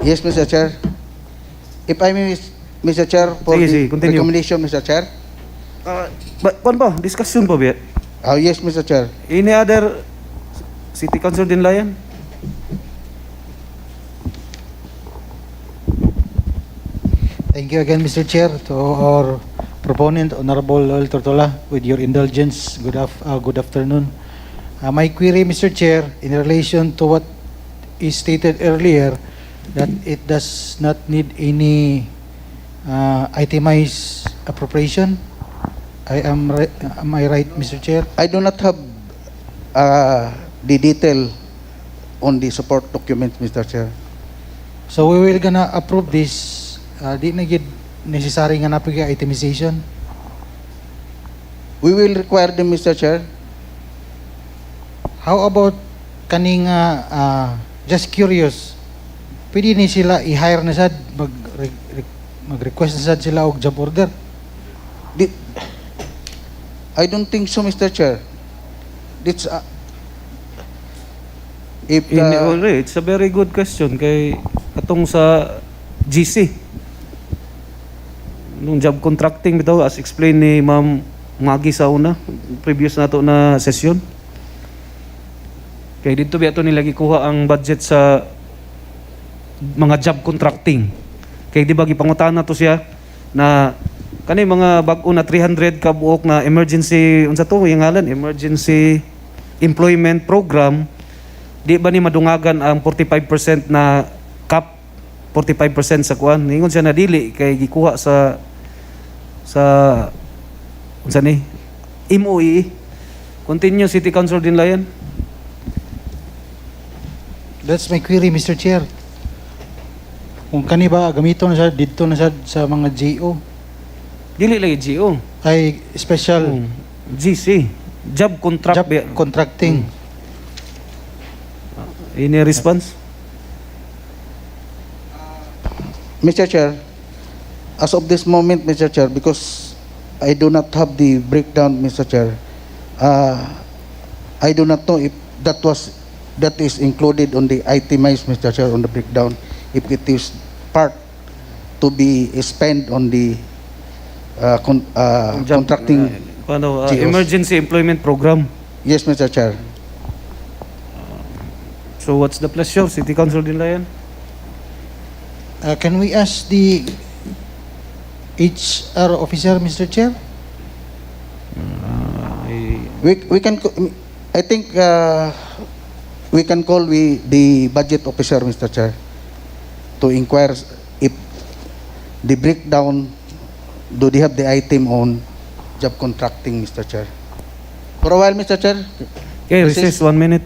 Yes, Mr. Chair. If I may, Mr. Chair, for Sige, the continue. recommendation, Mr. Chair. Kung ba, discussion pa ba? Oh, yes, Mr. Chair. Any other City Council din layan? Thank you again, Mr. Chair, to our proponent, Honorable Lowell Tortola. With your indulgence, good afternoon. My query, Mr. Chair, in relation to what is stated earlier, that it does not need any itemized appropriation. Am I right, Mr. Chair? I do not have the detail on the support document, Mr. Chair. So we will gonna approve this. Di na gid necessary nga napig itemization. We will require them, Mr. Chair. How about kaning just curious, pwede ni sila i-hire na sad, mag-request na sad sila og job order? I don't think so, Mr. Chair. It's it's a very good question kay atong sa GC. Nung job contracting bitaw as explain ni Ma'am Magi sa una, previous nato na session. Kay dito biya to nila gikuha ang budget sa mga job contracting. Kay di ba gipangutan na to siya na kani mga bag-o na 300 ka buok na emergency unsa to yung ngalan emergency employment program, di ba ni madungagan ang 45% na cap, 45% sa kuan. Ingon siya na dili kay gikuha sa unsa ni MOE. Continue, City Council din layan. That's my query, Mr. Chair. Kung kani ba gamito na siya dito na siya sa mga GO? Dili lagi GO. Ay special GC, job contract job contracting. Any response? Mr. Chair, as of this moment, Mr. Chair, because I do not have the breakdown, Mr. Chair, I do not know if that is included on the itemized, Mr. Chair, on the breakdown, if it is part to be spent on the contracting GOs. Emergency Employment Program. Yes, Mr. Chair. So what's the pleasure, City Council din layan? Can we ask the HR officer, Mr. Chair? We can, I think we can call the budget officer, Mr. Chair, to inquire if the breakdown, do they have the item on job contracting, Mr. Chair. For a while, Mr. Chair. Okay, recess 1 minute.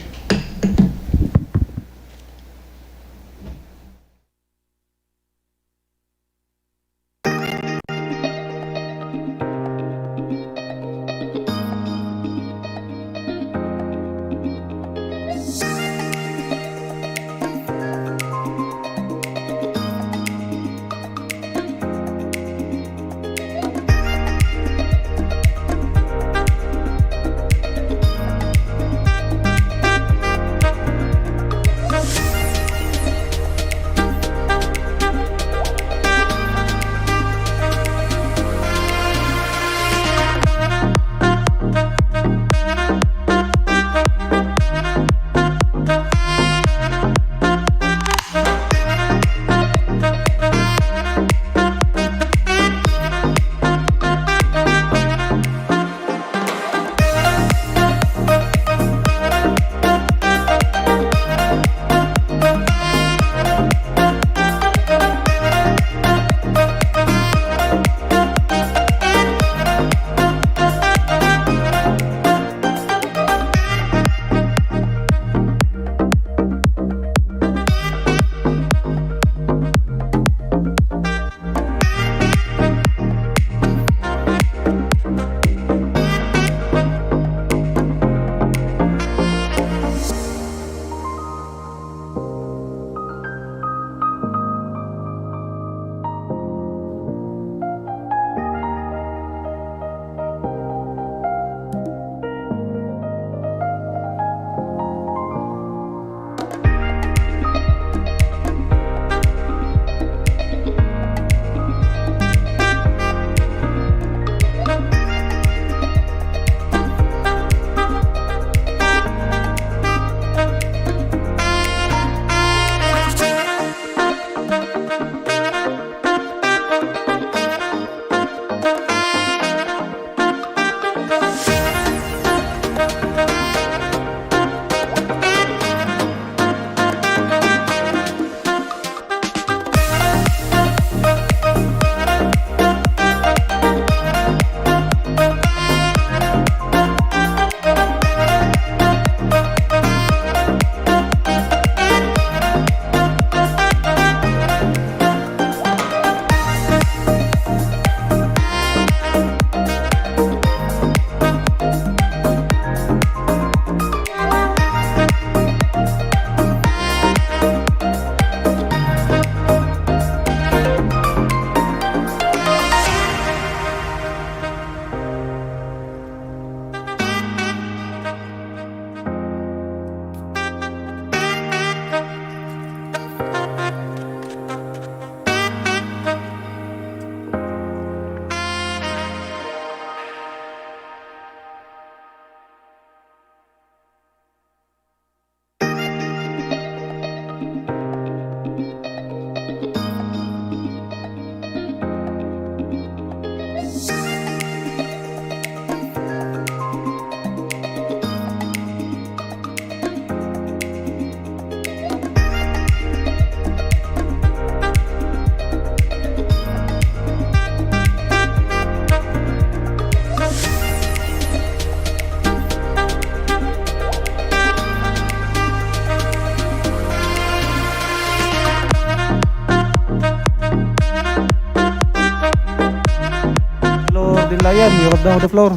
you have now the floor.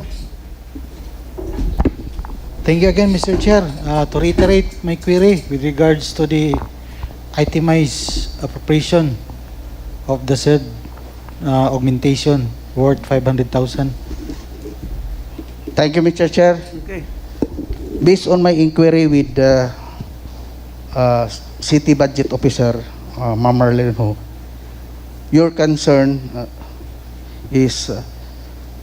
Thank you again, Mr. Chair. To reiterate my query with regards to the itemized appropriation of the said augmentation worth 500,000. Thank you, Mr. Chair. Okay. Based on my inquiry with the City Budget Officer, Ma'am Marlene Ho, your concern is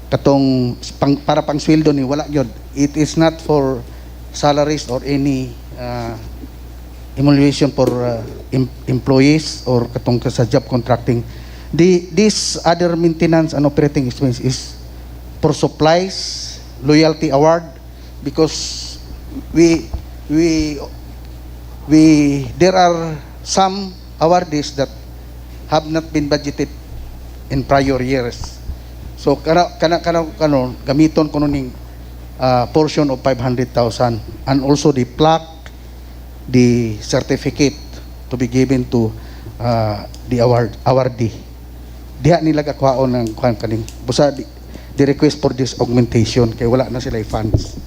katong para pang sweldo ni wala gyud. It is not for salaries or any emolution for employees or katong sa job contracting. This other maintenance and operating expense is for supplies, loyalty award, because there are some awardees that have not been budgeted in prior years. So gamiton ko ning portion of 500,000, and also the plaque, the certificate to be given to the awardee. Diha nila kakwaon ng kaning busa the request for this augmentation kay wala na sila funds.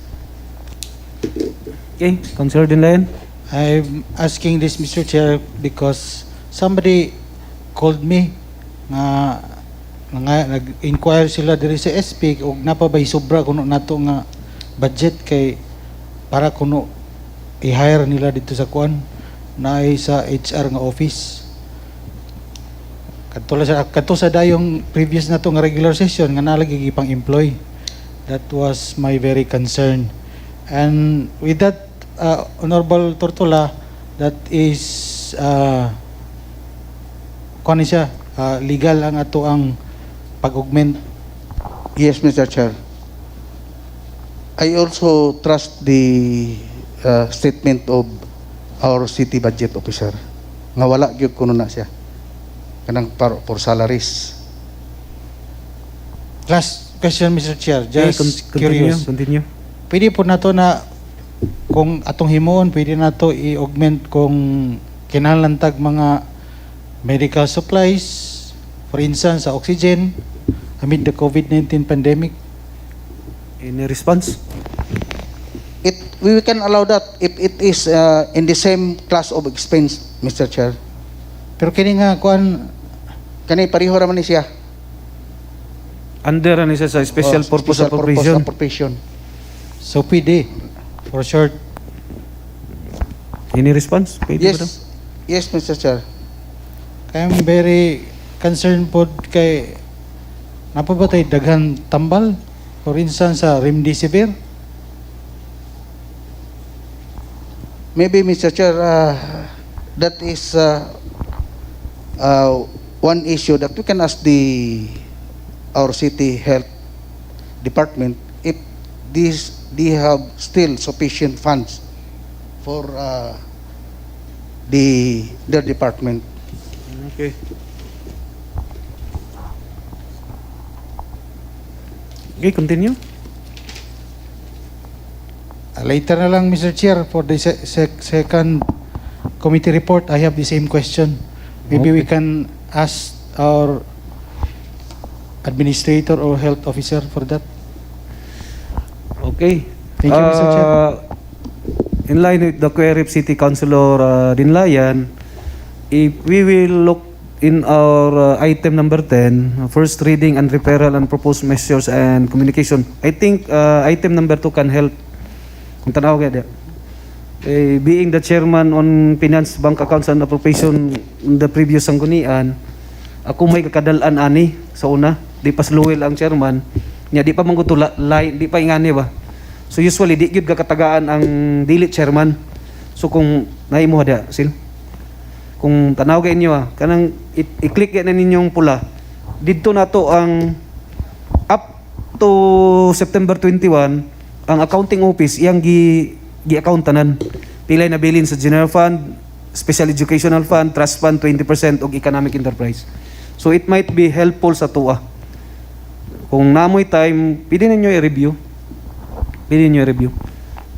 Okay, Councilor Dinlayan. I'm asking this, Mr. Chair, because somebody called me nga nag-inquire sila diri sa SP og napabay sobra kuno nato nga budget kay para kuno i-hire nila dito sa kuan na sa HR nga office. Kadto sa dayong previous na to nga regular session nga nalagi gipang employ. That was my very concern. And with that, Honorable Tortola, that is kuan siya, legal ang ato ang pag-augment. Yes, Mr. Chair. I also trust the statement of our city budget officer. Nga wala gyud kuno na siya. Kanang for salaries. Last question, Mr. Chair. Just curious. Continue. Pwede po nato na kung atong himuon, pwede nato i-augment kung kinahanglan mga medical supplies, for instance, sa oxygen amid the COVID-19 pandemic. Any response? We can allow that if it is in the same class of expense, Mr. Chair. Pero kini nga kuan kani pareho ra man ni siya. Under ano siya sa special purpose appropriation. So pwede, for short. Any response? Pwede ba daw? Yes, Mr. Chair. I'm very concerned po kay napabatay daghan tambal, for instance sa remdesivir. Maybe, Mr. Chair, that is one issue that we can ask our city health department if they have still sufficient funds for their department. Okay. Okay, continue. Later na lang, Mr. Chair, for the second committee report, I have the same question. Maybe we can ask our administrator or health officer for that. Okay. Thank you, Mr. Chair. In line with the query of City Councilor Dinlayan, if we will look in our item number 10, first reading and referral and proposed measures and communication, I think item number 2 can help. Kung tanaw ka being the chairman on finance, bank accounts and appropriation in the previous sanggunian, ako may kakadalan ani sa una, di pa sluwil ang chairman, niya di pa mangutula, di pa ingani ba. So usually di gyud kakatagaan ang dili chairman. So kung naimo da sil, kung tanaw ka inyo kanang i-click yan na ninyong pula, dito na to ang up to September 21 ang accounting office iyang gi-account tanan. Pilay na bilin sa general fund, special educational fund, trust fund 20% og economic enterprise. So it might be helpful sa tuwa. Kung namoy time, pwede ninyo i-review. Pwede ninyo i-review.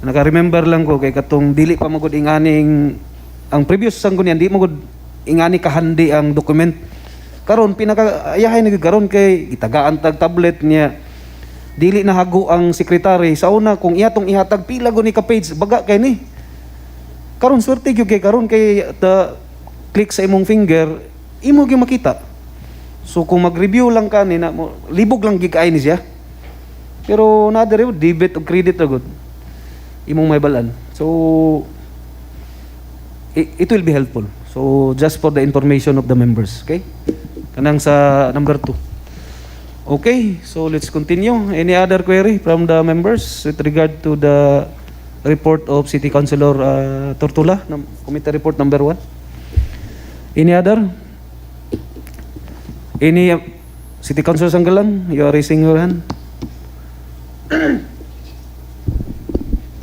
Naka-remember lang ko kay katong dili pa magud inganing ang previous sanggunian di magud ingani kahandi ang document. Karon pinaka ayahay na karon kay itagaan tag tablet niya. dili na hago ang sekretary sa una kung iyatong ihatag pila guni ka page baga kay ni. Karon swerte gyud kay karon kay the click sa imong finger imo gyud makita. So kung mag-review lang ka ni na libog lang gyud kay ni siya. Pero nader debit o credit ra gud imong may balan. So it will be helpful. So just for the information of the members, okay? Kanang sa number 2. Okay, so let's continue. Any other query from the members with regard to the report of City Councilor Tortula, committee report number 1? Any other? Any City Councilor Sanggalang, you are raising your hand.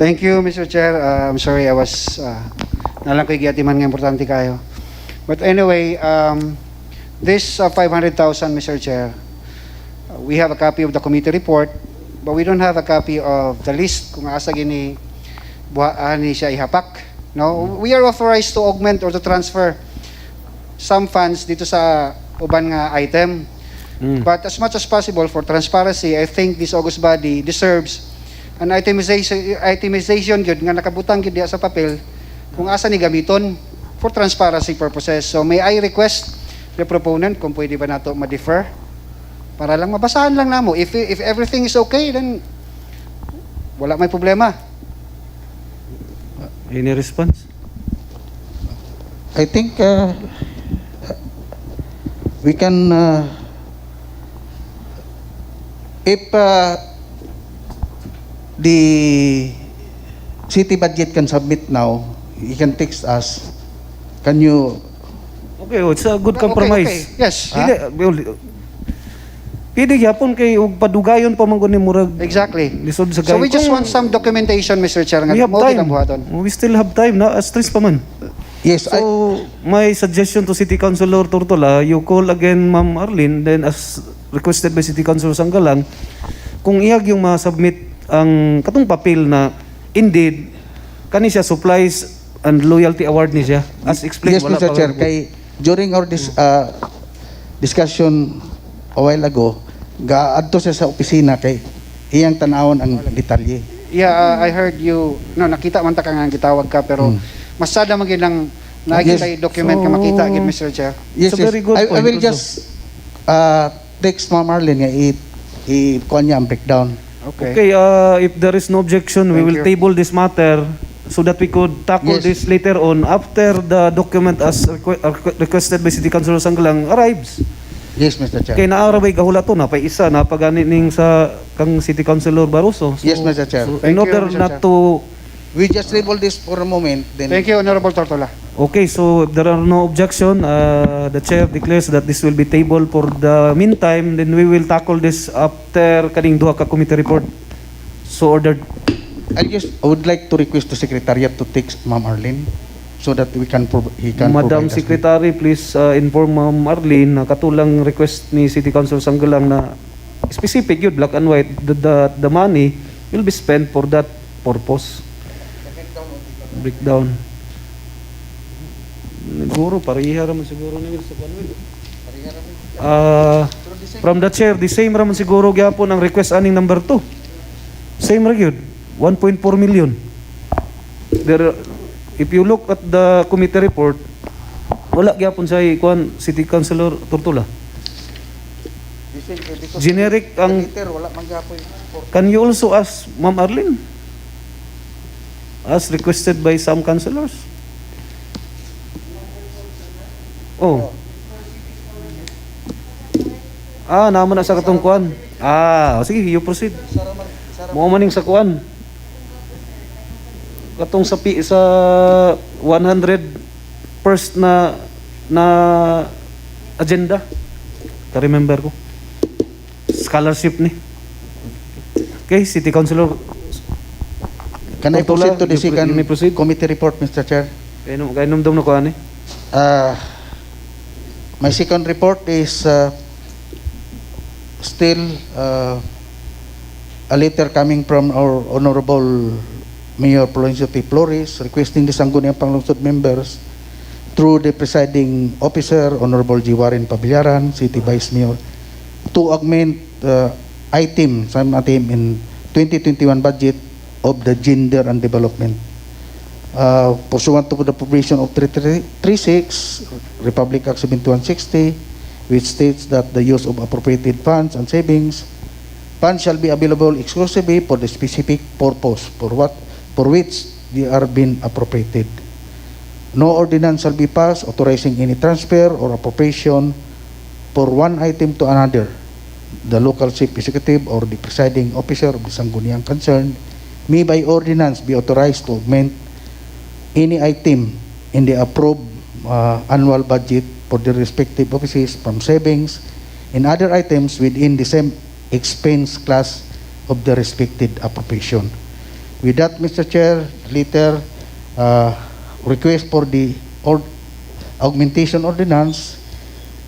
Thank you, Mr. Chair. I'm sorry, I was nalang ko igiyatiman nga importante kayo. But anyway, this 500,000, Mr. Chair, we have a copy of the committee report, but we don't have a copy of the list kung asa gini buhaan ni siya ihapak. No, we are authorized to augment or to transfer some funds dito sa uban nga item. But as much as possible for transparency, I think this August body deserves an itemization gyud nga nakabutang gyud diha sa papel kung asa ni gamiton for transparency purposes. So may I request the proponent kung pwede ba nato ma-defer para lang mabasahan lang namo. If everything is okay, then wala may problema. Any response? I think we can if the city budget can submit now, you can text us. Can you? Okay, it's a good compromise. Okay. Yes. Pwede gyapon kay og padugayon pa man gud ni murag. Exactly. Lisod sa So we just want some documentation, Mr. Chair, nga we have mo time. kitang buhaton. We still have time na stress pa man. Yes. So my suggestion to City Councilor Tortola, you call again Ma'am Arlene, then as requested by City Councilor Sanggalang, kung iyag yung ma-submit ang katong papel na indeed kani siya supplies and loyalty award ni siya as explained. Yes, Mr. Chair, kay during our discussion a while ago, gaadto siya sa opisina kay iyang tanawon ang detalye. Yeah, I heard you, no, nakita man ta ka nga gitawag ka, pero masada man gyud lang nakita yung document nga makita gid, Mr. Chair. Yes, It's a very good I point will also. just text Ma'am Marlene nga kuha niya ang breakdown. Okay, if there is no objection, we will table this matter so that we could tackle this later on after the document as requested by City Councilor Sanggalang arrives. Yes, Mr. Chair. Kay naarabay kahulato na pa isa na pagani ning sa kang City Councilor Barroso. So, Yes, Mr. Chair. so in order Mr. not Chair. to We just table this for a moment, then Thank you, Honorable Tortola. Okay, so if there are no objection, the chair declares that this will be tabled for the meantime. Then we will tackle this after kaning duha ka committee report. So ordered. I would like to request the Secretariat to text Ma'am Arlene so that he can Madam provide us Secretary, please inform Ma'am Arlene na katulang request ni City Council Sanggalang na specific yun, black and white, the money will be spent for that purpose. Breakdown. Siguro, pareha raman siguro na sa kanwil. From the chair, the same raman siguro gyapon ang request aning number 2. Same ra gyud, 1.4 million. There, if you look at the committee report, wala gyapon sa kuan City Councilor Tortola. Generic ang wala man gyapon. Can you also ask Ma'am Arlene? As requested by some councilors? Oh. Naman na sa katong kuan. Sige, you proceed. Mo maning sa kuan. Katong sa 100 first na agenda. Ka-remember ko. Scholarship ni. Okay, City Councilor. Can I proceed to the second committee report, Mr. Chair? Kaya numdum na kuan eh. My second report is still a letter coming from our Honorable Mayor Florencio P. Flores requesting the Sangguniang Panlungsod members through the presiding officer, Honorable G. Warren Pabillaran, City Vice Mayor, to augment item, some item in 2021 budget of the gender and development. Pursuant to the provision of 336 Republic Act 7160, which states that the use of appropriated funds and savings funds shall be available exclusively for the specific purpose for which they are being appropriated. No ordinance shall be passed authorizing any transfer or appropriation for one item to another. The local chief executive or the presiding officer of the Sangguniang concerned may by ordinance be authorized to augment any item in the approved annual budget for the respective offices from savings and other items within the same expense class of the respective appropriation. With that, Mr. Chair, later request for the augmentation ordinance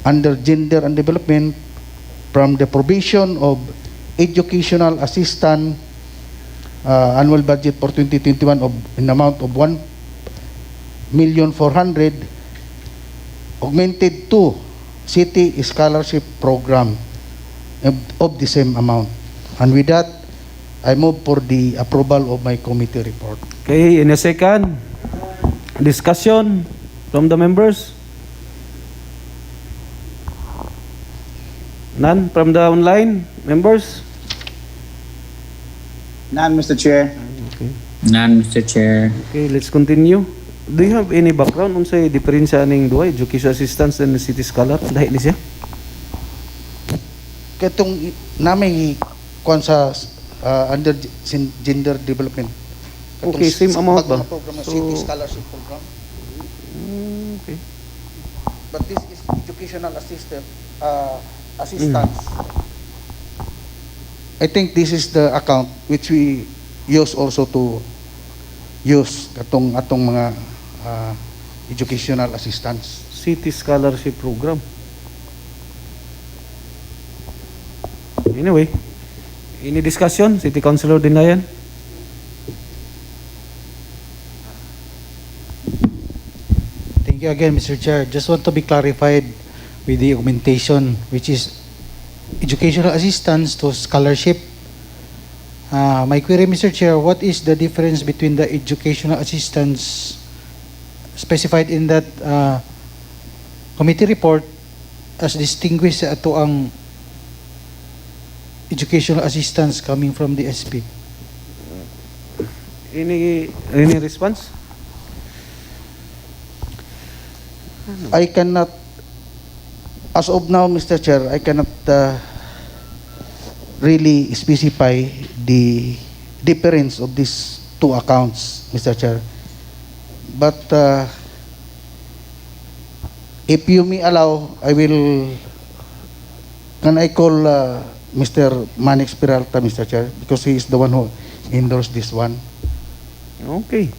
under gender and development from the provision of educational assistant annual budget for 2021 of in amount of 1,400,000 augmented to city scholarship program of the same amount. And with that, I move for the approval of my committee report. Okay, in a second, discussion from the members. None from the online members? None, Mr. Chair. Okay. None, Mr. Chair. Okay, let's continue. Do you have any background on say diferensya ning duha, education assistance and city scholar? Dahil ni siya? Katong namin kuan sa under gender development. Katong Okay, same amount ba? Program, So, city scholarship program. okay. But this is educational assistance. I think this is the account which we use also to use atong mga educational assistance. City scholarship program. Anyway, any discussion? City Councilor din na yan? Thank you again, Mr. Chair. Just want to be clarified with the augmentation, which is educational assistance to scholarship. My query, Mr. Chair, what is the difference between the educational assistance specified in that committee report as distinguished to ang educational assistance coming from the SP? Any response? I cannot, as of now, Mr. Chair, I cannot really specify the difference of these two accounts, Mr. Chair. But if you may allow, can I call Mr. Manix Peralta, Mr. Chair, because he is the one who endorsed this one. Okay.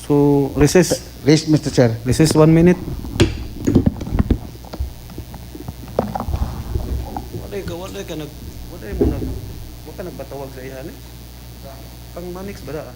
So, recess. Recess, Mr. Chair. Recess 1 minute. Wala ka nagpatawag sa iyan eh? Pang Manix ba daan?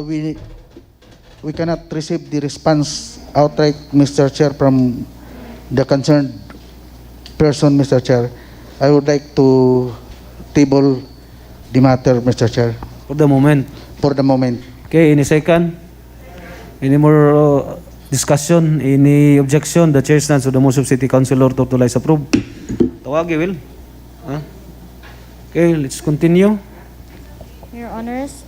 we cannot receive the response outright, Mr. Chair, from the concerned person, Mr. Chair. I would like to table the matter, Mr. Chair. For the moment. For the moment. Okay, any second? Any more discussion? Any objection? The chair stands with the motion of City Councilor Tortola is approved. Tawagi, Will. Huh? Okay, let's continue. Your Honors,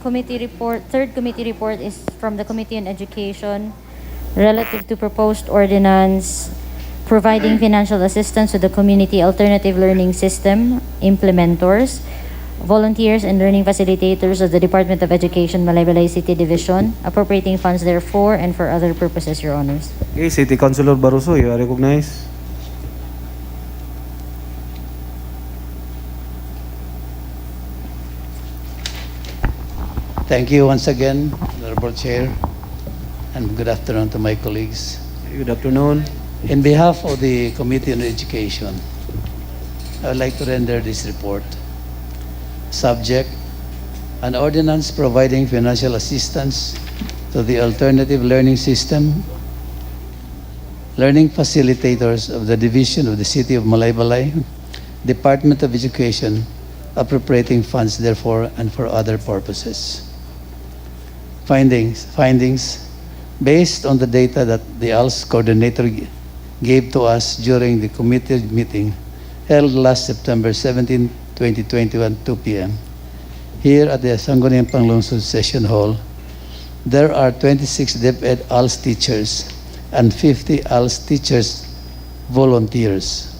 committee report, third committee report is from the Committee on Education relative to proposed ordinance providing financial assistance to the community alternative learning system implementors, volunteers and learning facilitators of the Department of Education, Malaybalay City Division, appropriating funds therefore and for other purposes, Your Honors. Okay, City Councilor Barroso, you are recognized. Thank you once again, Honorable Chair, and good afternoon to my colleagues. Good afternoon. In behalf of the Committee on Education, I would like to render this report. Subject, an ordinance providing financial assistance to the alternative learning system, learning facilitators of the Division of the City of Malaybalay, Department of Education, appropriating funds therefore and for other purposes. Findings. Based on the data that the ALS coordinator gave to us during the committee meeting held last September 17, 2021, 2 p.m. here at the SANGGUNIANG PANLUNGSOD Session Hall, there are 26 DepEd ALS teachers and 50 ALS teachers volunteers.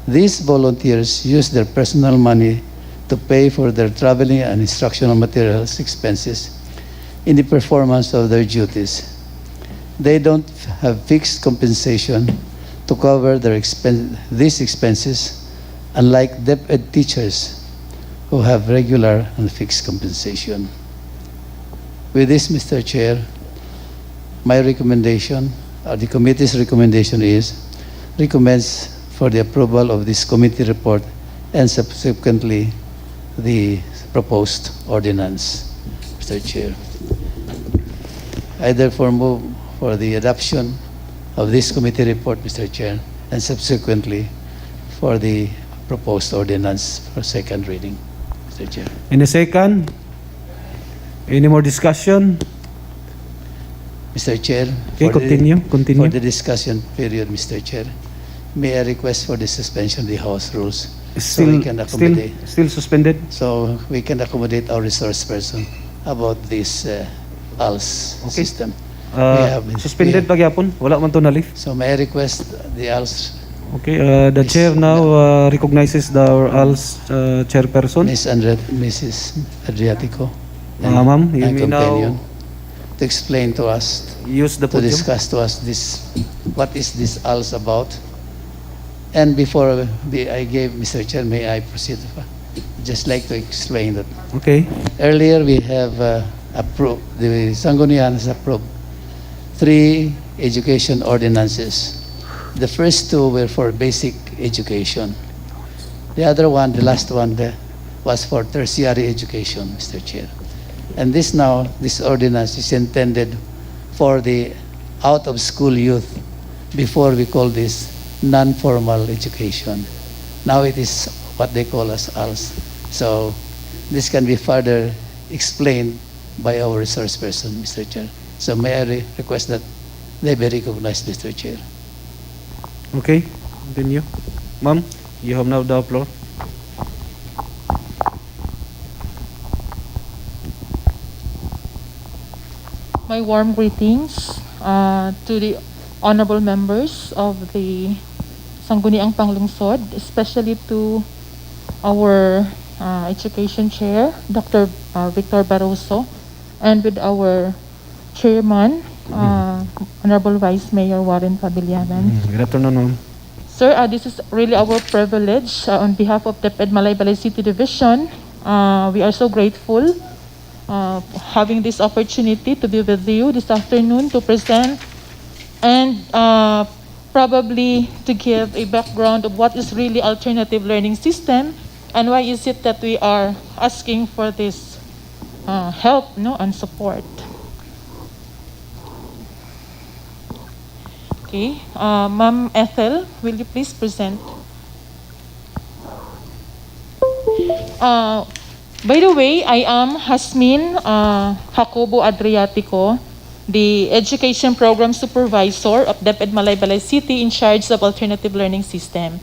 These volunteers use their personal money to pay for their traveling and instructional materials expenses in the performance of their duties. They don't have fixed compensation to cover these expenses, unlike DepEd teachers who have regular and fixed compensation. With this, Mr. Chair, my recommendation, or the committee's recommendation recommends for the approval of this committee report and subsequently the proposed ordinance, Mr. Chair. I therefore move for the adoption of this committee report, Mr. Chair, and subsequently for the proposed ordinance for second reading, Mr. Chair. In a second, any more discussion? Mr. Chair, Okay, continue. For the discussion period, Mr. Chair, may I request for the suspension of the House rules so we can accommodate. Still suspended? So we can accommodate our resource person about this ALS system. Suspended pagyapon? Wala man to na lift? So may I request the ALS. Okay, the chair now recognizes the ALS chairperson. Mrs. Adriatico. Ma'am, you And may now companion to explain to us, use the to podium. discuss to us this, what is this ALS about? And before I gave Mr. Chair, may I proceed? Just like to explain that. Okay. Earlier we have approved, the Sanggunian has approved 3 education ordinances. The first 2 were for basic education. The other one, the last one, was for tertiary education, Mr. Chair. And this ordinance is intended for the out-of-school youth. Before we call this non-formal education. Now it is what they call as ALS. So this can be further explained by our resource person, Mr. Chair. So may I request that they be recognized, Mr. Chair. Okay, continue. Ma'am, you have now the floor. My warm greetings to the honorable members of the Sangguniang Panlungsod, especially to our Education Chair, Dr. Victor Barroso, and with our Chairman, Honorable Vice Mayor Warren Pabilianan. Good afternoon, ma'am. Sir, this is really our privilege on behalf of the DepEd Malaybalay City Division. We are so grateful having this opportunity to be with you this afternoon to present and probably to give a background of what is really alternative learning system and why is it that we are asking for this help, no, and support. Okay, Ma'am Ethel, will you please present? By the way, I am Hasmin Jacobo Adriatico, the Education Program Supervisor of DepEd Malaybalay City in charge of Alternative Learning System.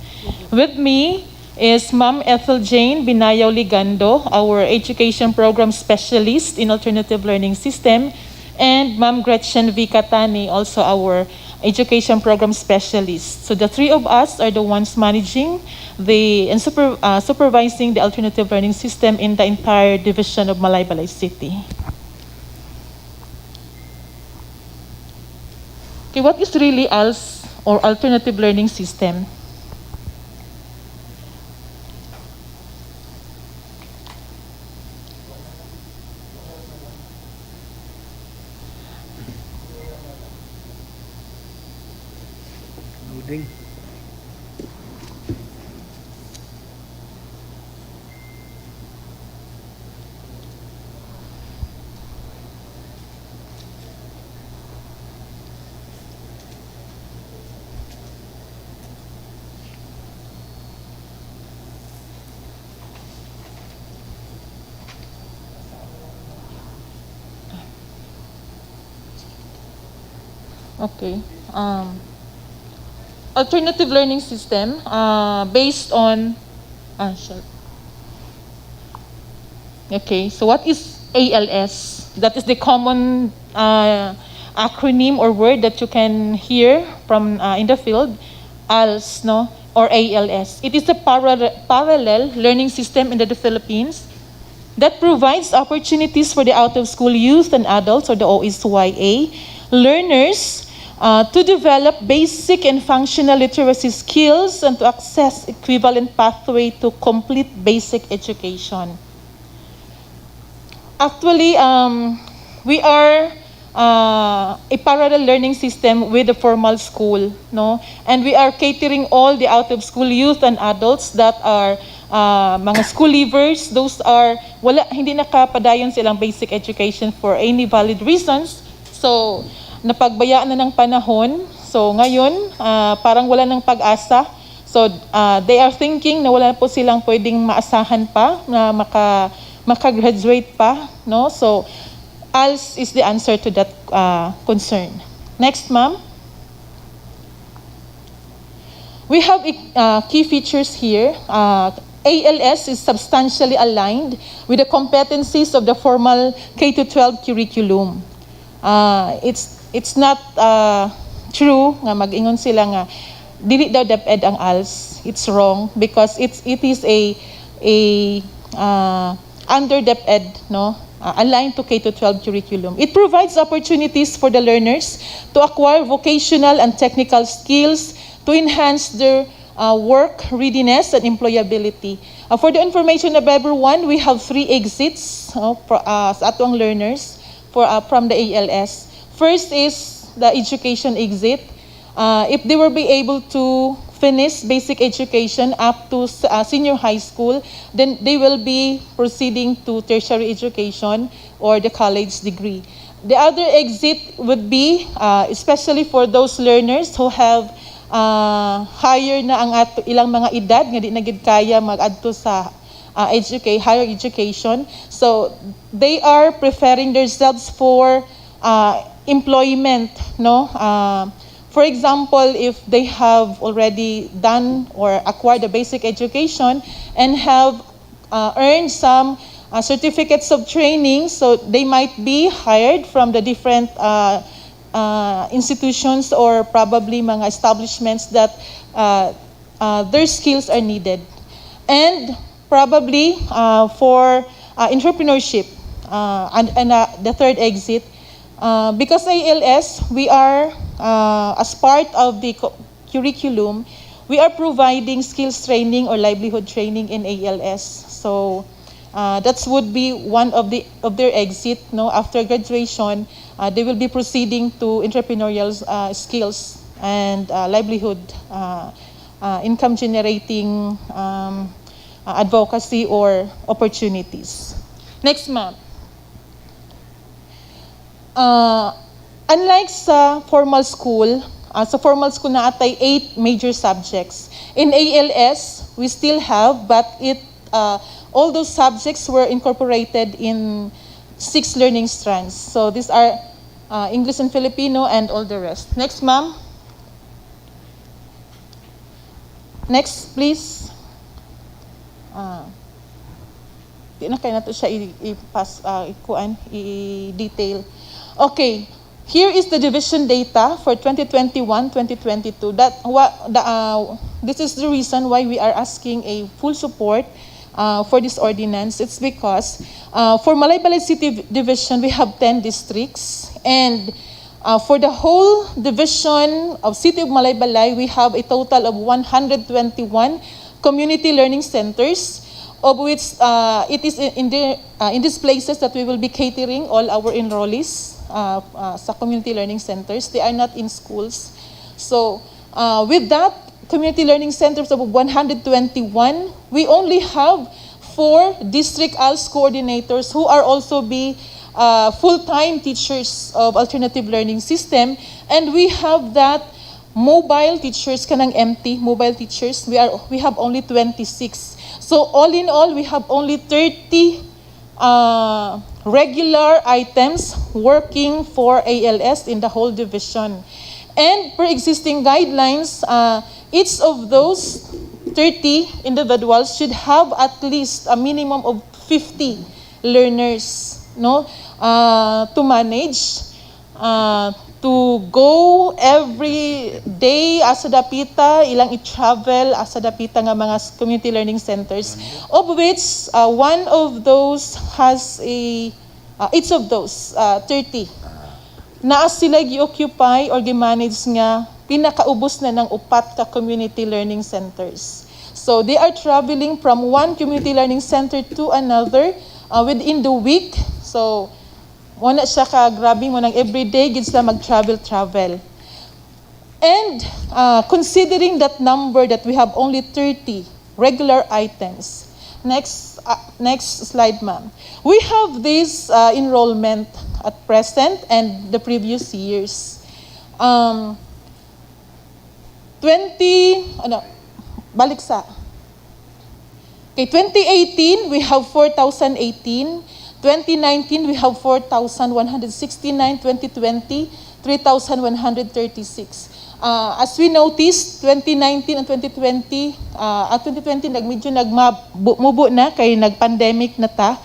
With me is Ma'am Ethel Jane Binayaw Ligando, our Education Program Specialist in Alternative Learning System, and Ma'am Gretchen V. Catani, also our Education Program Specialist. So the three of us are the ones managing and supervising the Alternative Learning System in the entire division of Malaybalay City. Okay, what is really ALS or Alternative Learning System? Loading. Okay. Alternative learning system based on okay, so what is ALS? That is the common acronym or word that you can hear from in the field, ALS, no, or ALS. It is a parallel learning system in the Philippines that provides opportunities for the out-of-school youth and adults, or the OSYA, learners to develop basic and functional literacy skills and to access equivalent pathway to complete basic education. Actually, we are a parallel learning system with the formal school, no? And we are catering all the out-of-school youth and adults that are mga school leavers. Those are hindi nakapadayon silang basic education for any valid reasons. So, napagbayaan na ng panahon. So, ngayon, parang wala ng pag-asa. So, they are thinking na wala po silang pwedeng maasahan pa na makagraduate pa, no? So, ALS is the answer to that concern. Next, ma'am. We have key features here. ALS is substantially aligned with the competencies of the formal K-12 curriculum. It's not true nga mag-ingon sila nga dili daw DepEd ang ALS. It's wrong because it is a under DepEd, no, aligned to K-12 curriculum. It provides opportunities for the learners to acquire vocational and technical skills to enhance their work readiness and employability. For the information of everyone, we have 3 exits sa atong learners from the ALS. First is the education exit. If they will be able to finish basic education up to senior high school, then they will be proceeding to tertiary education or the college degree. The other exit would be, especially for those learners who have higher na ang ilang mga edad, nga di na gid kaya mag-adto sa higher education. So, they are preferring themselves for employment, no? For example, if they have already done or acquired a basic education and have earned some certificates of training, so they might be hired from the different institutions or probably mga establishments that their skills are needed. And probably for entrepreneurship and the third exit, because ALS, we are, as part of the curriculum, we are providing skills training or livelihood training in ALS. So that would be one of their exit. No, after graduation, they will be proceeding to entrepreneurial skills and livelihood, income generating advocacy or opportunities. Next, ma'am. Unlike sa formal school na atay 8 major subjects. In ALS, we still have, but all those subjects were incorporated in 6 learning strands. So these are English and Filipino and all the rest. Next, ma'am. Next, please. Di na kayo na to siya i-detail. Okay, here is the division data for 2021-2022. This is the reason why we are asking a full support for this ordinance. It's because for Malaybalay City Division, we have 10 districts. And for the whole division of City of Malaybalay, we have a total of 121 community learning centers, of which it is in these places that we will be catering all our enrollees sa community learning centers. They are not in schools. So with that community learning centers of 121, we only have 4 district ALS coordinators who are also full-time teachers of alternative learning system, and we have that mobile teachers, kanang empty mobile teachers. We have only 26. So all in all, we have only 30 regular items working for ALS in the whole division. And per existing guidelines, each of those 30 individuals should have at least a minimum of 50 learners, no, to manage, to go every day asa dapita, ilang i-travel asa dapita nga mga community learning centers, of which one of those has each of those 30 naa sila gi-occupy or gi-manage nga pinakaubos na ng 4 ka community learning centers. So they are traveling from one community learning center to another within the week. So wala siya ka grabe mo nang everyday gid sila mag-travel. And considering that number that we have only 30 regular items. Next slide, ma'am. We have this enrollment at present and the previous years. 2018 we have 4,018. 2019 we have 4,169. 2020 3,136. As we noticed, 2019 and 2020, at 2020 medyo nagmubo na kay nag-pandemic na ta.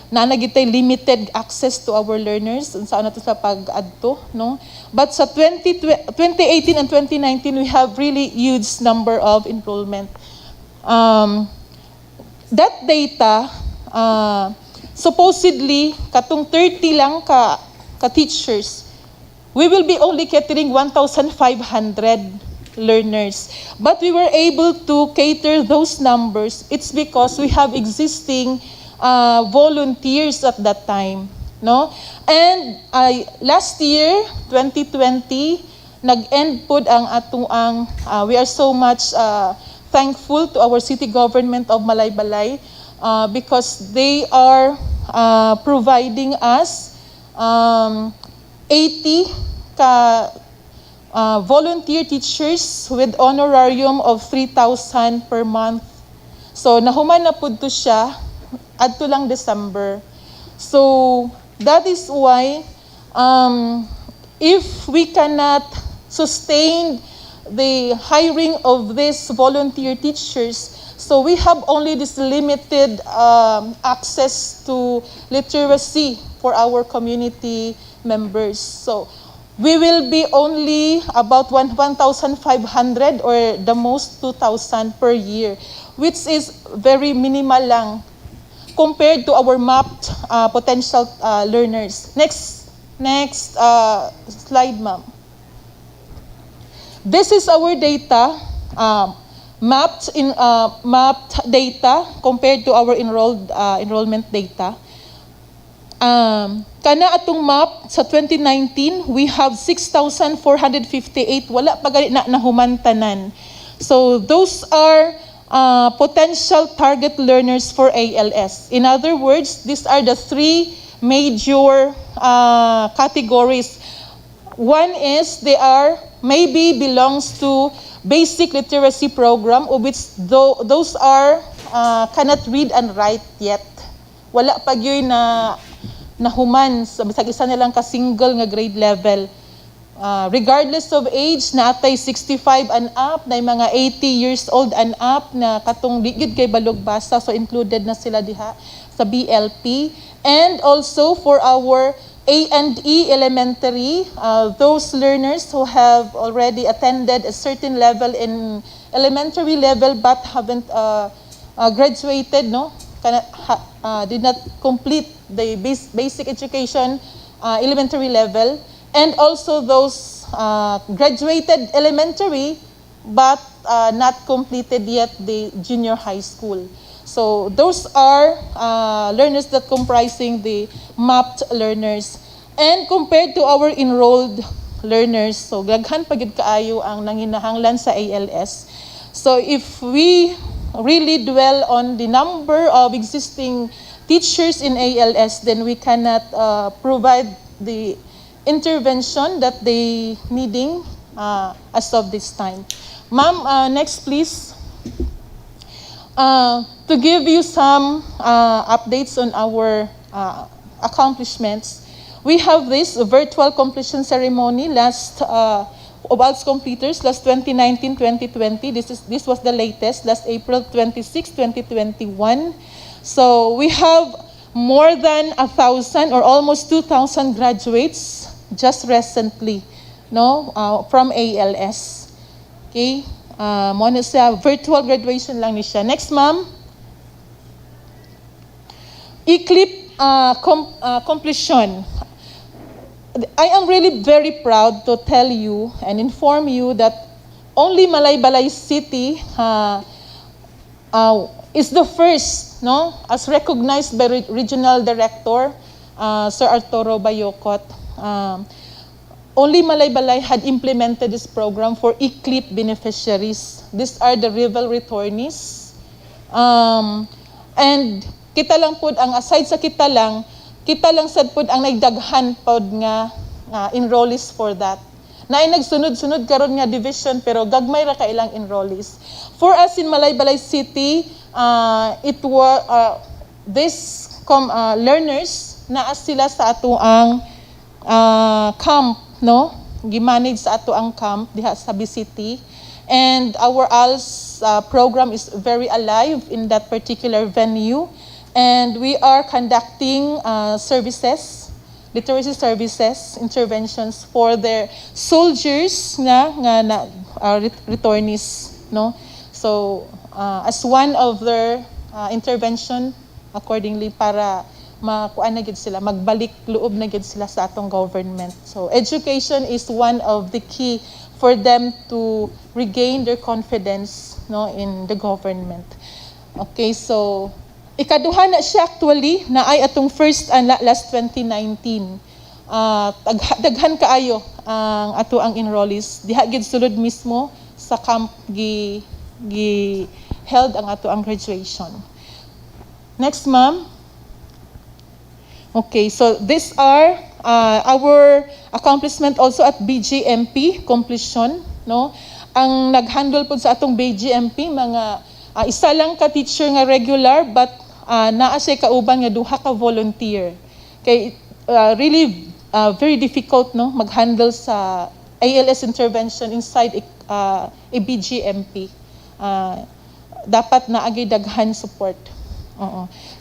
Nanagitay limited access to our learners unsa na to sa pag-adto, no? But sa 2018 and 2019 we have really huge number of enrollment. That data supposedly katong 30 lang ka teachers, we will be only catering 1,500 learners. But we were able to cater those numbers. It's because we have existing volunteers at that time, no? And last year, 2020, nag-end pod ang atuang we are so much thankful to our city government of Malaybalay because they are providing us 80 volunteer teachers with honorarium of 3,000 per month. So nahuman na pud to siya adto lang December. So that is why if we cannot sustain the hiring of these volunteer teachers, so we have only this limited access to literacy for our community members. So we will be only about 1,500 or the most 2,000 per year, which is very minimal lang compared to our mapped potential learners. Next slide, ma'am. This is our data, mapped data compared to our enrollment data. Kana atong map sa 2019, we have 6,458. Wala pa gali na nahumantanan. So those are potential target learners for ALS. In other words, these are the 3 major categories. One is they are maybe belongs to basic literacy program, of which those are cannot read and write yet. Wala pa yun na nahuman sa bisag isa nilang ka-single nga grade level. Regardless of age, natay 65 and up, na mga 80 years old and up na katong ligid kay balog basa, so included na sila diha sa BLP. And also for our A&E elementary, those learners who have already attended a certain level in elementary level but haven't graduated, did not complete the basic education elementary level, and also those graduated elementary but not completed yet the junior high school. So those are learners that comprising the mapped learners. And compared to our enrolled learners, so gaghan pagid kaayo ang nanginahanglan sa ALS. So if we really dwell on the number of existing teachers in ALS, then we cannot provide the intervention that they needing as of this time. Ma'am, next please. To give you some updates on our accomplishments, we have this virtual completion ceremony last of ALS completers last 2019-2020. This was the latest, last April 26, 2021. So we have more than 1,000 or almost 2,000 graduates just recently, from ALS. Okay, mo na siya, virtual graduation lang ni siya. Next, ma'am. ECLIP completion. I am really very proud to tell you and inform you that only Malaybalay City is the first, as recognized by Regional Director Sir Arturo Bayocot. Only Malaybalay had implemented this program for ECLIP beneficiaries. These are the rival returnees. And kita lang pod ang aside sa kita lang sad pod ang nagdaghan pod nga enrollees for that. Naay nagsunod-sunod karon nga division pero gagmay ra ka ilang enrollees. For us in Malaybalay City, it was this learners naa sila sa ato ang camp, gimanage sa ato ang camp diha sa City. And our ALS program is very alive in that particular venue. And we are conducting services, literacy services, interventions for their soldiers returnees, So as one of their intervention accordingly para makuan na gid sila, magbalik loob na gid sila sa atong government. So education is one of the key for them to regain their confidence, in the government. Okay, so ikaduha na siya actually na ay atong first last 2019. Daghan kaayo ang ato ang enrollees diha gid sulod mismo sa camp gi held ang ato ang graduation. Next, ma'am. Okay, so these are our accomplishment also at BGMP completion, Ang naghandle po sa atong BGMP mga isa lang ka teacher nga regular but naa siya kauban nga duha ka volunteer. Kay really very difficult maghandle sa ALS intervention inside a BGMP. Dapat naagay daghan support.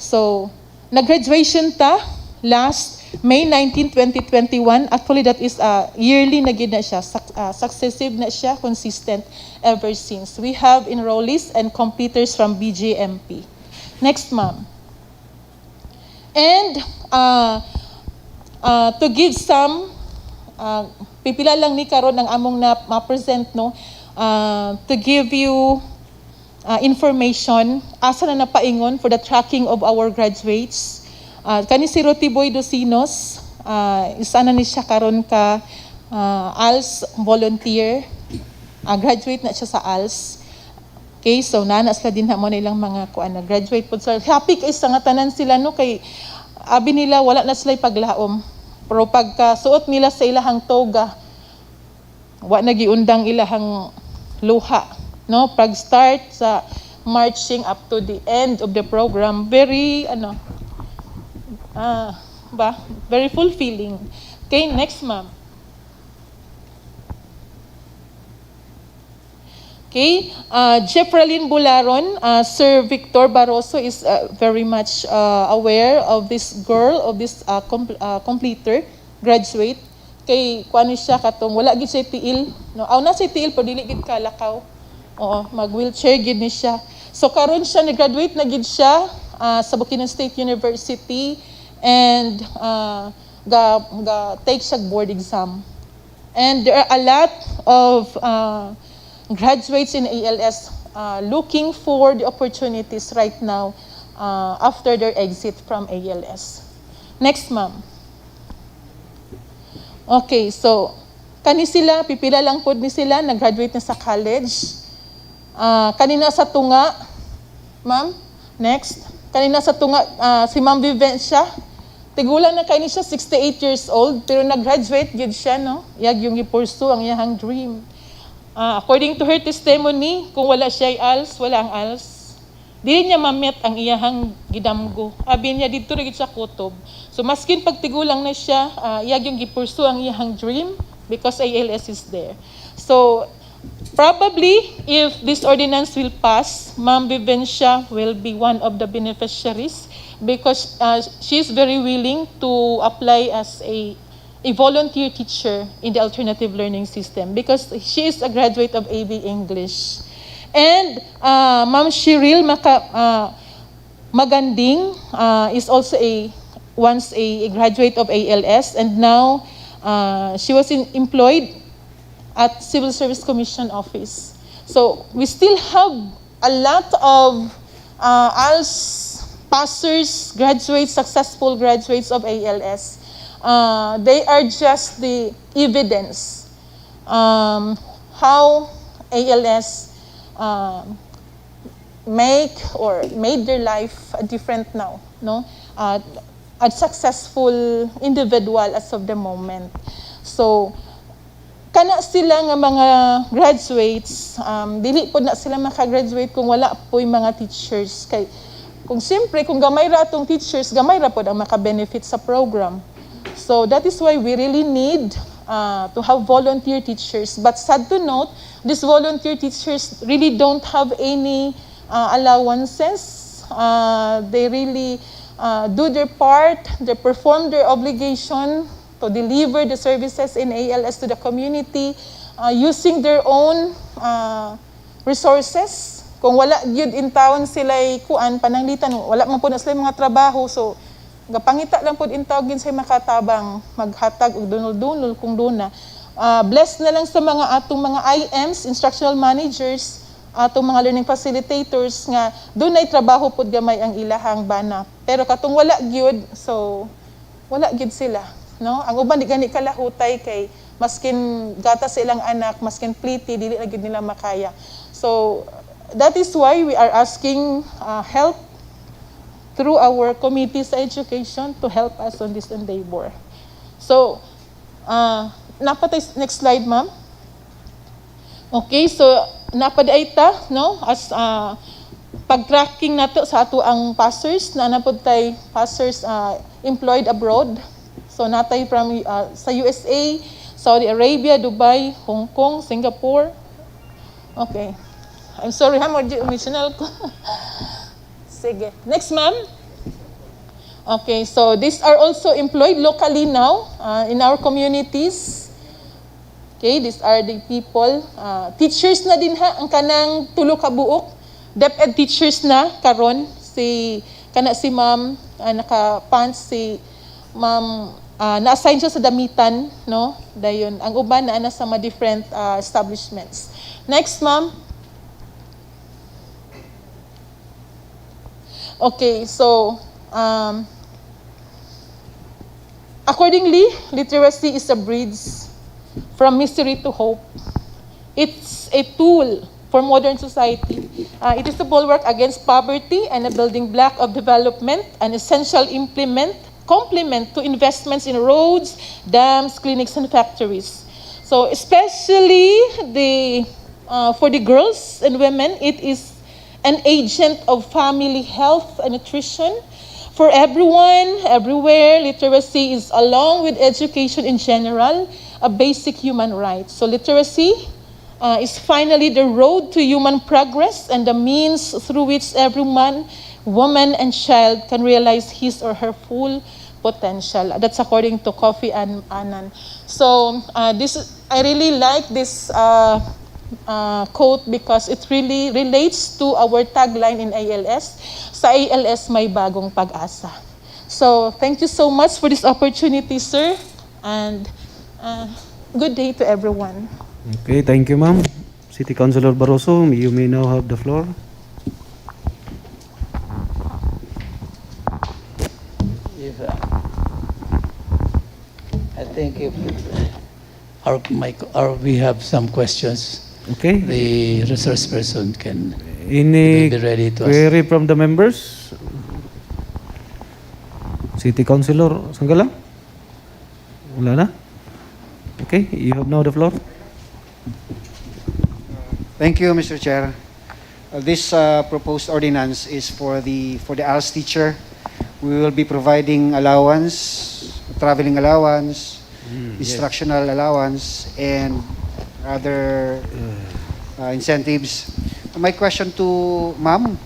So nag-graduation ta last May 19, 2021. Actually, that is yearly na gid na siya. Successive na siya, consistent ever since. We have enrollees and completers from BGMP. Next, ma'am. And to give some, pipila lang ni karon ang among ma-present, to give you information, asa na napaingon for the tracking of our graduates. Kani si Rotiboy Dosinos, isa na ni siya karon ka ALS volunteer. Graduate na siya sa ALS. Okay, so nanas ka din mo na ilang mga graduate po. So happy kay sa nga tanan sila kay abi nila wala na sila paglaom. Pero pagka suot nila sa ilahang toga, wa nagiundang ilahang luha, no? Pag start sa marching up to the end of the program, very very fulfilling. Okay, next ma'am. Okay, Jeffrelyn Bularon, Sir Victor Barroso is very much aware of this girl, of this completer, graduate. Kay kuani siya katong wala gid siya tiil, no? Aw na siya tiil pero dili gid kalakaw. Oo, mag-wheelchair gid ni siya. So karon siya nag-graduate na gid siya sa Bukidnon State University and ga take siya board exam. And there are a lot of graduates in ALS looking for the opportunities right now after their exit from ALS. Next, ma'am. Okay, so kani sila, pipila lang po ni sila, nag-graduate na sa college. Kanina sa tunga, ma'am, next. Kanina sa tunga, si Ma'am Vivencia, tigulan na kayo siya, 68 years old, pero nag-graduate yun siya, no? Yag yung ipursu ang iyahang dream. According to her testimony, kung wala siya ay ALS, wala ang ALS. Dili niya ma-met ang iyahang gidamgo. Abi niya dito rin sa kutob. So maskin pagtigulang na siya, yag yung ipursu ang iyahang dream because ALS is there. So probably, if this ordinance will pass, Ma'am Vivencia will be one of the beneficiaries because she is very willing to apply as a volunteer teacher in the alternative learning system because she is a graduate of AB English. And Ma'am Cheryl Maganding is also once a graduate of ALS, and now she was employed at Civil Service Commission Office. So we still have a lot of ALS passers, graduates, successful graduates of ALS. They are just the evidence how ALS made their life different now, no? A successful individual as of the moment. So kana sila nga mga graduates, dili po na sila makagraduate kung wala po yung mga teachers. Kay kung siyempre, kung gamay ra atong teachers, gamay ra po ang maka-benefit sa program. So that is why we really need to have volunteer teachers. But sad to note, these volunteer teachers really don't have any allowances. They really do their part, they perform their obligation to deliver the services in ALS to the community using their own resources. Kung wala yun in town sila'y kuan, pananglitan, wala man po na sila mga trabaho, so gapangita lang po in tawagin sa makatabang, maghatag og dunol-dunol kung duna. Blessed na lang sa mga atong mga IMs, instructional managers, atong mga learning facilitators nga dunay trabaho pod gamay ang ilahang bana. Pero katong wala gyud, so wala gyud sila, no? Ang uban di gani kalahutay kay maskin gata sa ilang anak, maskin pliti dili na gyud nila makaya. So that is why we are asking help through our committee sa education to help us on this endeavor. So, napatay next slide, ma'am. Okay, so napaday ta, no? As pag-tracking nato sa ato ang passers, na napod tay passers employed abroad. So natay from sa USA, Saudi Arabia, Dubai, Hong Kong, Singapore. Okay. I'm sorry, original ko. Sige. Next, ma'am. Okay, so these are also employed locally now in our communities. Okay, these are the people. Teachers na din ha, ang kanang tulo ka buok. DepEd teachers na karon si ma'am naka-pants si ma'am na-assign siya sa damitan, no? Dayon ang uban na sa mga different establishments. Next, ma'am. Okay, so accordingly, literacy is a bridge from misery to hope. It's a tool for modern society. It is a bulwark against poverty and a building block of development, an essential implement complement to investments in roads, dams, clinics, and factories. So especially for the girls and women, it is an agent of family health and nutrition. For everyone, everywhere, literacy is, along with education in general, a basic human right. So literacy is finally the road to human progress and the means through which every man, woman, and child can realize his or her full potential. That's according to Kofi Annan. So I really like this quote because it really relates to our tagline in ALS. Sa ALS may bagong pag-asa. So thank you so much for this opportunity, sir, and good day to everyone. Okay, thank you, ma'am. City Councilor Barroso, you may now have the floor. If, I think if we have some questions, okay, the resource person can Any be ready to ask. query from the members? City Councilor Sanggalang? Wala na? Okay, you have now the floor. Thank you, Mr. Chair. This proposed ordinance is for the ALS teacher. We will be providing allowance, traveling allowance, instructional allowance, and other incentives. My question to Ma'am,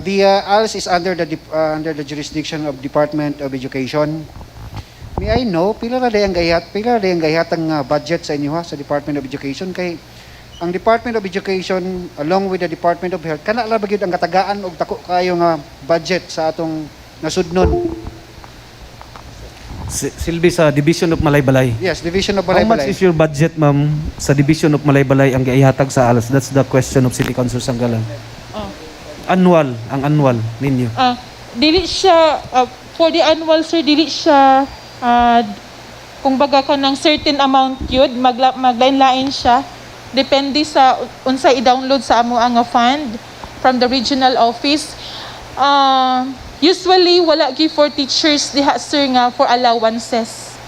the ALS is under the jurisdiction of Department of Education. May I know, pila na ang gayat ang budget sa inyo sa Department of Education? Kay ang Department of Education along with the Department of Health kana la bagyod ang katagaan og dako kayo nga budget sa atong nasudnon. Silbi sa Division of Malaybalay. Yes, Division of How much Malaybalay. is your budget, ma'am, sa Division of Malaybalay ang gihatag sa ALS? That's the question of City Council Sanggalang. Annual, ang annual ninyo. Dili siya, for the annual, sir, dili siya, kung baga ka ng certain amount yun, maglain-lain siya. Depende sa unsa i-download sa amo ang fund from the regional office. Usually, wala gi for teachers diha, sir, nga for allowances.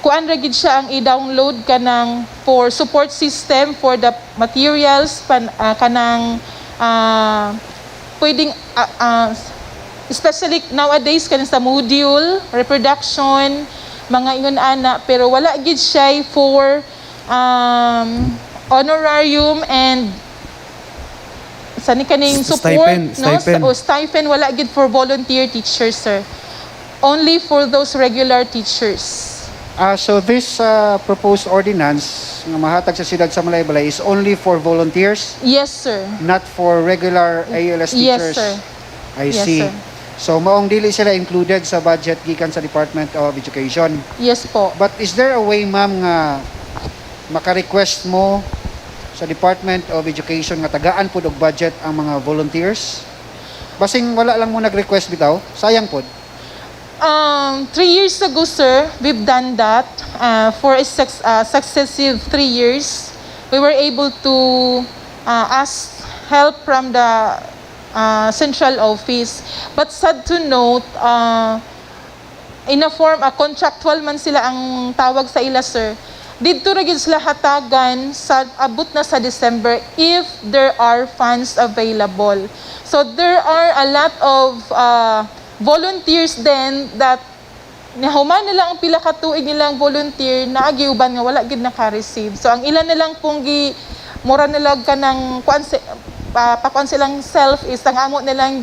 Kuan ra gid siya ang i-download kanang for support system for the materials, kanang pwedeng, especially nowadays, kanang sa module, reproduction, mga ingon ana, pero wala gid siya for honorarium and sa ni kaning support, stipend. no? Stipend wala gid for volunteer teachers, sir. Only for those regular teachers. So this proposed ordinance nga mahatag sa siyudad sa Malaybalay is only for volunteers, Yes, sir. not for regular ALS Yes, teachers. sir. I Yes, see. sir. So maong dili sila included sa budget gikan sa Department of Education. Yes po. But is there a way, ma'am, nga maka-request mo sa Department of Education nga tagaan pud og budget ang mga volunteers? Basing wala lang mo nag-request bitaw, sayang pud. 3 years ago, sir, we've done that for a successive 3 years. We were able to ask help from the central office. But sad to note, in a form, contractual man sila ang tawag sa ila, sir. Dito ra gid sila hatagan sa abot na sa December if there are funds available. So there are a lot of volunteers then that nahuman na lang ang pila ka tuig nilang volunteer na agiuban nga wala gid naka-receive. So ang ilan na lang pong mura na lang kanang pakuan silang self is ang amo nilang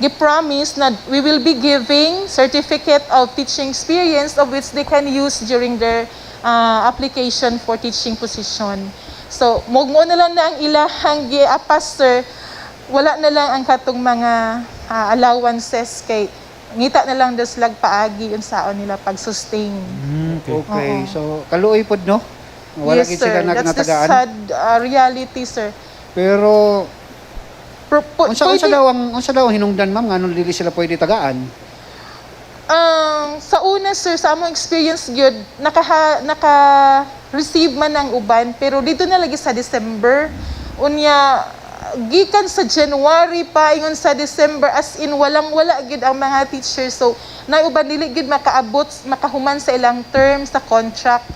gi-promise na we will be giving certificate of teaching experience of which they can use during their application for teaching position. So mugmo na lang na ang ilahang gi-apas, sir. Wala na lang ang katong mga allowances kay ngita na lang dos lag paagi unsaon nila pag-sustain. Okay. So kaluoy pod, no? Wala Yes, gid sir. sila That's the nagatagaan. sad reality, sir. Pero unsa pwede- daw ang hinungdan, ma'am, nga dili sila pwede tagaan? Sa una, sir, sa among experience gyud naka-receive man ang uban pero dito na lagi sa December unya gikan sa January pa ingon sa December, as in walang-wala gid ang mga teachers. So nauban dili gid makaabot, makahuman sa ilang term sa contract.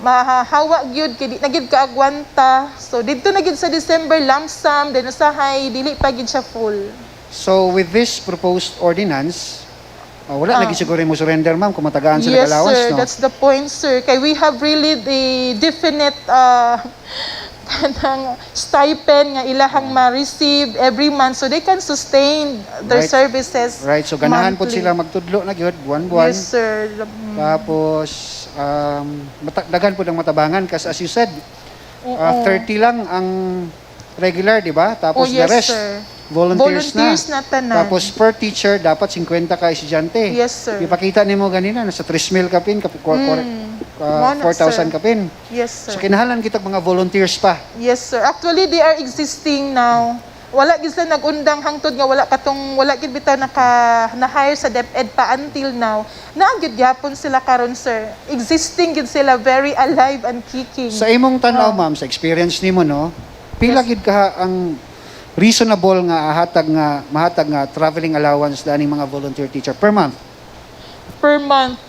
Mahahawa gyud kay di na gid kaagwanta. So didto na gid sa December lump sum, then usahay dili pa gid siya full. So with this proposed ordinance, wala na gid siguro mo surrender, ma'am, kung matagaan sila Yes, allowance, sir. no? That's the point, sir. Kay we have really the definite kanang stipend nga ilahang ma-receive every month so they can sustain their Right. services. Right, so ganahan po monthly. sila magtudlo na gyud buwan-buwan. Yes, sir. Tapos daghan po ng matabangan kasi as you said, Oo. 30 lang ang regular, di ba? Tapos Oh, yes, the rest sir. volunteers, Volunteers na tanan. Tapos per teacher dapat 50 ka estudyante. Yes, sir. Ipakita nimo ganina nasa 3,000 kapin, 4,000 sir. kapin. Yes, sir. So kinahanglan kita mga volunteers pa. Yes, sir. Actually, they are existing now. Wala gid sila nag-undang hangtod nga wala gid bitaw na-hire sa DepEd pa until now. Naagid gyapon sila karon, sir. Existing gid sila, very alive and kicking. Sa imong tanaw, ma'am, sa experience nimo, no? Pila gid ka ang reasonable nga mahatag nga traveling allowance daning mga volunteer teacher per month? Per month.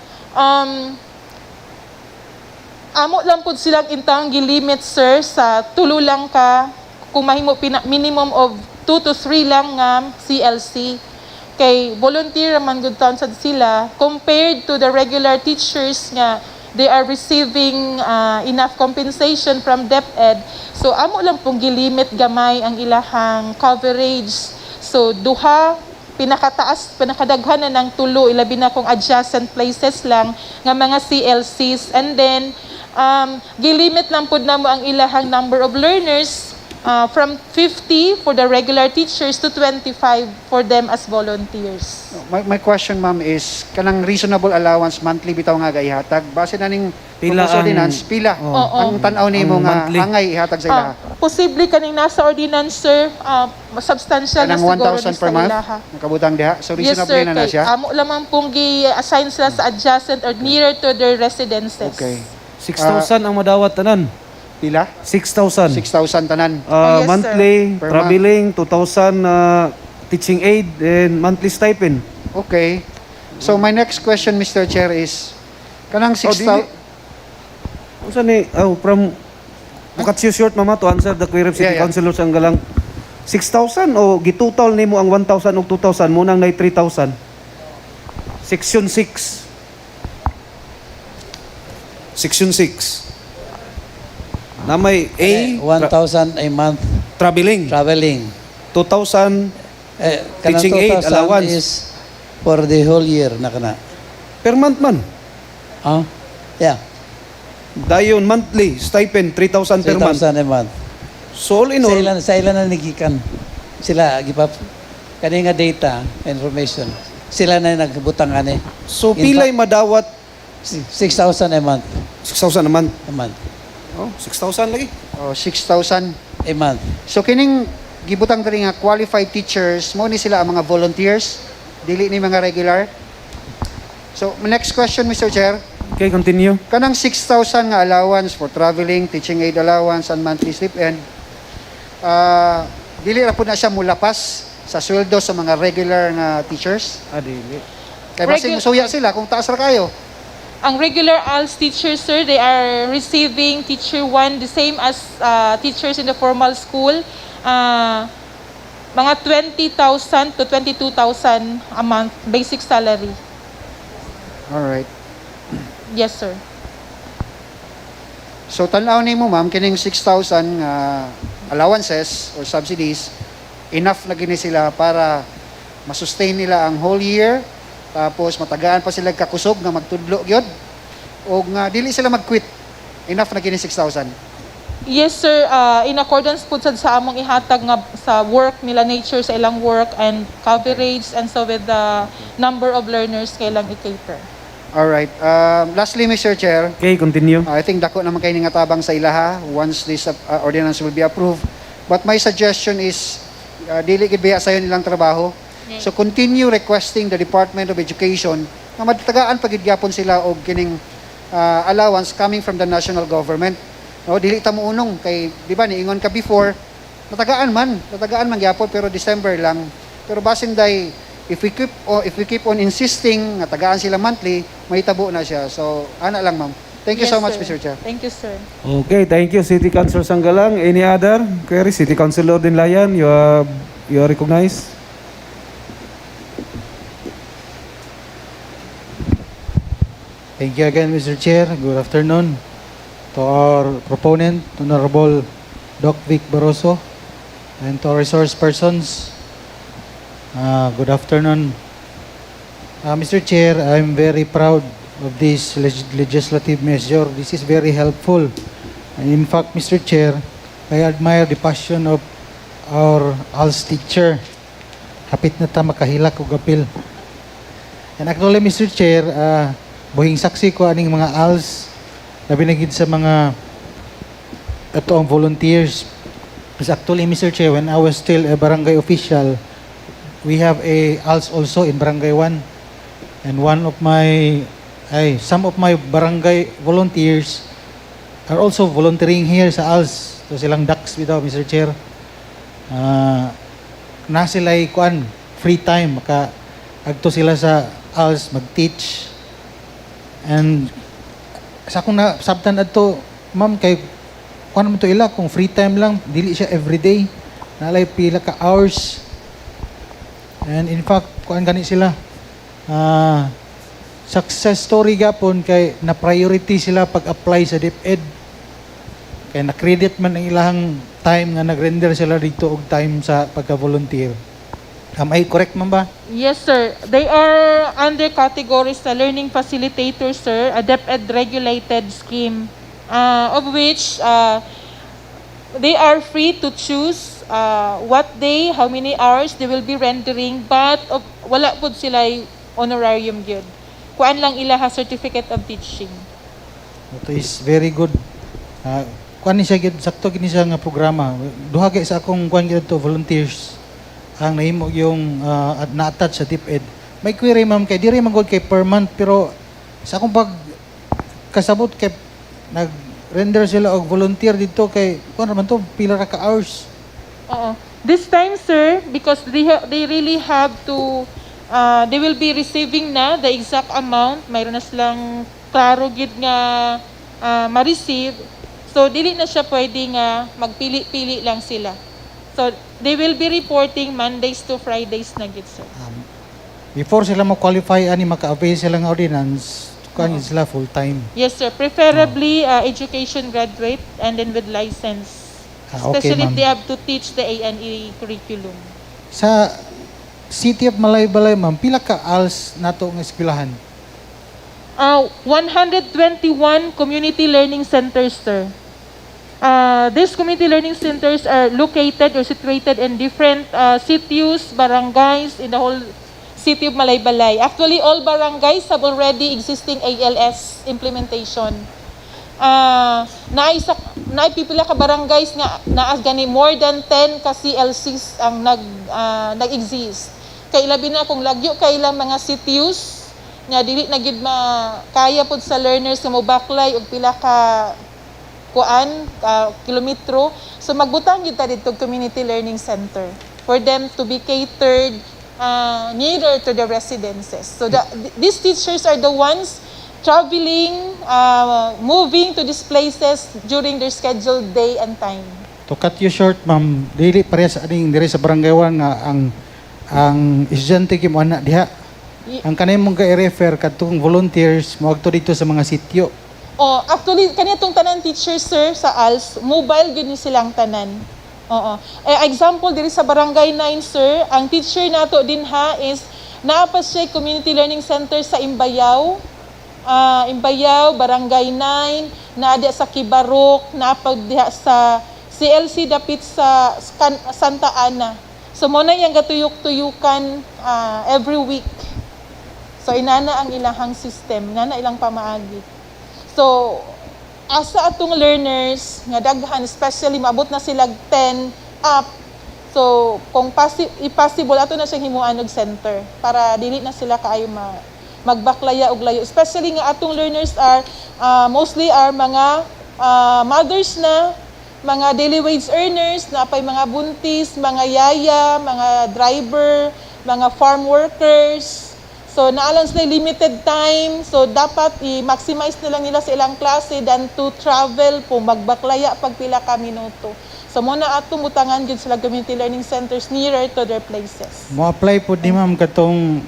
Amo lang po silang intang gilimit, sir, sa tulo lang ka kung mahimo minimum of 2 to 3 lang nga CLC. Kay volunteer man gud taon sad sila compared to the regular teachers nga they are receiving enough compensation from DepEd. So amo lang pong gilimit gamay ang ilahang coverage. So duha pinakadaghan na ng tulo, ilabi na kung adjacent places lang nga mga CLCs, and then gilimit lang pud namo ang ilahang number of learners from 50 for the regular teachers to 25 for them as volunteers. My question, ma'am, is kanang reasonable allowance monthly bitaw nga gaihatag base na ning Pila proposed ordinance, pila ang tan-aw nimo ang nga monthly. hangay ihatag sa ilaha? Posible kaning nasa ordinance, sir, substantial na Kanang siguro 1,000 per month ilaha. nakabutang diha. So Yes, reasonable sir. na Kay siya. amo lamang pong gi-assign sila sa adjacent or nearer to their residences. Okay. 6,000 ang madawat tanan. Pila? 6,000. 6,000 tanan. Oh, yes, Monthly, Per traveling, 2,000 teaching aid, and monthly stipend. Okay. So my next question, Mr. Chair, is kanang 6,000. Unsa ni from cut you short, mama, to answer the query of city councilors ang galang 6,000 o gitotal nimo ang 1,000 o 2,000 mo nang nay 3,000. Section 6. Section 6. Na may A 1,000 a month traveling, traveling. 2,000 Kanang teaching aid 2,000 allowance is for the whole year na kana. per month man. Yeah, Dayon monthly stipend 3,000 per month. 3,000 a month. So all in all, Sa ilan na nagikan. Sila gipap kani nga data information. Sila na nagbutang ani. so pilay madawat 6,000 a month. 6,000 a month. A month. Oh, 6,000 lagi. Oh, 6,000 a month. So kining gibutang diri nga qualified teachers mo ni sila ang mga volunteers, dili ni mga regular. So next question, Mr. Chair. Okay, continue. Kanang 6,000 nga allowance for traveling, teaching aid allowance, and monthly stipend, dili ra pud na siya mulapas sa sweldo sa mga regular nga teachers. Dili. Kay basig musuya sila kung taas ra kayo. Ang regular ALS teachers, sir, they are receiving teacher 1 the same as teachers in the formal school. Mga 20,000 to 22,000 a month basic salary. All right. Yes, sir. So tan-aw nimo, ma'am, kining 6,000 allowances or subsidies, enough na gini sila para masustain nila ang whole year, tapos matagaan pa sila kakusog nga magtudlo gyud, o nga dili sila mag-quit. Enough na gini 6,000. Yes, sir. In accordance po sa among ihatag nga sa work nila nature sa ilang work and coverage, and so with the number of learners kailang i-cater. All right. Lastly, Mr. Chair, Okay, continue. I think dako naman kayo nga tabang sa ilaha once this ordinance will be approved. But my suggestion is, dili gid biya sayo nilang trabaho. So continue requesting the Department of Education na matatagaan pagidyapon sila og kining allowance coming from the national government. No, dili ta mo unong kay di ba niingon ka before Natagaan man gyapon pero December lang. Pero basin day if we keep on insisting nga tagaan sila monthly, mahitabo na siya. So ana lang ma'am. Thank you Yes, so much, sir. Mr. Chair. Thank you, sir. Okay, thank you, City Councilor Sanggalang. Any other query? City Councilor Dinlayan, you are recognized. Thank you again, Mr. Chair. Good afternoon to our proponent, Honorable Doc Vic Barroso, and to our resource persons. Good afternoon. Mr. Chair, I'm very proud of this legislative measure. This is very helpful. And in fact, Mr. Chair, I admire the passion of our ALS teacher. Hapit na ta makahilak og apil. And actually, Mr. Chair, buhing saksi ko aning mga ALS na binigid sa mga ito ang volunteers. Because actually, Mr. Chair, when I was still a barangay official, we have a ALS also in Barangay 1. And some of my barangay volunteers are also volunteering here sa ALS. So silang ducks bitaw, Mr. Chair. Na sila'y free time, agto sila sa ALS mag-teach. And sa akong sabtan adto, ma'am, kay kuan man to ila kung free time lang, dili siya everyday. Nalay pila ka hours. And in fact, kuan gani sila. Success story gapon kay na priority sila pag-apply sa DepEd. Kay na-credit man ang ilang time nga nag-render sila dito og time sa pagka-volunteer. Am I correct man ba? Yes, sir. They are under categories sa learning facilitator, sir, a DepEd regulated scheme, of which they are free to choose what day, how many hours they will be rendering, but wala po sila honorarium gyud. Kuan lang ilaha certificate of teaching. Ito is very good. Kuan ni siya gyud sakto gini siya nga programa. Duha kay sa akong kuan gyud to volunteers ang nahimo yung na-attach sa DepEd. May query ma'am kay diri man gud kay per month pero sa akong pag kasabot kay nag-render sila og volunteer dito kay kuan naman to pila ra ka hours. Oo. This time, sir, because they really have to they will be receiving na the exact amount. Mayroon na silang klaro gid nga ma-receive. So dili na siya pwede nga magpili-pili lang sila. So they will be reporting Mondays to Fridays na gid, sir. Before sila mo-qualify ani maka-avail sila ng ordinance, kuan sila full time. Yes, sir. Preferably education graduate and then with license. Okay, Especially if ma'am. they have to teach the A&E curriculum. Sa City of Malaybalay, ma'am, pila ka ALS nato nga eskwelahan? 121 community learning centers, sir. These community learning centers are located or situated in different cities, barangays in the whole city of Malaybalay. Actually, all barangays have already existing ALS implementation. Naipipila ka barangays nga naas gani more than 10 ka CLCs ang nag-exist. Kay labi na kung lagyo kay ilang mga CTUs nga dili na gid kaya pod sa learners nga mobaklay og pila ka kilometro. So magbutang gid ta dito community learning center for them to be catered nearer to the residences. So these teachers are the ones traveling, moving to these places during their scheduled day and time. To cut you short, ma'am, dili parehas aning diri sa barangay 1 nga ang estudyante kay mo ana diha. Ang kanay mong ga-refer kadtong volunteers mo adto dito sa mga sitio. Actually kanitong tanan teachers, sir, sa ALS, mobile gid ni silang tanan. Oo. Example diri sa barangay 9, sir, ang teacher nato din is naa pa siya community learning center sa Imbayaw. Imbayaw, Barangay 9, naadi sa Kibarok, napag diha sa CLC dapit sa Santa Ana. So mo na yang gatuyok-tuyukan every week. So inana ang ilahang system, inana ilang pamaagi. So asa atong learners nga daghan, especially maabot na sila 10 up. So kung possible ato na siyang himuan og center para dili na sila kaayo magbaklaya og layo. Especially nga atong learners are mostly are mga mothers na mga daily wage earners, napay mga buntis, mga yaya, mga driver, mga farm workers. So naalang sila limited time, so dapat i-maximize na lang nila sa ilang klase than to travel po magbaklaya pag pila ka minuto. So muna ato mutangan gyud sila community learning centers nearer to their places. Mo apply po ni ma'am katong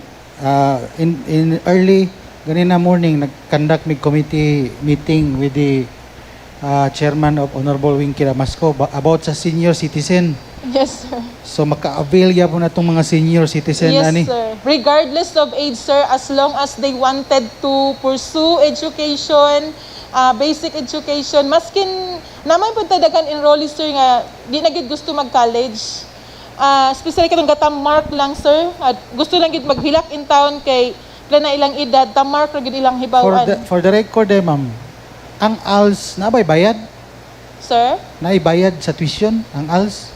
in early ganina morning nag-conduct mig committee meeting with the chairman of Honorable Winky Ramasco about sa senior citizen. Yes, sir. So maka-avail ya po na itong mga senior citizen Yes, ani. sir. Regardless of age, sir, as long as they wanted to pursue education, basic education, maskin naman po dagan enrollees, sir, nga di na gid gusto mag-college. Especially katong gatamark lang, sir. At gusto lang gid maghilak in town kay na ilang edad, tamark ra gid ilang hibawan. For the record ma'am, ang ALS na ba'y bayad? Sir? Naibayad sa tuition ang ALS?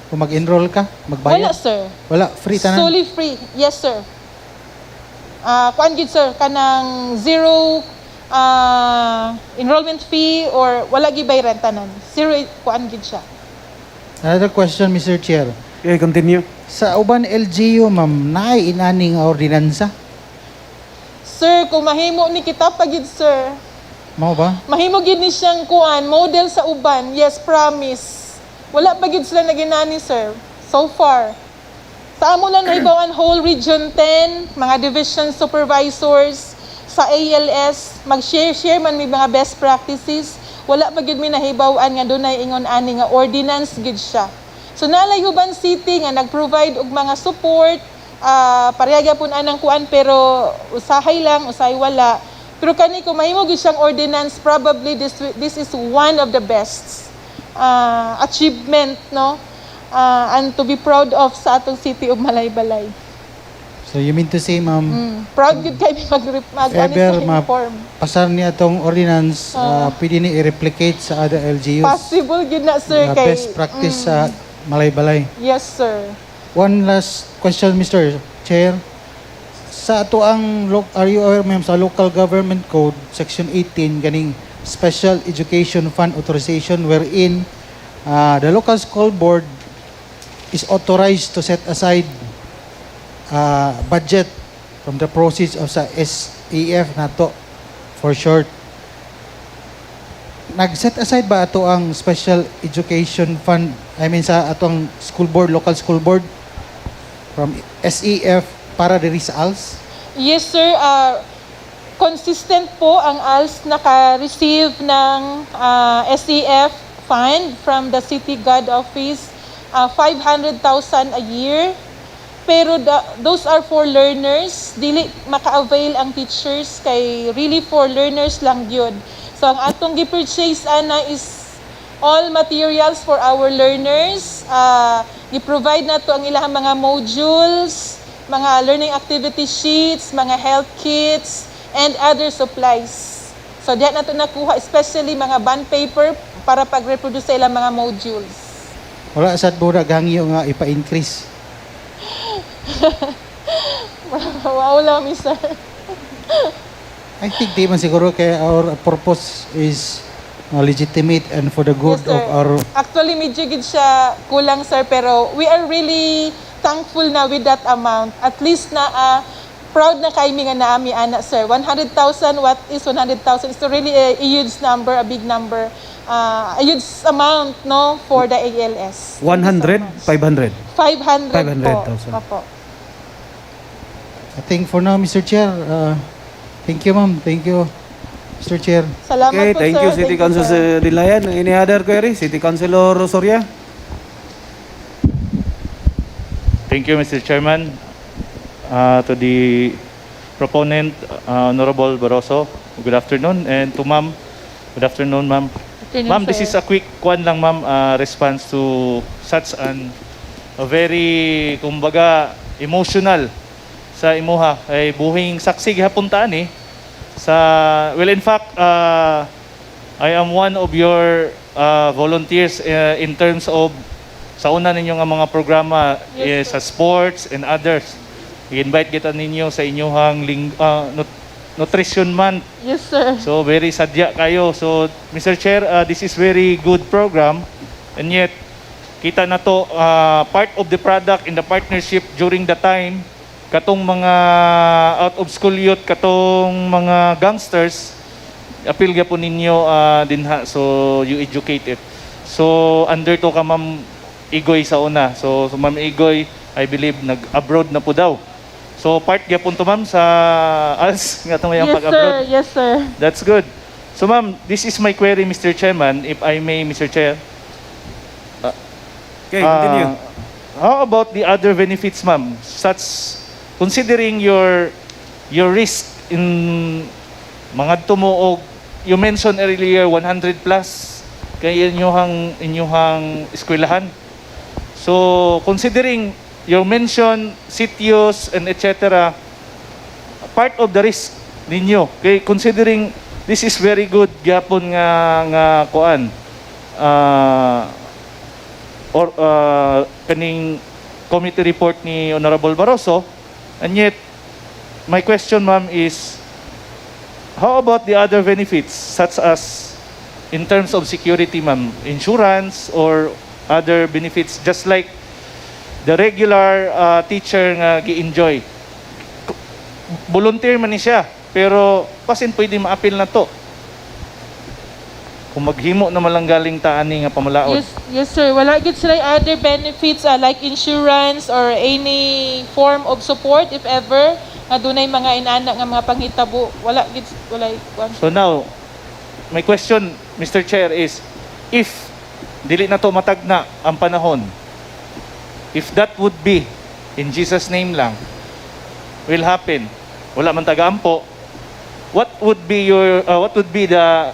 Kung mag-enroll ka, magbayad? Wala, sir. Wala, free tanan? Solely free. Yes, sir. Kuan gid, sir, kanang zero enrollment fee or wala gid bayaran tanan. Zero kuan gid siya. Another question, Mr. Chair. Okay, continue. Sa uban LGU, ma'am, naay inaning ordinansa? Sir, kung mahimo ni kita pagid, sir. Mao ba? Mahimo gid ni siyang kuan, model sa uban. Yes, promise. Wala pa gid sila naginani, sir. So far. Sa amo lang nahibawan whole Region 10, mga division supervisors sa ALS, mag-share man may mga best practices. Wala pa gid mi nahibawan nga dunay ingon ani nga ordinance gid siya. So nalay Uban City nga nag-provide og mga support, parehagya pun anang kuan pero usahay lang, usahay wala. Pero kani kung mahimo gyud siyang ordinance, probably this is one of the best achievement, no? And to be proud of sa atong city of Malaybalay. So you mean to say, ma'am, Proud gyud kay ever mag-inform. pasar niya itong ordinance, pwede ni i-replicate sa other LGUs? Possible gyud na, sir, kay Best practice sa Malaybalay. Yes, sir. One last question, Mr. Chair. Sa ato ang, are you aware, ma'am, sa Local Government Code, Section 18, ganing Special Education Fund Authorization, wherein the local school board is authorized to set aside budget from the proceeds of sa SEF nato for short. Nag-set aside ba ato ang Special Education Fund, I mean sa atong school board, local school board, from SEF para diri sa ALS? Yes, sir. Consistent po ang ALS naka-receive ng SEF fund from the City God Office, 500,000 a year. Pero those are for learners. Dili maka-avail ang teachers kay really for learners lang yun. So ang atong gi-purchase ana is all materials for our learners. I-provide na to ang ilang mga modules, mga learning activity sheets, mga health kits, and other supplies. So diyan na to nakuha, especially mga bond paper para pag-reproduce sa ilang mga modules. Wala sad burag hangyo nga ipa-increase. Wow lang, sir. I think di man siguro kay our purpose is legitimate and for the good Yes, sir. of our... Actually, medyo gid siya kulang, sir, pero we are really thankful na with that amount. At least na proud na kay mi nga naami ana, sir. 100,000, what is 100,000? It's really a huge number, a big number. A huge amount, no, for the ALS. 100? 500? 500 po. 500,000. Opo. I think for now, Mr. Chair, thank you, ma'am. Thank you, Mr. Chair. Salamat Okay, po, thank sir. you, City Council Dilayan. Any other query? City Councilor Soria? Thank you, Mr. Chairman. To the proponent, Honorable Barroso, good afternoon. And to Ma'am, good afternoon, Ma'am. Ma'am, this is a quick one lang, Ma'am, response to such a very, kumbaga, emotional sa imuha. Ay buhing saksi gihapuntaan sa, well, in fact, I am one of your volunteers in terms of sa una ninyo nga mga programa sa sports and others. I-invite kita ninyo sa inyong Nutrition Month. Yes, sir. So very sadya kayo. So Mr. Chair, this is very good program, and yet kita na to part of the product in the partnership during the time katong mga out of school youth, katong mga gangsters, appeal gyapon ninyo dinha, so you educate it. So under to ka Ma'am Igoy sa una. So Ma'am Igoy, I believe nag-abroad na po daw. So part gyapon to Ma'am sa ALS nga mayang Yes, pag-abroad. sir. Yes, sir. That's good. So Ma'am, this is my query, Mr. Chairman, if I may, Mr. Chair. Okay, continue. How about the other benefits, Ma'am? Such considering your risk in mga tumuog, you mentioned earlier 100 plus kay inyuhang eskwelahan. So considering your mention sitios and etc., part of the risk ninyo, kay considering this is very good gyapon nga kuan or kaning committee report ni Honorable Barroso, and yet my question, Ma'am, is how about the other benefits such as in terms of security, Ma'am, insurance or other benefits just like the regular teacher nga gi-enjoy. Volunteer man ni siya, pero pasin pwede ma-appeal na to. Kung maghimo na malang galing taani nga pamalaod. Yes, sir. Wala gid sila other benefits like insurance or any form of support if ever nga dunay mga inana nga mga panghitabo. Wala. So now, my question, Mr. Chair, is if dili na to matagna ang panahon, if that would be in Jesus name lang will happen, wala man taga-ampo, what would be the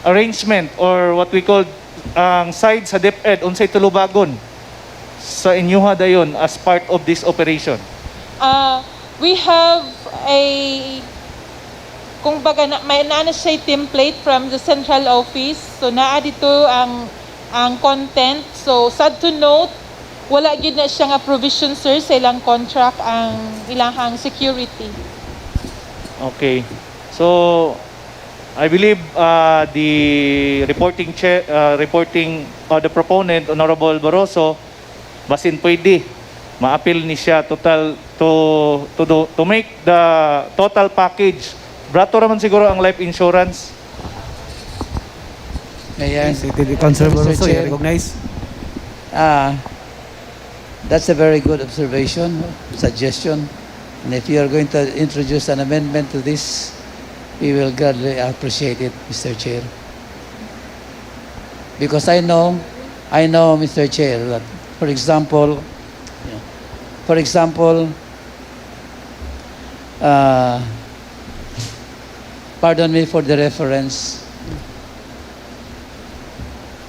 arrangement or what we call ang side sa DepEd unsay tulubagon sa inyuha dayon as part of this operation? We have kung baga may naana siya template from the central office. So naa dito ang content. So sad to note, wala gid na siya nga provision, sir, sa ilang contract ang ilahang security. Okay. So I believe the reporting the proponent, Honorable Barroso, basin pwede ma-appeal ni siya to make the total package. Brato raman siguro ang life insurance. Ayan. City Councilor Barroso, you recognize? That's a very good observation, suggestion. And if you are going to introduce an amendment to this, we will gladly appreciate it, Mr. Chair. Because I know, Mr. Chair, that for example, pardon me for the reference.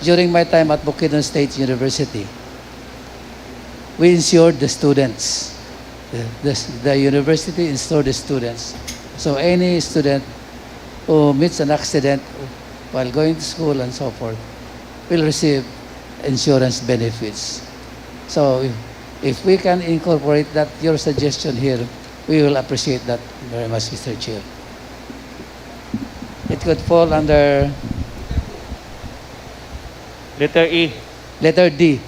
During my time at Bukidnon State University, we insured the students. The university insured the students. So any student who meets an accident while going to school and so forth will receive insurance benefits. So if we can incorporate that, your suggestion here, we will appreciate that very much, Mr. Chair. It could fall under Letter E. Letter D,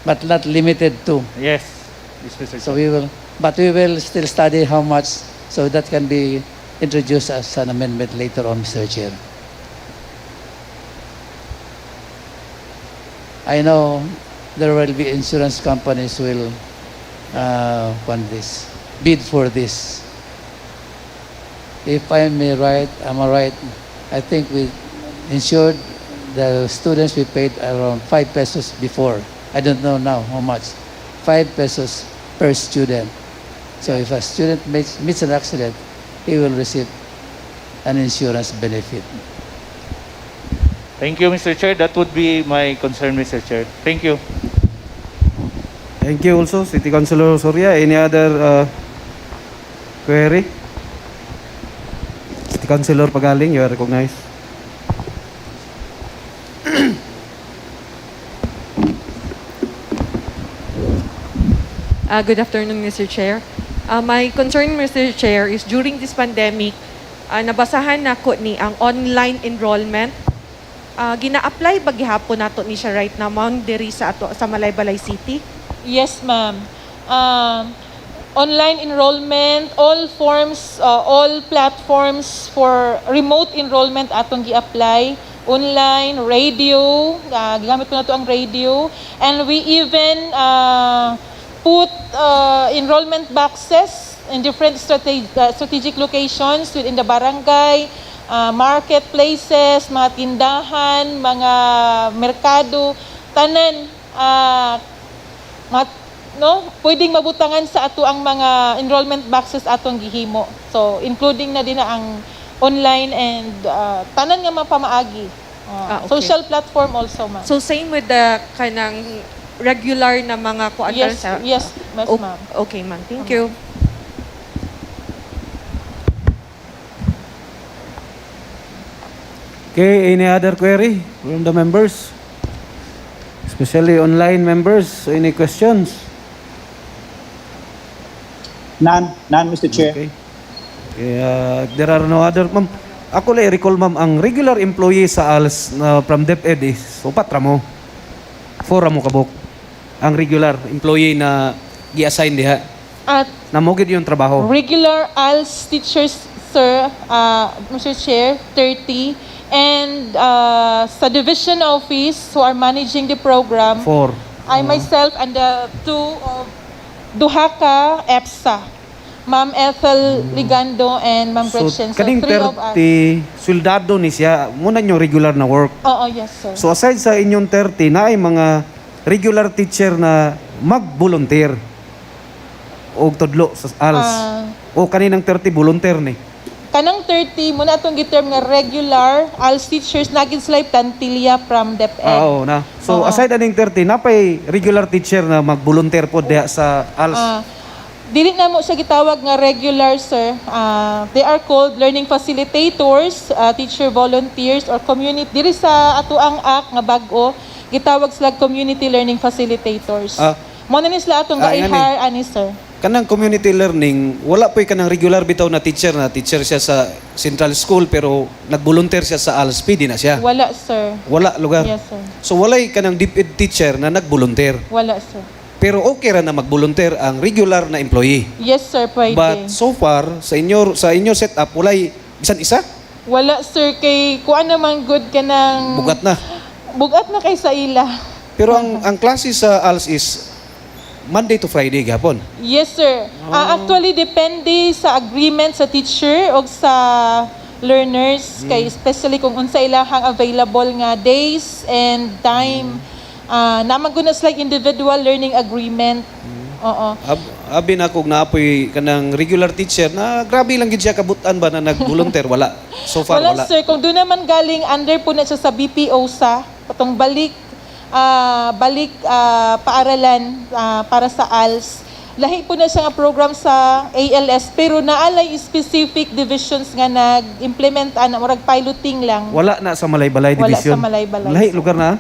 but not limited to. Yes, Mr. So we will still study how much, so that can be introduced as an amendment later on, Mr. Chair. I know there will be insurance companies who will want this, bid for this. If am I right, I think we insured the students, we paid around 5 pesos before. I don't know now how much. 5 pesos per student. So if a student meets an accident, he will receive an insurance benefit. Thank you, Mr. Chair. That would be my concern, Mr. Chair. Thank you. Thank you also, City Councilor Soria. Any other query? City Councilor Pagaling, you are recognized. Good afternoon, Mr. Chair. My concern, Mr. Chair, is during this pandemic, nabasahan na ko ni ang online enrollment. Gina-apply ba gihapon nato ni siya right now diri sa ato sa Malaybalay City? Yes, ma'am. Online enrollment, all forms, all platforms for remote enrollment atong gi-apply. Online, radio, gigamit ko na to ang radio. And we even put enrollment boxes in different strategic locations within the barangay, marketplaces, mga tindahan, mga merkado, tanan, pwedeng mabutangan sa ato ang mga enrollment boxes atong gihimo. So, including na din na ang online and tanan nga mapamaagi. Okay. Social platform also, ma'am. So same with the kanang regular na mga kuan Yes, sa yes, ma'am. Okay, ma'am. Thank you. Okay, any other query from the members? Especially online members, any questions? None, Mr. Chair. Okay. If there are no other, ma'am, ako lang i-recall, ma'am, ang regular employee sa ALS from DepEd is, upat ra mo. 4 ra mo kabuk. Ang regular employee na gi-assign diha. At Namugid yung trabaho. regular ALS teachers, sir, Mr. Chair, 30. And sa division office who are managing the program, 4. I myself and the duha ka EPSA. Ma'am Ethel Ligando and Ma'am So, Gretchen. So, kaning 3 of us. 30, soldado ni siya, muna nyo regular na work. Oo, yes, sir. So aside sa inyong 30, na ay mga regular teacher na mag-volunteer o tudlo sa ALS. O kaninang 30 volunteer ni. Kanang 30, muna itong giterm nga regular ALS teachers naging sila plantilia from DepEd. Oo na. So aside aning 30, napay regular teacher na mag-volunteer po diha sa ALS. Dili na mo siya gitawag nga regular, sir. They are called learning facilitators, teacher volunteers, or community. Diri sa ato ang act nga bag-o, gitawag sila community learning facilitators. Muna ni sila atong ga-hire ani, sir. Kanang community learning, wala po'y kanang regular bitaw na teacher siya sa Central School pero nag-volunteer siya sa ALS, pwede na siya. Wala, sir. Wala lugar. Yes, sir. So walay kanang DepEd teacher na nag-volunteer. Wala, sir. Pero okay ra na mag-volunteer ang regular na employee. Yes, sir, pwede. But so far sa inyo setup walay bisan isa? Wala, sir, kay kuan naman good ka ng bugat na kay sa ila. Pero ang klase sa ALS is Monday to Friday gapon. Yes, sir. Actually, depende sa agreement sa teacher o sa learners, kay especially kung unsa ilahang available nga days and time. Namagunas like individual learning agreement. Oo. Abi na kog naapoy kanang regular teacher na grabe lang gid siya kabutan ba na nag-volunteer wala. So far wala. Wala, sir. Kung doon naman galing under po na siya sa BPO sa patong balik paaralan para sa ALS. Lahi po na siya nga program sa ALS pero naalay specific divisions nga nag-implement murag piloting lang. Wala na sa Malaybalay division. Wala sa Malaybalay. Lahi lugar na.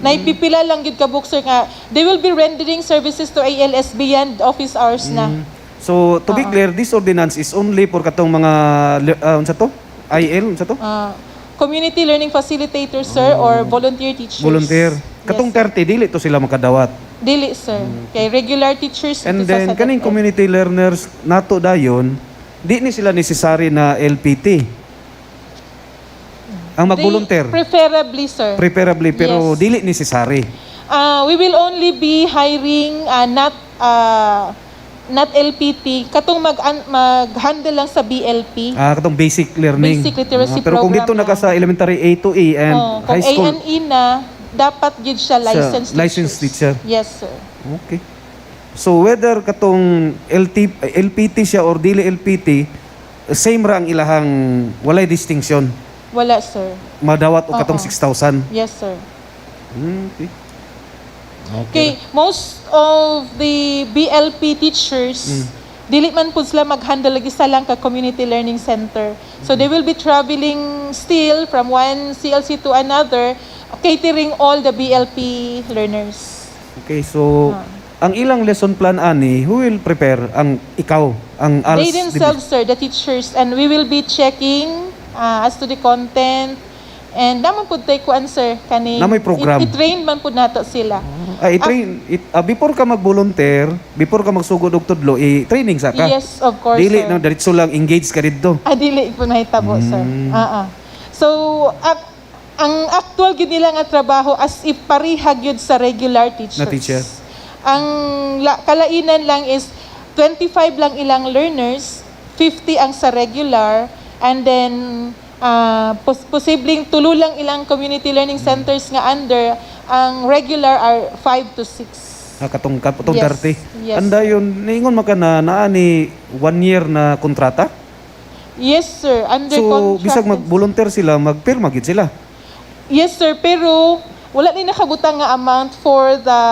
Naipipila lang gid ka bookser nga they will be rendering services to ALS beyond office hours na. So to be clear, this ordinance is only for katong mga unsa to? IL unsa to? Community learning facilitators, sir, or volunteer teachers. Volunteer. Katong 30 dili to sila makadawat. Dili, sir. Kay regular teachers And ito then sa kaning community learners nato dayon, di ni sila necessary na LPT. Ang mag-volunteer. Preferably, sir. Preferably, pero Yes. dili necessary. We will only be hiring not LPT, katong mag-handle lang sa BLP. Katong basic learning. Basic literacy pero kung program dito naka sa elementary A to E and high school. Kung A&E na, dapat gid siya licensed teacher. Yes, sir. Okay. So whether katong LPT siya or dili LPT, same ra ang ilahang walay distinction. Wala, sir. Madawat o katong 6,000. Yes, sir. Okay. Okay, most of the BLP teachers, dili man po sila mag-handle lagi sa lang ka community learning center. So they will be traveling still from one CLC to another, catering all the BLP learners. Okay, so ang ilang lesson plan ani, who will prepare? Ang ikaw, ang ALS They themselves, sir, the teachers, and we will be checking as to the content. And naman po tayo kuan, sir, kani Na may program. i-train man po nato sila. Before ka mag-volunteer, before ka magsugod og tudlo, i-training sa ka. Yes, of course, Dili sir. na diretso lang engage ka dito. Dili po nahitabo, sir. So, ang actual gid nila nga trabaho as if parihag yun sa regular teachers. Na teacher. Ang kalainan lang is 25 lang ilang learners, 50 ang sa regular, and then posibleng tulo lang ilang community learning centers nga under, ang regular are 5 to 6. Katong Yes, 30. yes. Anda yun, niingon maka na naani 1 year na kontrata. Yes, sir. Under So, contract. bisag mag-volunteer sila, magpirma gid sila. Yes, sir. Pero wala ni nakabutang nga amount for the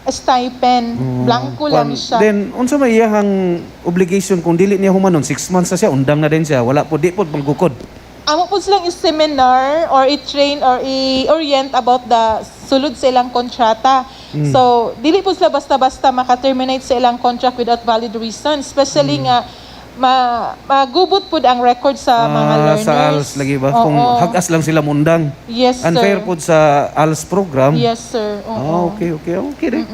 stipend. Blanco lang siya. Then, unsa may iyahang obligation kung dili niya humanon, 6 months na siya, undang na din siya. Wala po, di po magkukod. Amo po silang i-seminar or i-train or i-orient about the sulod sa ilang kontrata. So, dili po sila basta-basta maka-terminate sa ilang contract without valid reason. Especially nga, magubot po ang record sa mga learners. Sa ALS lagi ba? Oo. Kung hagas lang sila mundang. Yes, sir. Unfair po sa ALS program. Yes, sir. Oo. Okay rin.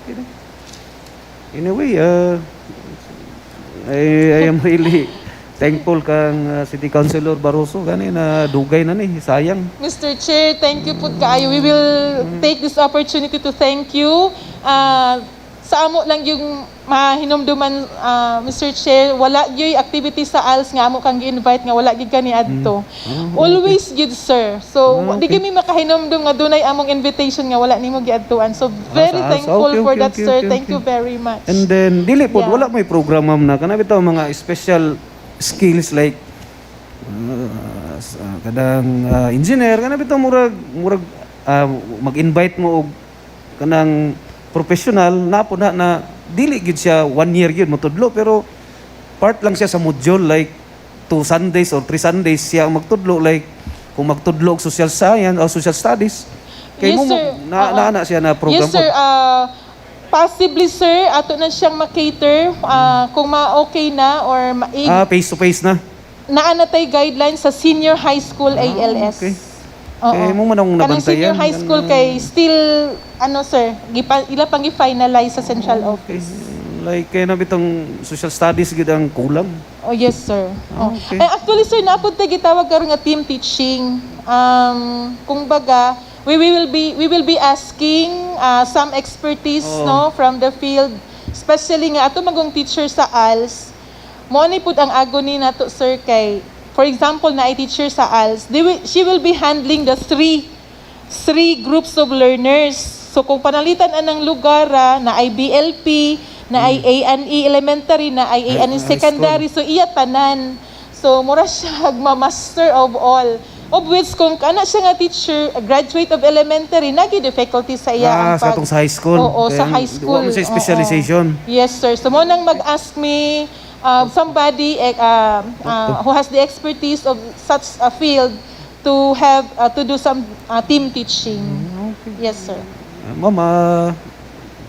Okay rin. Anyway, I am really thankful kang City Councilor Barroso. Gani na dugay na ni, sayang. Mr. Chair, thank you po kaayo. We will take this opportunity to thank you. Sa amo lang yung mahinumduman, Mr. Chair, wala yung activity sa ALS nga amo kang gi-invite nga wala gid kani adto. Always good, sir. So di kami makahinumdum nga dunay among invitation nga wala nimo giadtuan. So very sa ALS. thankful Okay, for okay, that, okay, sir. okay, Thank okay. you very much. And then, dili po, Yeah. wala may program ma'am na. Kanabi ito mga special skills like kadang engineer. Kanabi ito murag mag-invite mo og kanang professional na po na dili gid siya 1 year gid matudlo pero part lang siya sa module like 2 Sundays or 3 Sundays siya ang magtudlo like kung magtudlo og social science or social studies kay Yes, mo sir. na siya na program Yes, sir. Possibly, sir, ato na siyang makater kung ma-okay na or face to face na. naanatay guidelines sa senior high school ALS. Okay. Oo. Kaya mo man ang Kanang senior nabantayan. high school kay still, sir, ila pang i-finalize sa central office. Like kaya na bitong social studies gid ang kulang. Oh, yes, sir. Okay. Actually, sir, naapod tayo gitawag karon nga team teaching. Kung baga, we will be asking some expertise no from the field, especially nga ato magong teacher sa ALS. Mo ni pud ang agony nato, sir, kay for example na teacher sa ALS, she will be handling the three groups of learners. So kung panalitan anang lugar na ay BLP, na ay A&E elementary, na ay A&E secondary, so iya tanan. So mura siya ma-master of all. Of which kung kana siya nga teacher, graduate of elementary, nagi difficulty sa iya sa atong sa high school. Oo, sa Kaya high school. Wa mo siya specialization. Yes, sir. So mo nang mag-ask me somebody who has the expertise of such a field to have to do some team teaching. Yes, sir. Ma'am,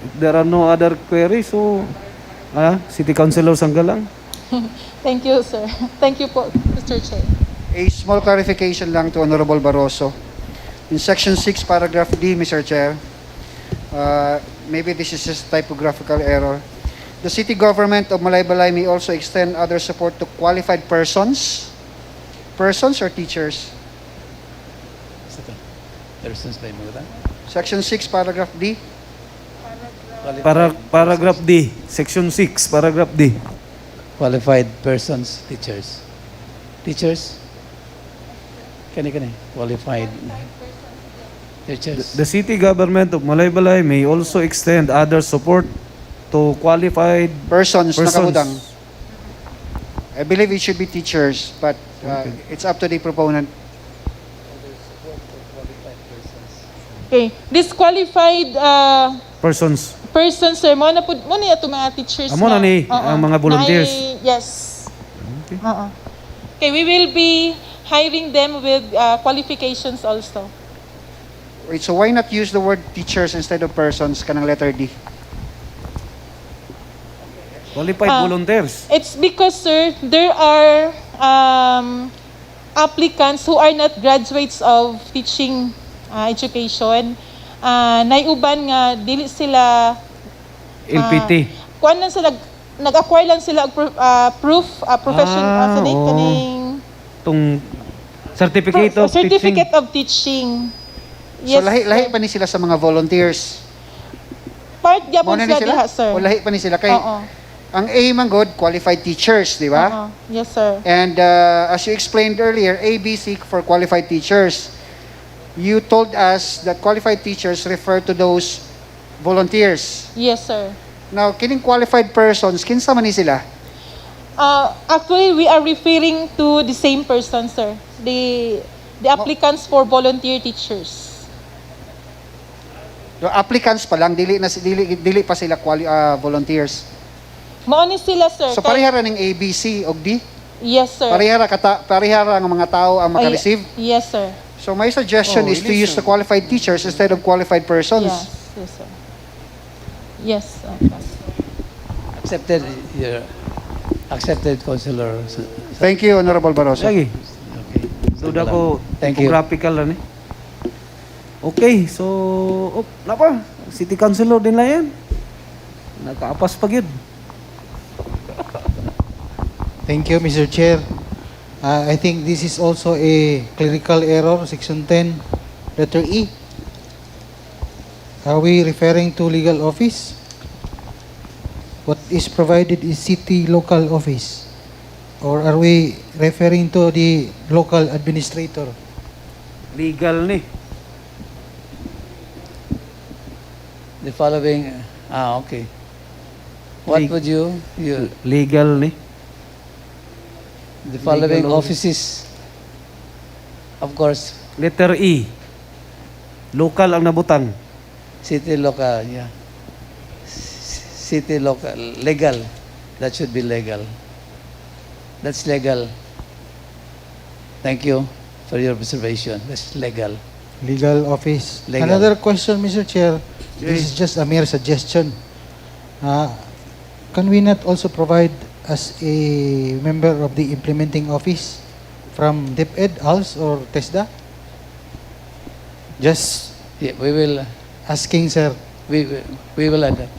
if there are no other queries, so City Councilor Sanggalang. Thank you, sir. Thank you po, Mr. Chair. A small clarification lang to Honorable Barroso. In Section 6, Paragraph D, Mr. Chair, maybe this is just typographical error. The city government of Malaybalay may also extend other support to qualified persons or teachers. Persons by mga Section 6, Paragraph D. Paragraph D, Section 6, Paragraph D. Qualified persons, teachers. Teachers? Kani. Qualified teachers. The city government of Malaybalay may also extend other support to qualified Persons. Nakabutang. I believe it should be teachers, but it's up to the proponent. Okay. Disqualified Persons. sir, mo na ato mga teachers. Amo na ni ang mga volunteers. Yes. Okay, we will be hiring them with qualifications also. Wait, so why not use the word teachers instead of persons, kanang letter D? Qualified volunteers. It's because, sir, there are applicants who are not graduates of teaching education. Naiuban nga dili sila LPT. kuan lang sila, nag-acquire lang sila og proof profession sa oo. kaning Itong certificate of teaching. certificate of teaching. So lahi pa ni sila sa mga volunteers. Part gyapon Muna ni sila sila? diha, sir. O lahi pa ni sila kay Oo. ang aim ang good qualified teachers, di ba? Yes, sir. And as you explained earlier, ABC for qualified teachers. You told us that qualified teachers refer to those volunteers. Yes, sir. Now, kining qualified persons, kinsa man ni sila? Actually, we are referring to the same person, sir. The applicants for volunteer teachers. Yung applicants pa lang, dili dili pa sila volunteers. Mao ni sila, sir. So parehara ning ABC og D? Yes, sir. Parehara ang mga tao ang maka-receive? Yes, sir. So my suggestion is to use the qualified teachers instead of qualified persons. Yes, sir. Yes, sir. Accepted, your accepted, Councilor. Thank you, Honorable Barroso. Lagi. Duda ko, Thank you. graphical lang eh. Okay, so, napa, City Councilor din lang yan. Nakaapas pa yun. Thank you, Mr. Chair. I think this is also a clerical error, Section 10, letter E. Are we referring to legal office? What is provided is city local office. Or are we referring to the local administrator? Legal ni. The following, okay. What would you Legal ni. the following Legal offices, of course, Letter E. Local ang nabutang. city local, yeah. City local, legal. That should be legal. That's legal. Thank you for your observation. That's legal. Legal office. Legal. Another question, Mr. Chair. This is just a mere suggestion. Can we not also provide as a member of the implementing office from DepEd, ALS, or TESDA? Just Yeah, we will. asking, sir. We will add that.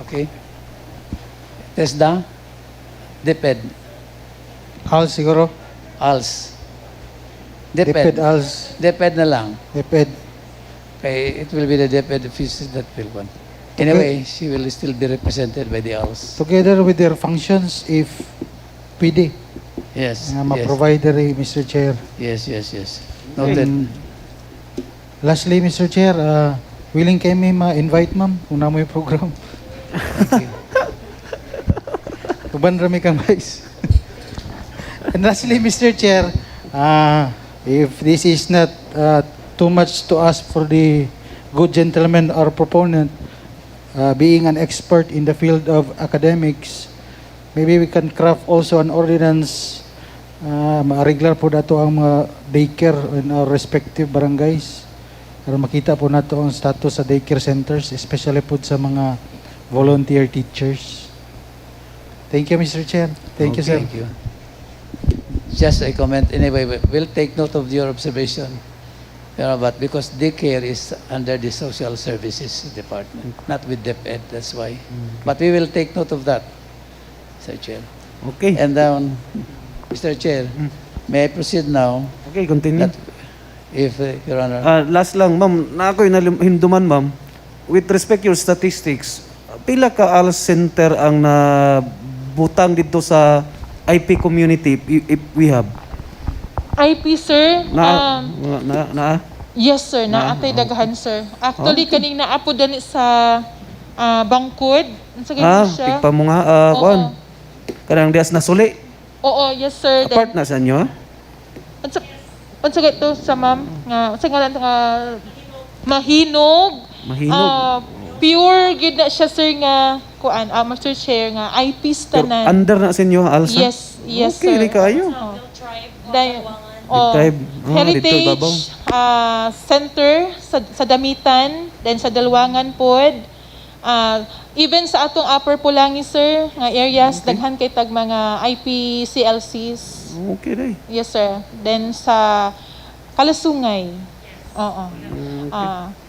Okay. TESDA, DepEd, ALS siguro? ALS. DepEd, ALS. DepEd na lang. DepEd. Okay, it will be the DepEd offices that will want. Anyway, she will still be represented by the ALS. Together with their functions, if PD. Yes. Ma-provider Mr. Chair. Yes. Noted. And lastly, Mr. Chair, willing kami ma-invite ma'am kung na mo yung program. Thank you. Tuban rami kang vice. And lastly, Mr. Chair, if this is not too much to ask for the good gentleman or proponent, being an expert in the field of academics, maybe we can craft also an ordinance ma-regular po dato ang mga daycare in our respective barangays para makita po nato ang status sa daycare centers, especially po sa mga volunteer teachers. Thank you, Mr. Chair. Thank you, sir. Thank you. Just a comment. Anyway, we'll take note of your observation. But because daycare is under the Social Services Department, not with DepEd, that's why. But we will take note of that, Mr. Chair. Okay. And Mr. Chair, may I proceed now? Okay, continue. If Your Honor. Last lang, ma'am, na ako'y hinduman, ma'am. With respect your statistics, pila ka ALS center ang nabutang dito sa IP community if we have? IP, sir? Yes, sir. Naatay daghan, sir. Actually, kaning naapo dali sa bangkod. Sa ganyan siya. Tigpa mo nga, kuan. Kanang dias na suli. Oo, yes, sir. Apart na sa inyo, ha? Unsa ito sa ma'am? Sa ngalan mahinog. Mahinog. Pure gid na siya, sir, nga kuan, Mr. Chair, nga IP tanan. Under na sa inyo, ALS? Yes, okay, sir. Okay, kayo. Heritage Center sa Damitan, then sa Dalwangan pod. Even sa atong Upper Pulangi, sir, nga areas, daghan kay tag mga IPCLCs. Okay day. Yes, sir. Then sa Kalasungay. Oo.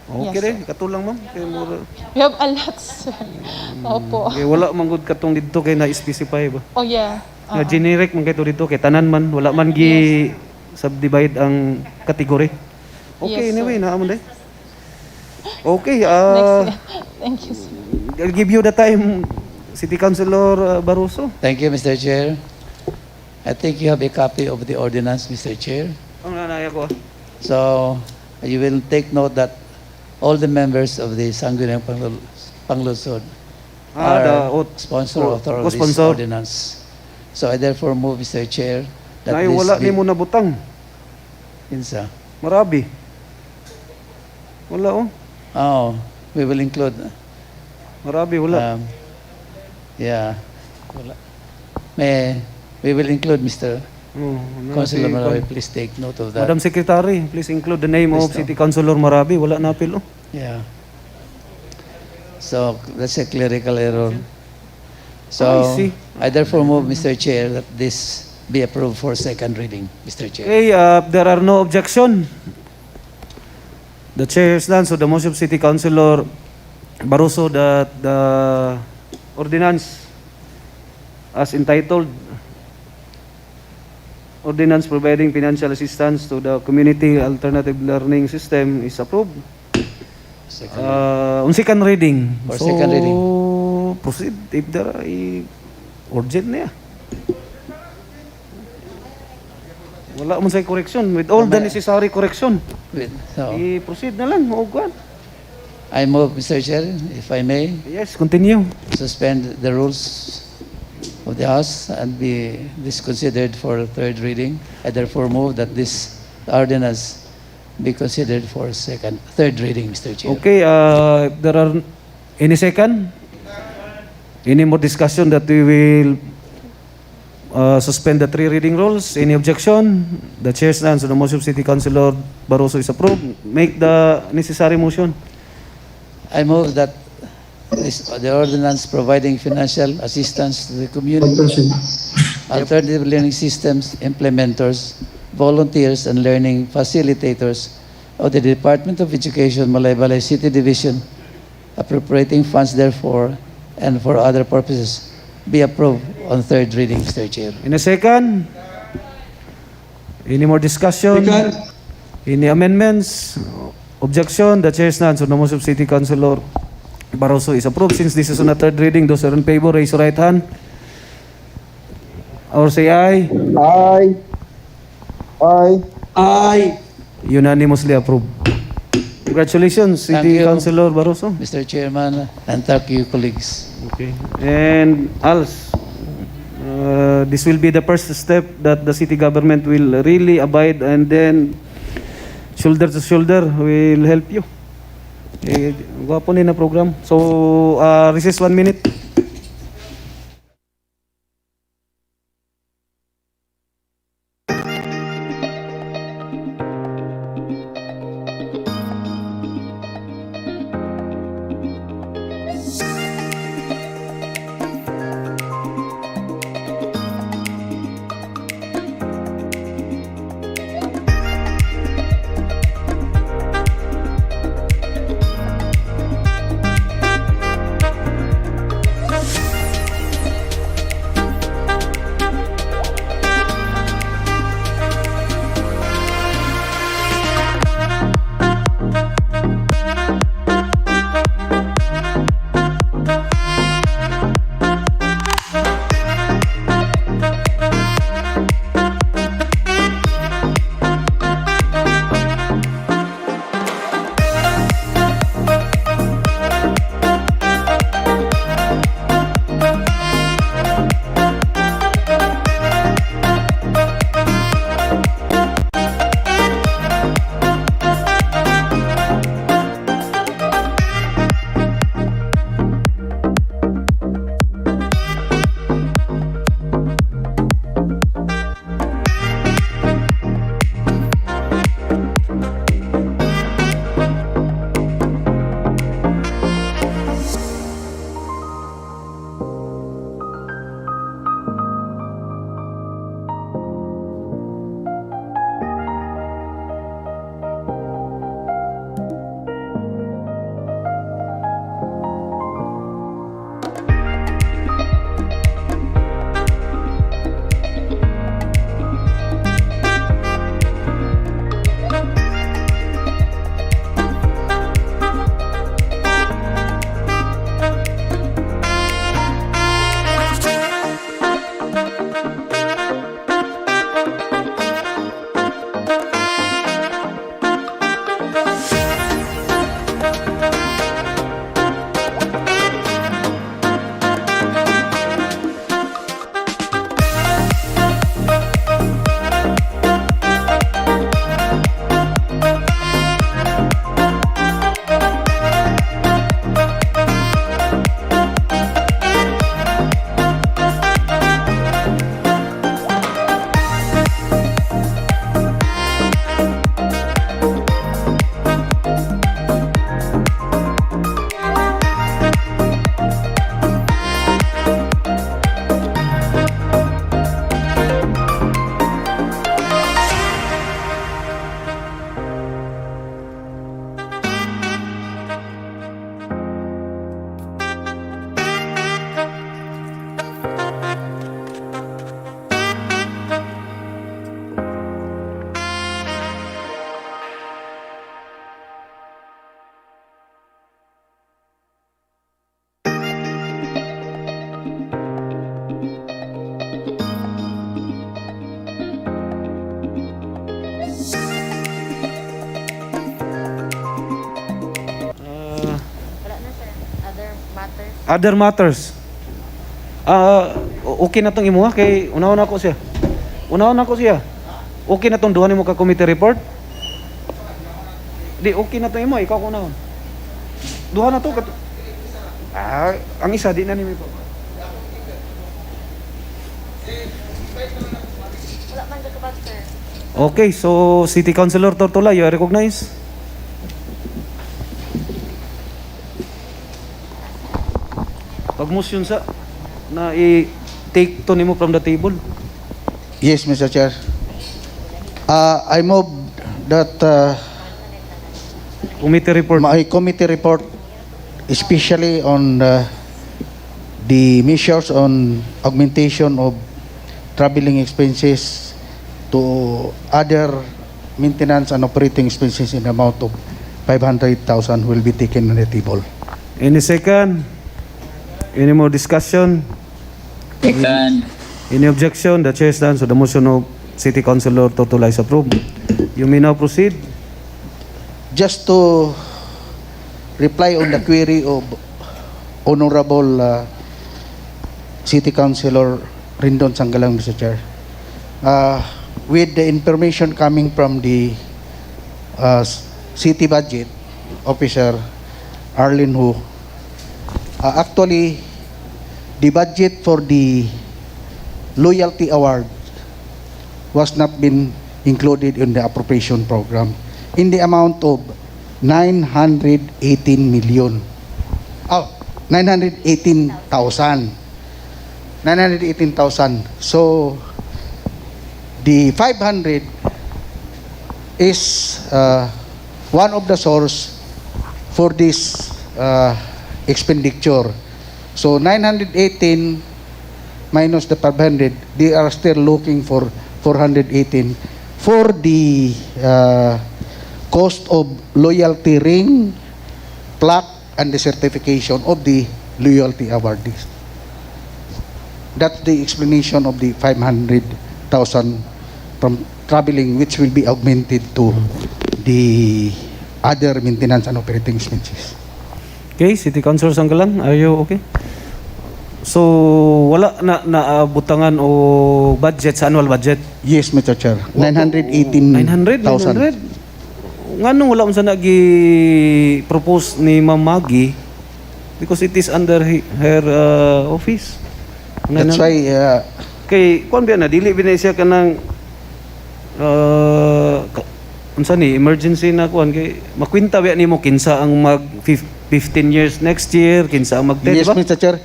Okay yes, day, katulang ma'am. Kay mura. We have a lot, sir. Opo. Kay wala man gud katong didto kay na-specify ba. Oh, yeah. Nga generic man kay to didto kay tanan man, wala man gi subdivide ang kategory. Okay, Yes, anyway, sir. naamon day. Okay, Thank you, sir. I'll give you the time, City Councilor Barroso. Thank you, Mr. Chair. I think you have a copy of the ordinance, Mr. Chair. Ang nanay ako. So you will take note that all the members of the Sangguniang Panlungsod are sponsor of this co-sponsor. ordinance. So I therefore move, Mr. Chair, that Nay, this wala be... ni mo nabutang. Insa? Marabi. Wala oh. Oh, we will include. Marabi, wala. Yeah. Wala. We will include, Mr. Councilor Marabi, please take note of that. Madam Secretary, please include the name of Please, City Councilor Marabi. Wala na apil oh. Yeah. So that's a clerical error. So I see. I therefore move, Mr. Chair, that this be approved for second reading, Mr. Chair. Okay, there are no objection. The chair stands so the motion of City Councilor Barroso that the ordinance as entitled Ordinance Providing Financial Assistance to the Community Alternative Learning System is approved. On second reading. For second reading. Proceed if there are urgent na. Wala man say correction with all the necessary correction. So, I-proceed na lang, maugwan. I move, Mr. Chair, if I may. Yes, continue. Suspend the rules of the House and be this considered for third reading. I therefore move that this ordinance be considered for third reading, Mr. Chair. Okay, if there are any second? Any more discussion that we will suspend the three reading rules? Any objection? The chair stands on the motion of City Councilor Barroso is approved. Make the necessary motion. I move that the ordinance providing financial assistance to the community, alternative learning systems implementers, volunteers, and learning facilitators of the Department of Education, Malaybalay City Division, appropriating funds therefore and for other purposes, be approved on third reading, Mr. Chair. In a second? Any more discussion? Second. Any amendments? Objection? The chair stands on the motion of City Councilor Barroso is approved. Since this is on a third reading, those who are in favor, raise your right hand. Or say aye. Aye. Aye. Aye. Unanimously approved. Congratulations, Thank City you. Councilor Barroso. Mr. Chairman, and thank you, colleagues. Okay. And ALS, this will be the first step that the city government will really abide, and then shoulder to shoulder will help you. Gwapo ni na program. So, recess 1 minute. Other matters. Okay na tong imuha kay unahon ako siya. Okay na tong duha nimo ka committee report? Di okay na tong imuha, ikaw unahon. Duha na to ang isa di na nimo pa. Okay, so City Councilor Tortola, you are recognized. Pag motion sa na i-take to nimo from the table. Yes, Mr. Chair. I move that committee report. My committee report, especially on the measures on augmentation of traveling expenses to other maintenance and operating expenses in the amount of 500,000 will be taken on the table. Any second? Any more discussion? Second. Any objection? The chair stands. So the motion of City Councilor Tortola is approved. You may now proceed. Just to reply on the query of Honorable City Councilor Rindon Sanggalang, Mr. Chair. With the information coming from the City Budget Officer, Arlene Hu, actually, the budget for the loyalty award was not been included in the appropriation program in the amount of 918 million. 918,000. So, the 500 is one of the source for this expenditure. So 918 minus the 500, they are still looking for 418 for the cost of loyalty ring, plaque, and the certification of the loyalty awardees. That's the explanation of the 500,000 from traveling, which will be augmented to the other maintenance and operating expenses. Okay, City Councilor Sanggalang, are you okay? So, wala na naabutangan o budget sa annual budget? Yes, Mr. Chair. 918,000. Nganong wala mo sa nag-propose ni Ma'am Maggie? Because it is under her office. That's why... kay, kuwan ba na, dili binay siya ka ng unsa ni, emergency na kuwan. Kay, makwinta ba ni mo kinsa ang mag 15 years next year, kinsa ang mag 10, Yes, diba? Mr. Chair.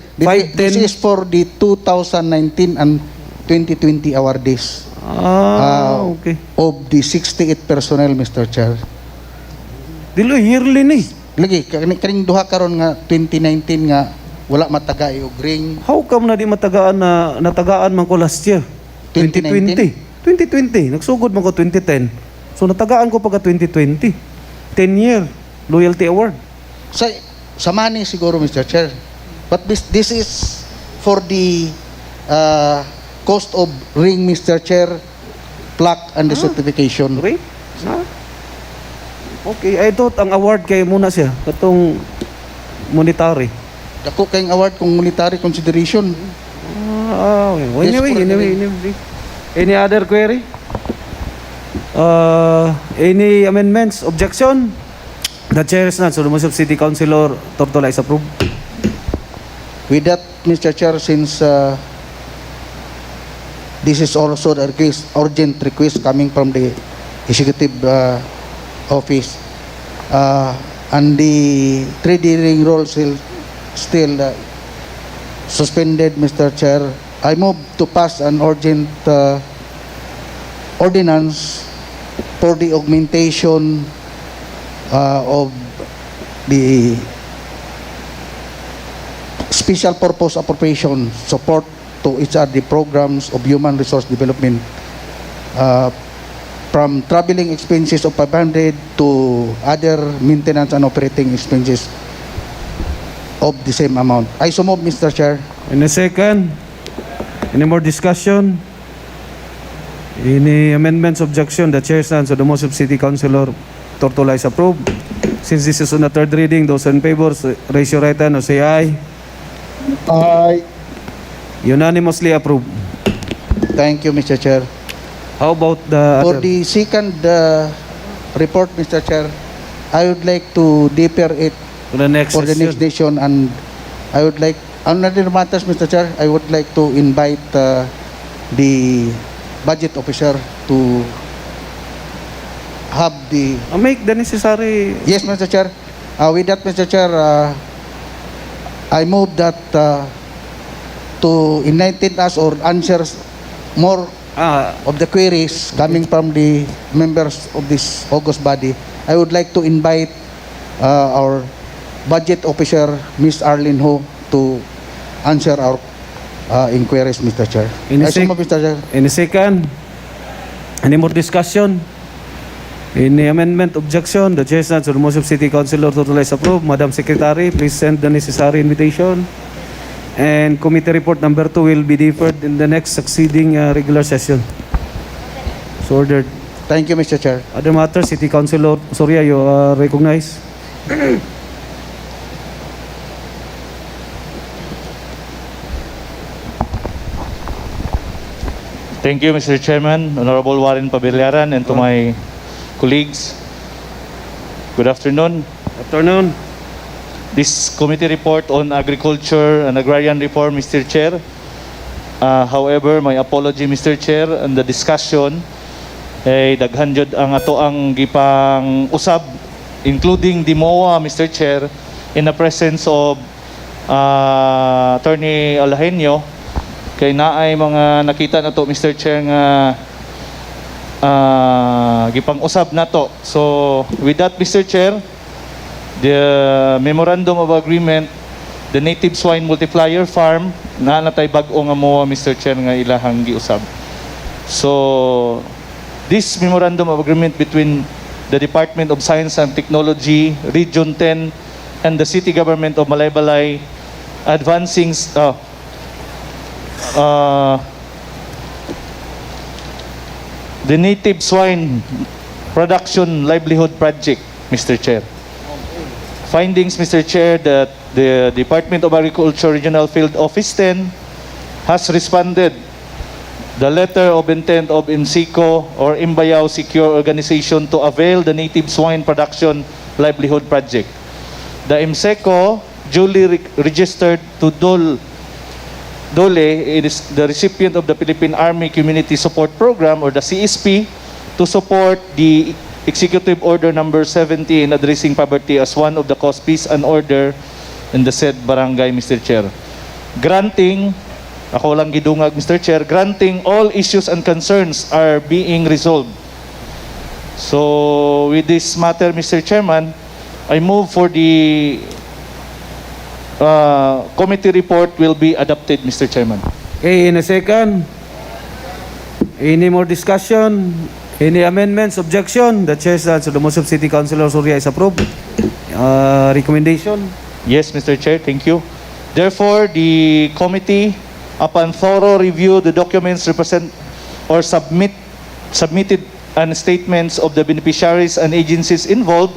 This is for the 2019 and 2020 awardees. Okay. Of the 68 personnel, Mr. Chair. Dilo yearly ni. Lagi, kaning duha karon nga 2019 nga wala matagay og ring. How come na di matagaan na natagaan man ko last year? 2020. 2020. Nagsugod man ko 2010. So natagaan ko pagka 2020. 10 year loyalty award. Sa money siguro, Mr. Chair. But this is for the cost of ring, Mr. Chair, plaque, and the certification. Ring? Okay, I thought ang award kay muna siya, katong monetary. Dako kayong award kung monetary consideration. Anyway. Any other query? Any amendments? Objection? The chair is not. So the motion of City Councilor Tortola is approved. With that, Mr. Chair, since this is also the urgent request coming from the Executive Office, and the 3D ring roll still suspended, Mr. Chair, I move to pass an urgent ordinance for the augmentation of the special purpose appropriation support to HRD programs of human resource development from traveling expenses of 500 to other maintenance and operating expenses of the same amount. I so move, Mr. Chair. In a second, any more discussion? Any amendments, objection? The chair stands. So the motion of City Councilor Tortola is approved. Since this is on the third reading, those in favor, raise your right hand or say aye. Unanimously approved. Thank you, Mr. Chair. How about the For other? the second report, Mr. Chair, I would like to defer it To the next for the session. next session, and I would like, on other matters, Mr. Chair, I would like to invite the budget officer to have the... Make the necessary... Yes, Mr. Chair. With that, Mr. Chair, I move that to enlighten us or answers more of the queries coming from the members of this August body. I would like to invite our budget officer, Ms. Arlene Ho, to answer our inquiries, Mr. Chair. In a I so move, Mr. Chair. In a second, any more discussion? Any amendment, objection? The chair stands on the motion of City Councilor Tortola is approved. Madam Secretary, please send the necessary invitation. And committee report number 2 will be deferred in the next succeeding regular session. So ordered. Thank you, Mr. Chair. Other matters, City Councilor Soria, you are recognized. Thank you, Mr. Chairman, Honorable Warren Pabelyaran, and to my colleagues. Good afternoon. Afternoon. This committee report on agriculture and agrarian reform, Mr. Chair. However, my apology, Mr. Chair, on the discussion, daghan jud ang ato ang gipang usab, including the MOA, Mr. Chair, in the presence of Attorney Olajenio. Kay naay mga nakita na to, Mr. Chair, nga gipang usab na to. So, with that, Mr. Chair, the memorandum of agreement, the native swine multiplier farm, na natay bag-o nga mo, Mr. Chair, nga ilahang giusab. So, this memorandum of agreement between the Department of Science and Technology, Region 10, and the City Government of Malaybalay, advancing the native swine production livelihood project, Mr. Chair. Findings, Mr. Chair, that the Department of Agriculture Regional Field Office 10 has responded the letter of intent of INSICO or Imbayao Secure Organization to avail the native swine production livelihood project. The IMSECO duly registered to Dole, it is the recipient of the Philippine Army Community Support Program, or the CSP, to support the Executive Order number 70 in addressing poverty as one of the cause, peace, and order in the said barangay, Mr. Chair. Granting, ako lang gidungag, Mr. Chair, granting all issues and concerns are being resolved. So, with this matter, Mr. Chairman, I move for the committee report will be adopted, Mr. Chairman. Okay, in a second. Any more discussion? Any amendments, objection? The chair stands on the motion of City Councilor Soria is approved. Recommendation? Yes, Mr. Chair, thank you. Therefore, the committee, upon thorough review, the documents represent or submitted and statements of the beneficiaries and agencies involved,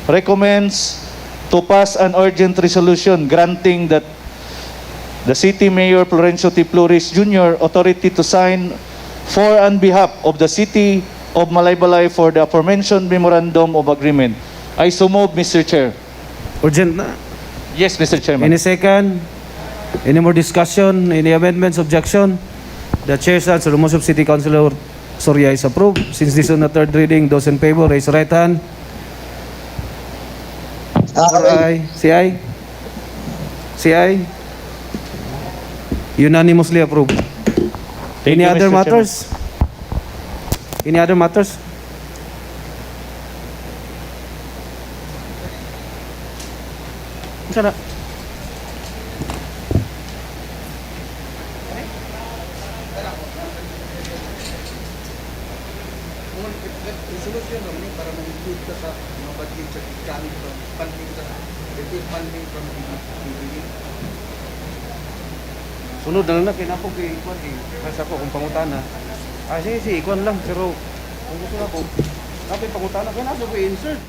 recommends to pass an urgent resolution granting that the City Mayor Florencio T. Flores Jr. authority to sign for and behalf of the City of Malaybalay for the aforementioned memorandum of agreement. I so move, Mr. Chair. Urgent na? Yes, Mr. Chairman. In a second. Any more discussion? Any amendments, objection? The chair stands on the motion of City Councilor Soria is approved. Since this is on the third reading, those in favor, raise your right hand. Aye. Say aye. Say aye. Unanimously approved. Thank Any you, other Mr. matters? Any other matters? Sana. Resolution naman para mag-include ka sa mga budget sa coming from funding sa funding from the Sunod na lang na, kaya ako kay Ikwan eh. Kasi ako kung pangutana. Sige, Ikwan lang. Pero kung gusto na ako, napay pangutana, kaya nasa ko i-insert.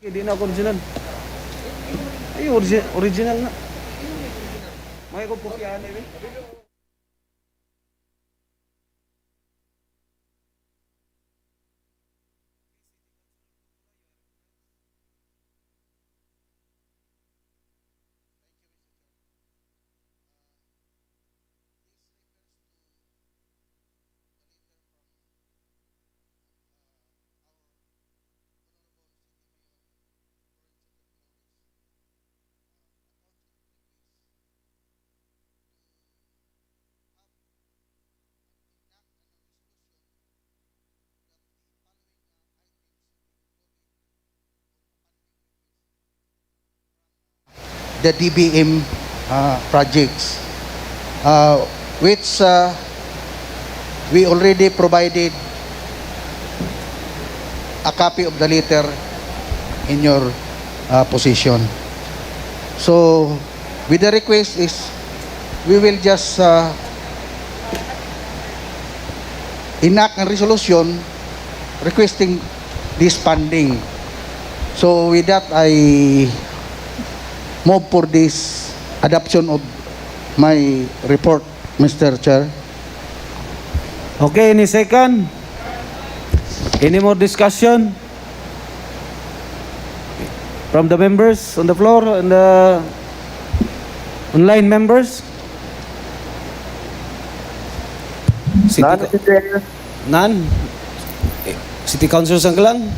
Hindi na ako original. Ay, original na. May ko kopyahan eh. The DBM projects, which we already provided a copy of the letter in your position. So, with the request is, we will just enact a resolution requesting this funding. So, with that, I move for this adoption of my report, Mr. Chair. Okay, any second? Any more discussion from the members on the floor and the online members? None? City Council Sanggalang?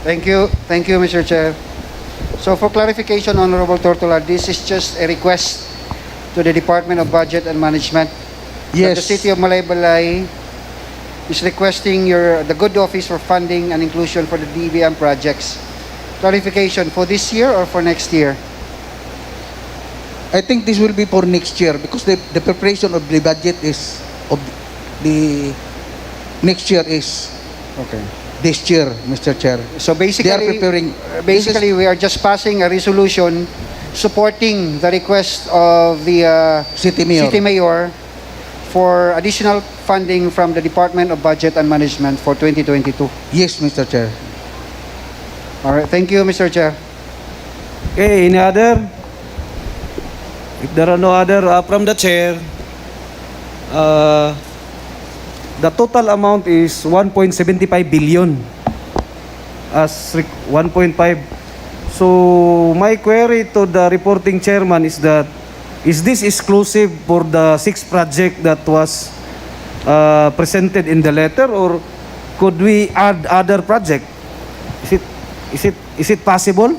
Thank you, Mr. Chair. So for clarification, Honorable Tortola, this is just a request to the Department of Budget and Management. Yes. That the City of Malaybalay is requesting the good office for funding and inclusion for the DBM projects. Clarification, for this year or for next year? I think this will be for next year because the preparation of the budget is of the next year is this year, Mr. Chair. So basically, they are preparing. Basically, we are just passing a resolution supporting the request of the City Mayor for additional funding from the Department of Budget and Management for 2022. Yes, Mr. Chair. All right, thank you, Mr. Chair. Okay, any other? If there are no other from the chair, the total amount is 1.75 billion as 1.5. So my query to the reporting chairman is that, is this exclusive for the 6 project that was presented in the letter, or could we add other project? Is it possible?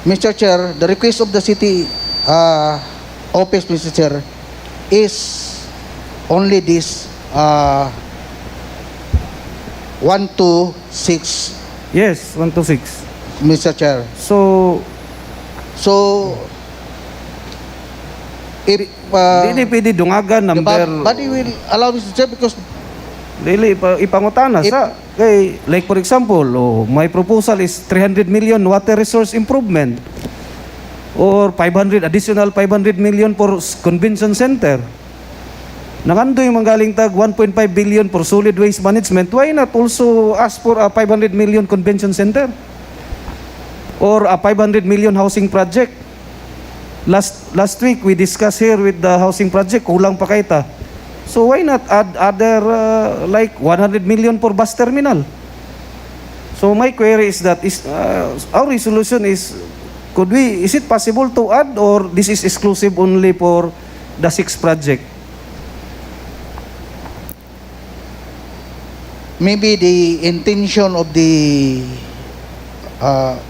Mr. Chair, the request of the city office, Mr. Chair, is only this 126. Yes, 126. Mr. Chair. So if hindi pwede dungagan the number. body will allow, Mr. Chair, because dili ipangutana sa kay, like for example, my proposal is 300 million water resource improvement or 500 million for convention center. Nangandoy manggaling tag 1.5 billion for solid waste management. Why not also ask for a 500 million convention center or a 500 million housing project? Last week we discussed here with the housing project, kulang pa kaita. So why not add other like 100 million for bus terminal? So my query is that our resolution is, is it possible to add, or this is exclusive only for the 6 project? maybe the intention of the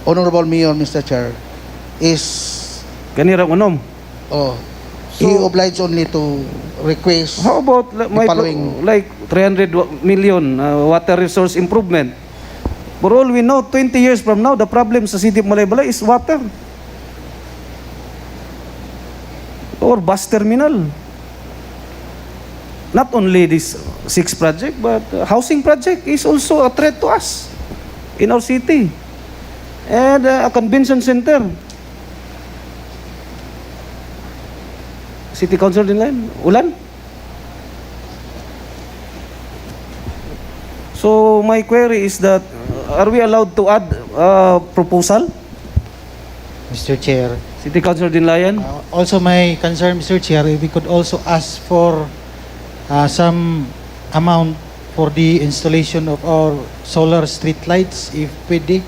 Honorable Mayor, Mr. Chair, is kanira unom. He obliged only to request. How about my following, like 300 million water resource improvement? For all we know, 20 years from now, the problem sa City of Malaybalay is water or bus terminal. Not only this 6 project, but housing project is also a threat to us in our city. And a convention center. City Council din lain, ulan? my query is that, are we allowed to add proposal? Mr. Chair. City Councilor Dinlayan? Also, my concern, Mr. Chair, if we could also ask for some amount for the installation of our solar street lights, if pwede.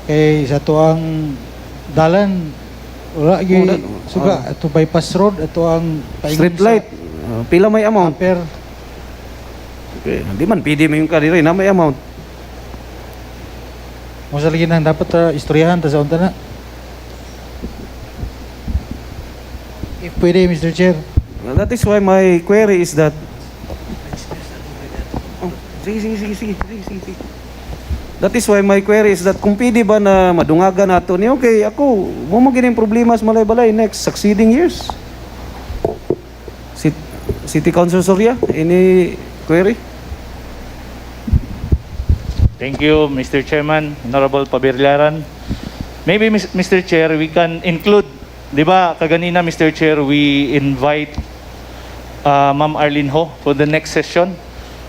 Kay sa tuang dalan, wala gyud suga ato bypass road, ato ang Street light. Pila may amount? Per Okay, di man pwede mo yung karira na may amount. mo sa lagi nang dapat istoryahan ta sa unta na. If pwede, Mr. Chair. That is why my query is that sige. That is why my query is that kung pwede ba na madungagan nato ni okay, ako mo magiging problema sa Malay-Balay next succeeding years. City Councilor Soria, any query? Thank you, Mr. Chairman, Honorable Pabirlaran. Maybe, Mr. Chair, we can include, di ba, kaganina, Mr. Chair, we invite Ma'am Arlene Ho for the next session.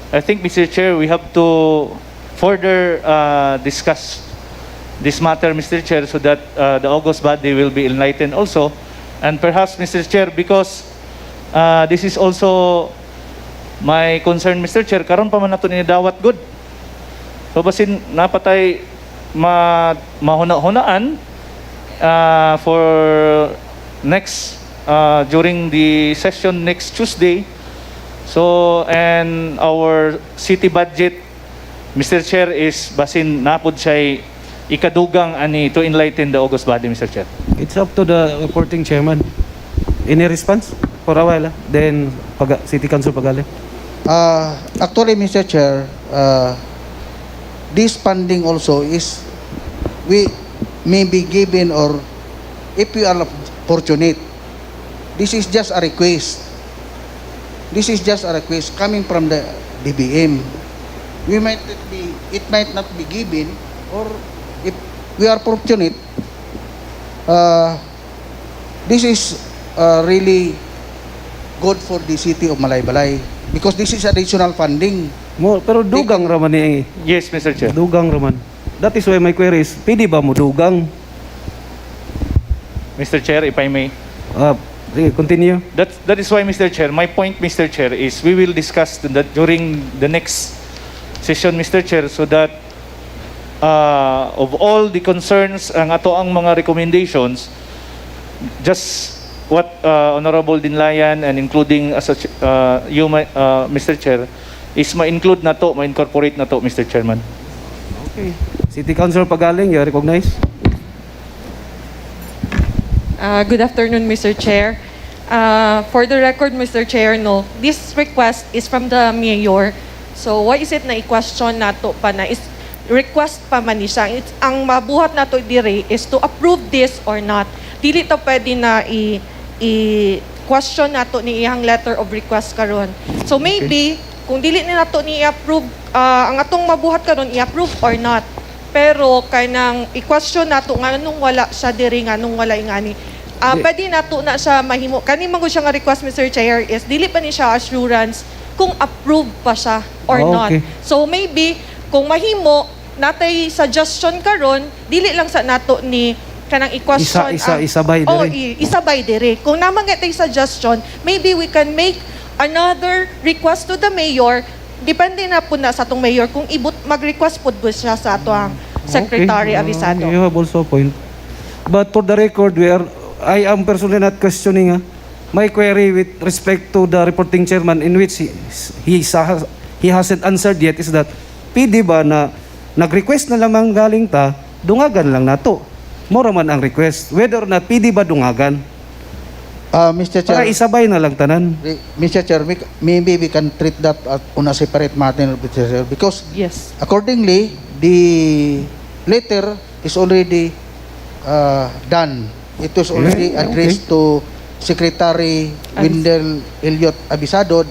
I think, Mr. Chair, we have to further discuss this matter, Mr. Chair, so that the August body will be enlightened also. And perhaps, Mr. Chair, because this is also my concern, Mr. Chair, karon pa man nato ni dawat good. So basin napatay mahuna-hunaan for next during the session next Tuesday. So and our city budget, Mr. Chair, is basin napod siya ikadugang ani to enlighten the August body, Mr. Chair. It's up to the reporting chairman. Any response for a while? Then City Council Pagale. Actually, Mr. Chair, this funding also is we may be given, or if we are fortunate, this is just a request. This is just a request coming from the DBM. We might not be, it might not be given, or if we are fortunate, this is really good for the city of Malaybalay because this is additional funding. Mo, pero dugang raman ni. Yes, Mr. Chair. Dugang raman. That is why my query is, pwede ba mo dugang? Mr. Chair, if I may. Continue. That is why, Mr. Chair, my point, Mr. Chair, is we will discuss that during the next session, Mr. Chair, so that of all the concerns, ang ato ang mga recommendations, just what Honorable Dinlayan and including as you, Mr. Chair, is ma-include na to, ma-incorporate na to, Mr. Chairman. Okay. City Councilor Pagaling, you recognize? Good afternoon, Mr. Chair. For the record, Mr. Chair, no, this request is from the mayor. So, why is it na i-question nato pa na is request pa man ni siya? It's, ang mabuhat nato dire is to approve this or not. Dili to pwede na i-question nato ni iyang letter of request karon. So, maybe, kung dili ni nato ni i-approve, ang atong mabuhat karon i-approve or not. Pero kanang i-question nato nga nung wala siya diri nga nung wala ingani. Pwede nato na siya mahimo. Kani man gud siya nga request, Mr. Chair, is dili pa ni siya assurance kung approve pa siya or not. So maybe kung mahimo natay suggestion karon, dili lang sa nato ni kanang i-question isabay diri. Oh, isabay diri. Kung naman tay suggestion, maybe we can make another request to the mayor. Depende na po na sa atong mayor kung mag-request po siya sa ato ang secretary abisado. You have also a point. But for the record, I am personally not questioning my query with respect to the reporting chairman in which he hasn't answered yet is that pwede ba na nag-request na lamang galing ta, dungagan lang nato. Mura man ang request. Whether or not pwede ba dungagan? Mr. Chair, para isabay na lang tanan. Mr. Chair, maybe we can treat that on a separate matter, Mr. Chair, because accordingly, the letter is already done. It was already addressed to Secretary Wendell Elliot Abisado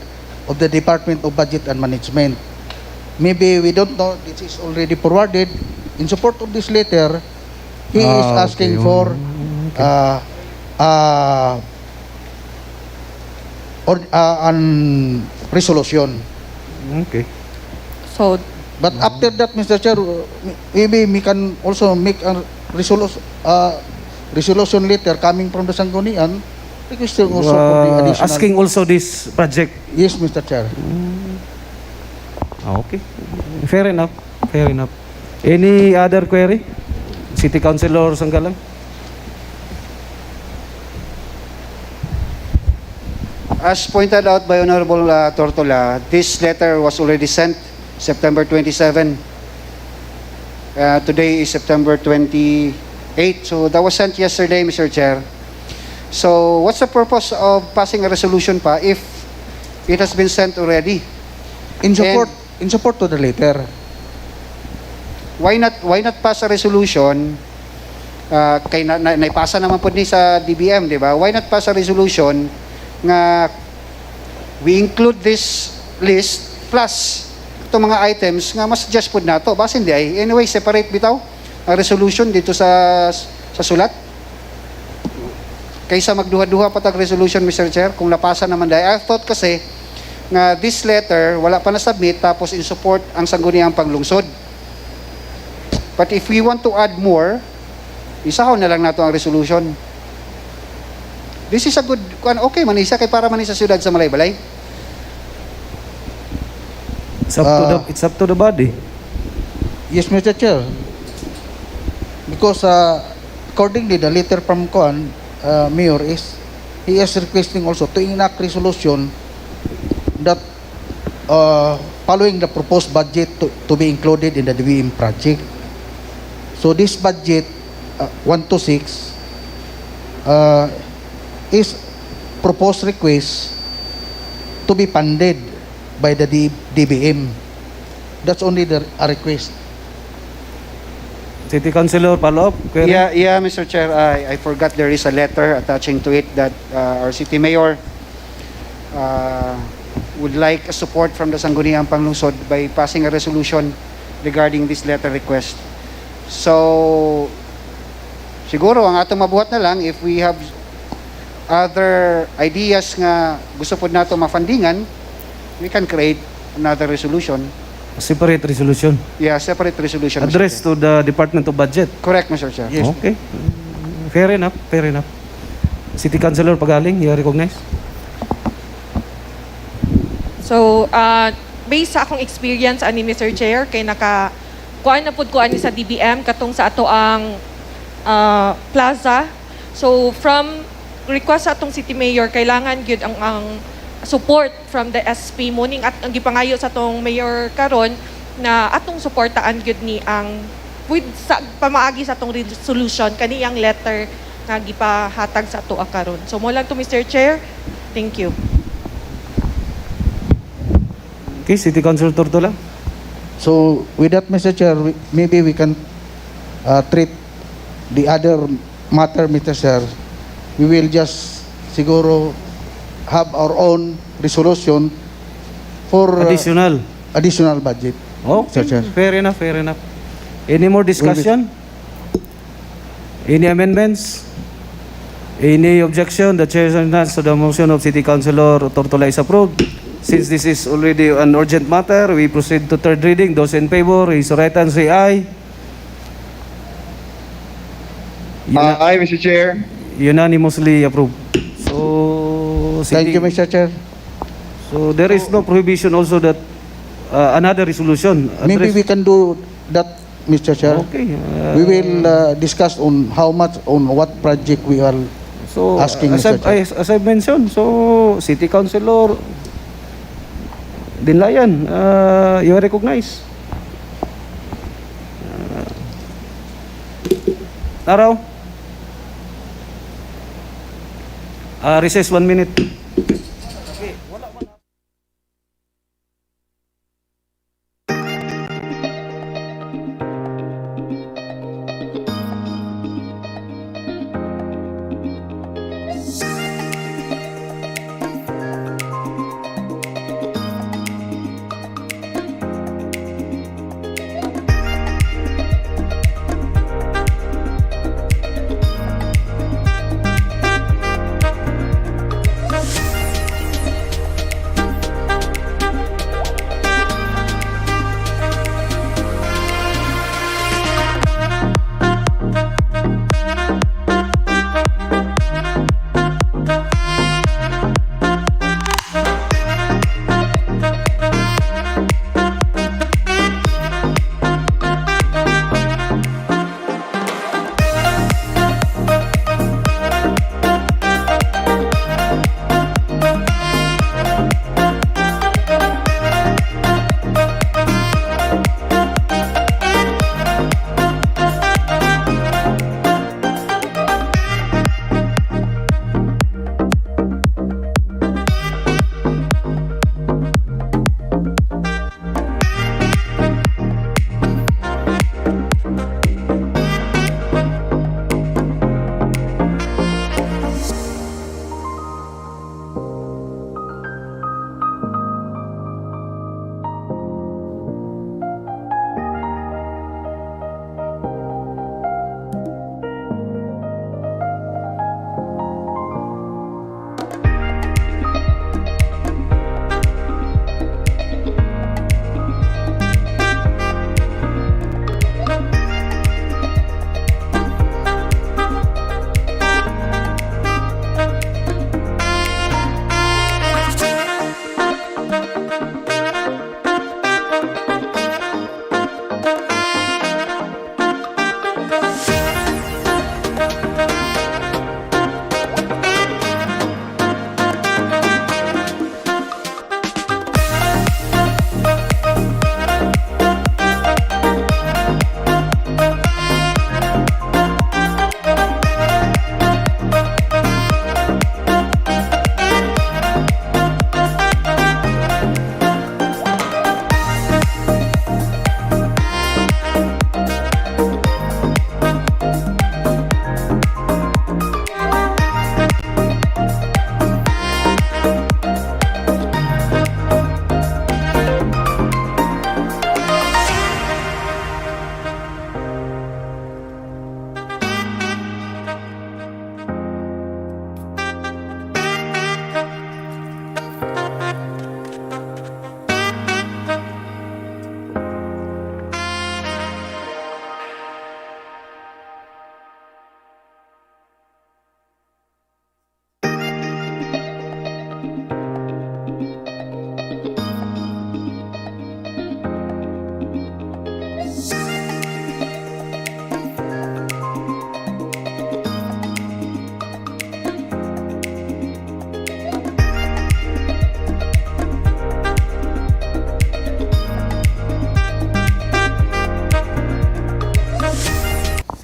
of the Department of Budget and Management. Maybe we don't know, this is already forwarded. In support of this letter, he is asking for resolution. Okay. So But after that, Mr. Chair, maybe we can also make a resolution letter coming from the Sanggunian requesting also for the additional. Asking also this project. Yes, Mr. Chair. Okay. Fair enough. Fair enough. Any other query? City Councilor Sanggalang? As pointed out by Honorable Tortola, this letter was already sent September 27. Today is September 28. So that was sent yesterday, Mr. Chair. So what's the purpose of passing a resolution pa if it has been sent already? In support to the letter. Why not pass a resolution? Kay naipasa naman po ni sa DBM, di ba? Why not pass a resolution nga we include this list plus itong mga items nga mas suggest po nato. Basta hindi ay. Anyway, separate bitaw ang resolution dito sa sulat. Kaysa magduha-duha patag resolution, Mr. Chair, kung napasa naman dahil. I thought kasi nga this letter wala pa na-submit tapos in support ang Sangguniang Panlungsod. But if we want to add more, isahaw na lang nato ang resolution. This is a good, okay man isa kay para man sa siyudad sa Malaybalay. It's up to the body. Yes, Mr. Chair. Because accordingly, the letter from Mayor is, he is requesting also to enact resolution that following the proposed budget to be included in the DBM project. So this budget 126 is proposed request to be funded by the DBM. That's only a request. City Councilor, follow up? Query? Yeah, Mr. Chair, I forgot there is a letter attaching to it that our City Mayor would like a support from the Sangguniang Panlungsod by passing a resolution regarding this letter request. So, siguro, ang atong mabuhat na lang, if we have other ideas nga gusto po nato mafundingan, we can create another resolution. Separate resolution. Yeah, separate resolution. Address to the Department of Budget. Correct, Mr. Chair. Yes. Okay. Fair enough. Fair enough. City Councilor Pagaling, you recognize? So, based sa akong experience ani Mr. Chair, kay kuan na pud ko ani sa DBM katong sa ato ang plaza. So, from request sa atong City Mayor, kailangan gyud ang support from the SP muning at ang gipangayo sa atong mayor karon na atong suportaan gyud ni ang with sa pamaagi sa atong resolution kaniyang letter nga gipahatag sa ato karon. So mo lang to, Mr. Chair. Thank you. Okay, City Councilor Tortola. So with that, Mr. Chair, maybe we can treat the other matter, Mr. Chair. We will just siguro have our own resolution for additional budget. Okay, fair enough, fair enough. Any more discussion? Any amendments? Any objection? The chair stands to the motion of City Councilor Tortola is approved. Since this is already an urgent matter, we proceed to third reading. Those in favor, raise your right hand, say aye. Aye, Mr. Chair. Unanimously approved. So, thank you, Mr. Chair. So there is no prohibition also that another resolution. Maybe we can do that, Mr. Chair. Okay. We will discuss on how much, on what project we are asking, Mr. Chair. As I mentioned, so City Councilor Dinlayan, you recognize. Araw. Recess 1 minute.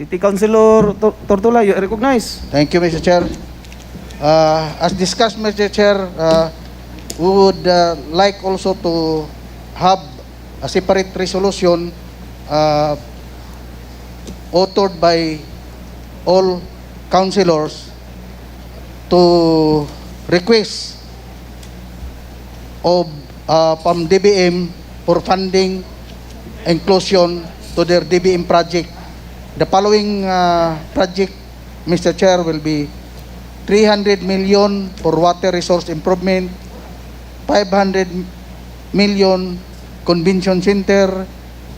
City Councilor Tortola, you are recognized. Thank you, Mr. Chair. As discussed, Mr. Chair, we would like also to have a separate resolution authored by all councilors to request of from DBM for funding inclusion to their DBM project. The following project, Mr. Chair, will be 300 million for water resource improvement, 500 million convention center,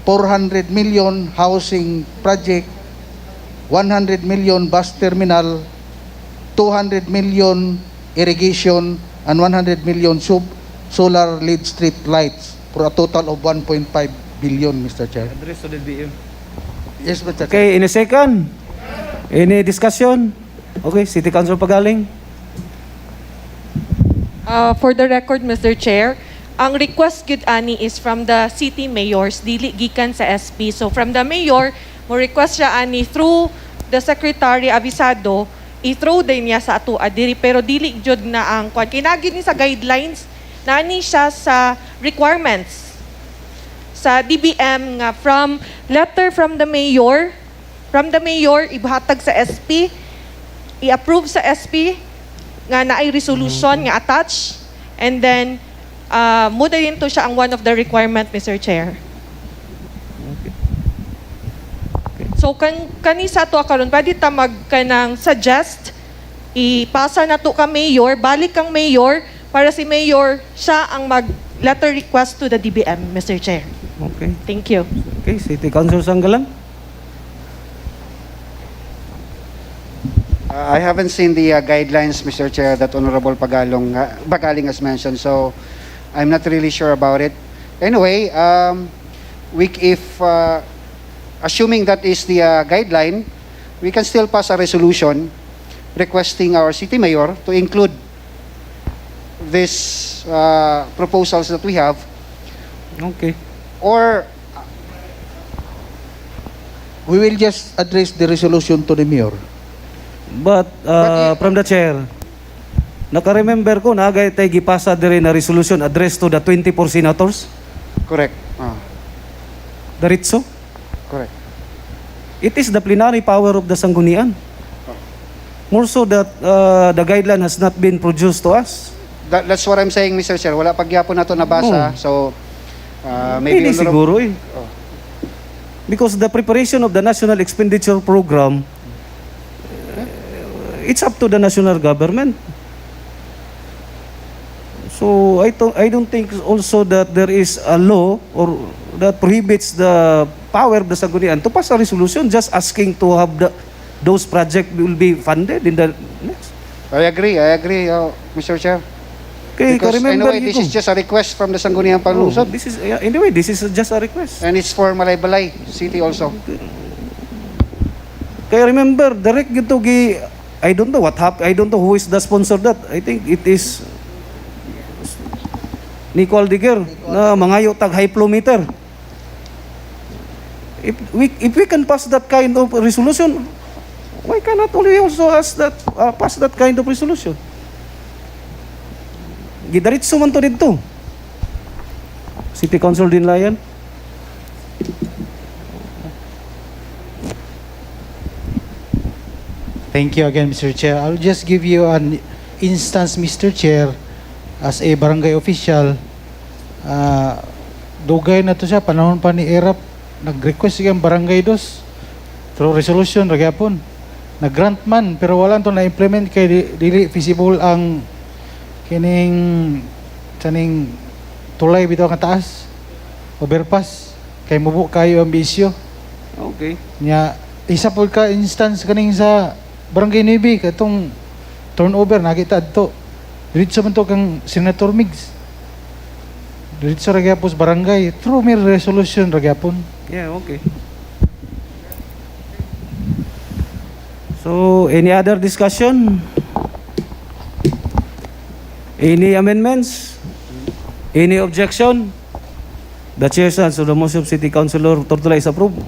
400 million housing project, 100 million bus terminal, 200 million irrigation, and 100 million solar lead street lights for a total of 1.5 billion, Mr. Chair. Address to the DBM. Yes, Mr. Chair. Okay, in a second. Any discussion? Okay, City Council Pagaling. For the record, Mr. Chair, ang request gud ani is from the city mayors, dili gikan sa SP. So from the mayor, mo request siya ani through the secretary abisado, i-throw din niya sa ato adiri, pero dili jud na ang kwan. Kinagid ni sa guidelines, nani siya sa requirements sa DBM nga from letter from the mayor, ibahatag sa SP, i-approve sa SP nga naay resolution nga attach, and then muda din to siya ang one of the requirement, Mr. Chair. So kani sa to karon pwede ta magkanang suggest ipasa na to ka mayor, balik kang mayor para si mayor siya ang mag letter request to the DBM, Mr. Chair. Okay. Thank you. Okay, City Council Sanggalang. I haven't seen the guidelines, Mr. Chair, that Honorable Pagaling has mentioned, so I'm not really sure about it. Anyway, assuming that is the guideline, we can still pass a resolution requesting our city mayor to include these proposals that we have. Okay. Or We will just address the resolution to the mayor. But from the chair, naka-remember ko na agay tayo gipasa dire na resolution addressed to the 24 senators. correct. Diretso. Correct. It is the plenary power of the Sanggunian. More so that the guideline has not been produced to us. That's what I'm saying, Mr. Chair. Wala pagyapon na to nabasa, so maybe Hindi siguro eh. Because the preparation of the National Expenditure Program, it's up to the national government. So I don't think also that there is a law or that prohibits the power of the Sanggunian to pass a resolution just asking to have those projects will be funded in the next. I agree, Mr. Chair. Okay, Because remember anyway, this is just a request from the Sangguniang Panlungsod. This is anyway, this is just a request. And it's for Malaybalay City also. Kaya remember, direct gito gi I don't know what happened. I don't know who is the sponsor that. I think it is Nicole Digger na mangayo tag high flow meter. If we can pass that kind of resolution, why cannot we also pass that kind of resolution? Gidaritso man to dito. City Council din Layan. Thank you again, Mr. Chair. I'll just give you an instance, Mr. Chair, as a barangay official. Dugay na to siya, panahon pa ni Erap, nag-request siyang barangay dos through resolution, ragyapon. Nag-grant man, pero wala to na-implement kay dili feasible ang kining tulay bitaw nga taas, overpass, kay mubo kayo ang bisyo. Okay. Nya, isa po ka instance kaning sa Barangay Nibi, katong turnover, nakita adto. Diretso man to kang Senator Migs. Diretso ragyapos barangay, through may resolution ragyapon. Yeah, okay. So, any other discussion? Any amendments? Any objection? The chair stands, so the motion of City Councilor Tortola is approved.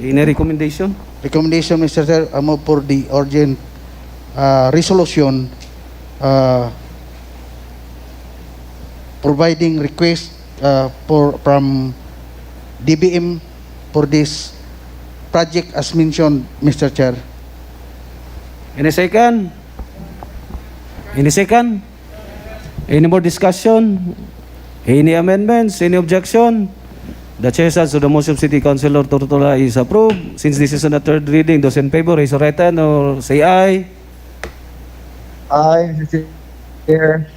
Any recommendation? Recommendation, Mr. Chair, I move for the urgent resolution providing request from DBM for this project as mentioned, Mr. Chair. Any second? Any second? Any more discussion? Any amendments? Any objection? The chair says to the motion of City Councilor Tortola is approved. Since this is on the third reading, those in favor, raise your right hand or say aye. Aye, Mr. Chair.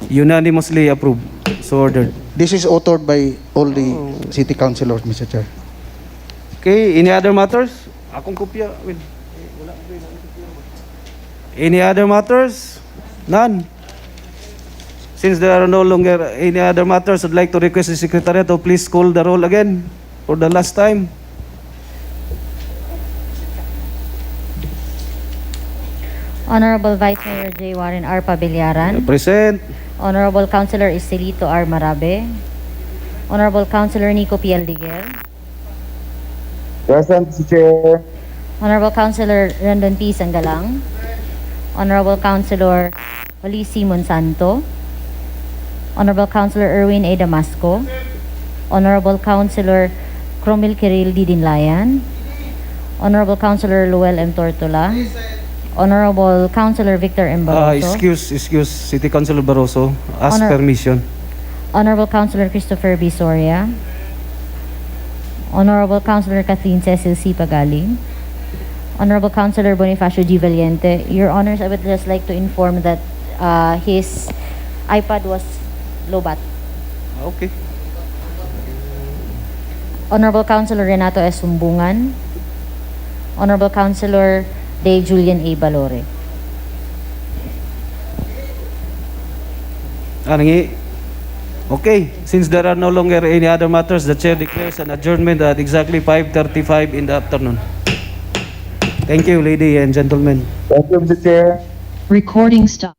Unanimously approved. So ordered. This is authored by all the city councilors, Mr. Chair. Okay, any other matters? Akong kopya. Any other matters? None. Since there are no longer any other matters, I'd like to request the Secretariat to please call the roll again for the last time. Honorable Vice Mayor J. Warren R. Pabillaran. Present. Honorable Councilor Estelito R. Marabe. Honorable Councilor Nico P. Aldiguel. Present, Mr. Chair. Honorable Councilor Randon P. Sanggalang. Honorable Councilor Olisi Monsanto. Honorable Councilor Erwin A. Damasco. Honorable Councilor Cromil Kiril D. Dinlayan. Honorable Councilor Luel M. Tortola. Honorable Councilor Victor M. Barroso. Excuse, City Councilor Barroso. Ask permission. Honorable Councilor Christopher B. Soria. Honorable Councilor Kathleen Cecil C. Pagaling. Honorable Councilor Bonifacio G. Valiente. Your Honors, I would just like to inform that his iPad was lobat. Okay. Honorable Councilor Renato S. Sumbungan. Honorable Councilor Dave Julian A. Balore. Okay, since there are no longer any other matters, the chair declares an adjournment at exactly 5:35 in the afternoon. Thank you, ladies and gentlemen. Thank you, Mr. Chair. Recording stop.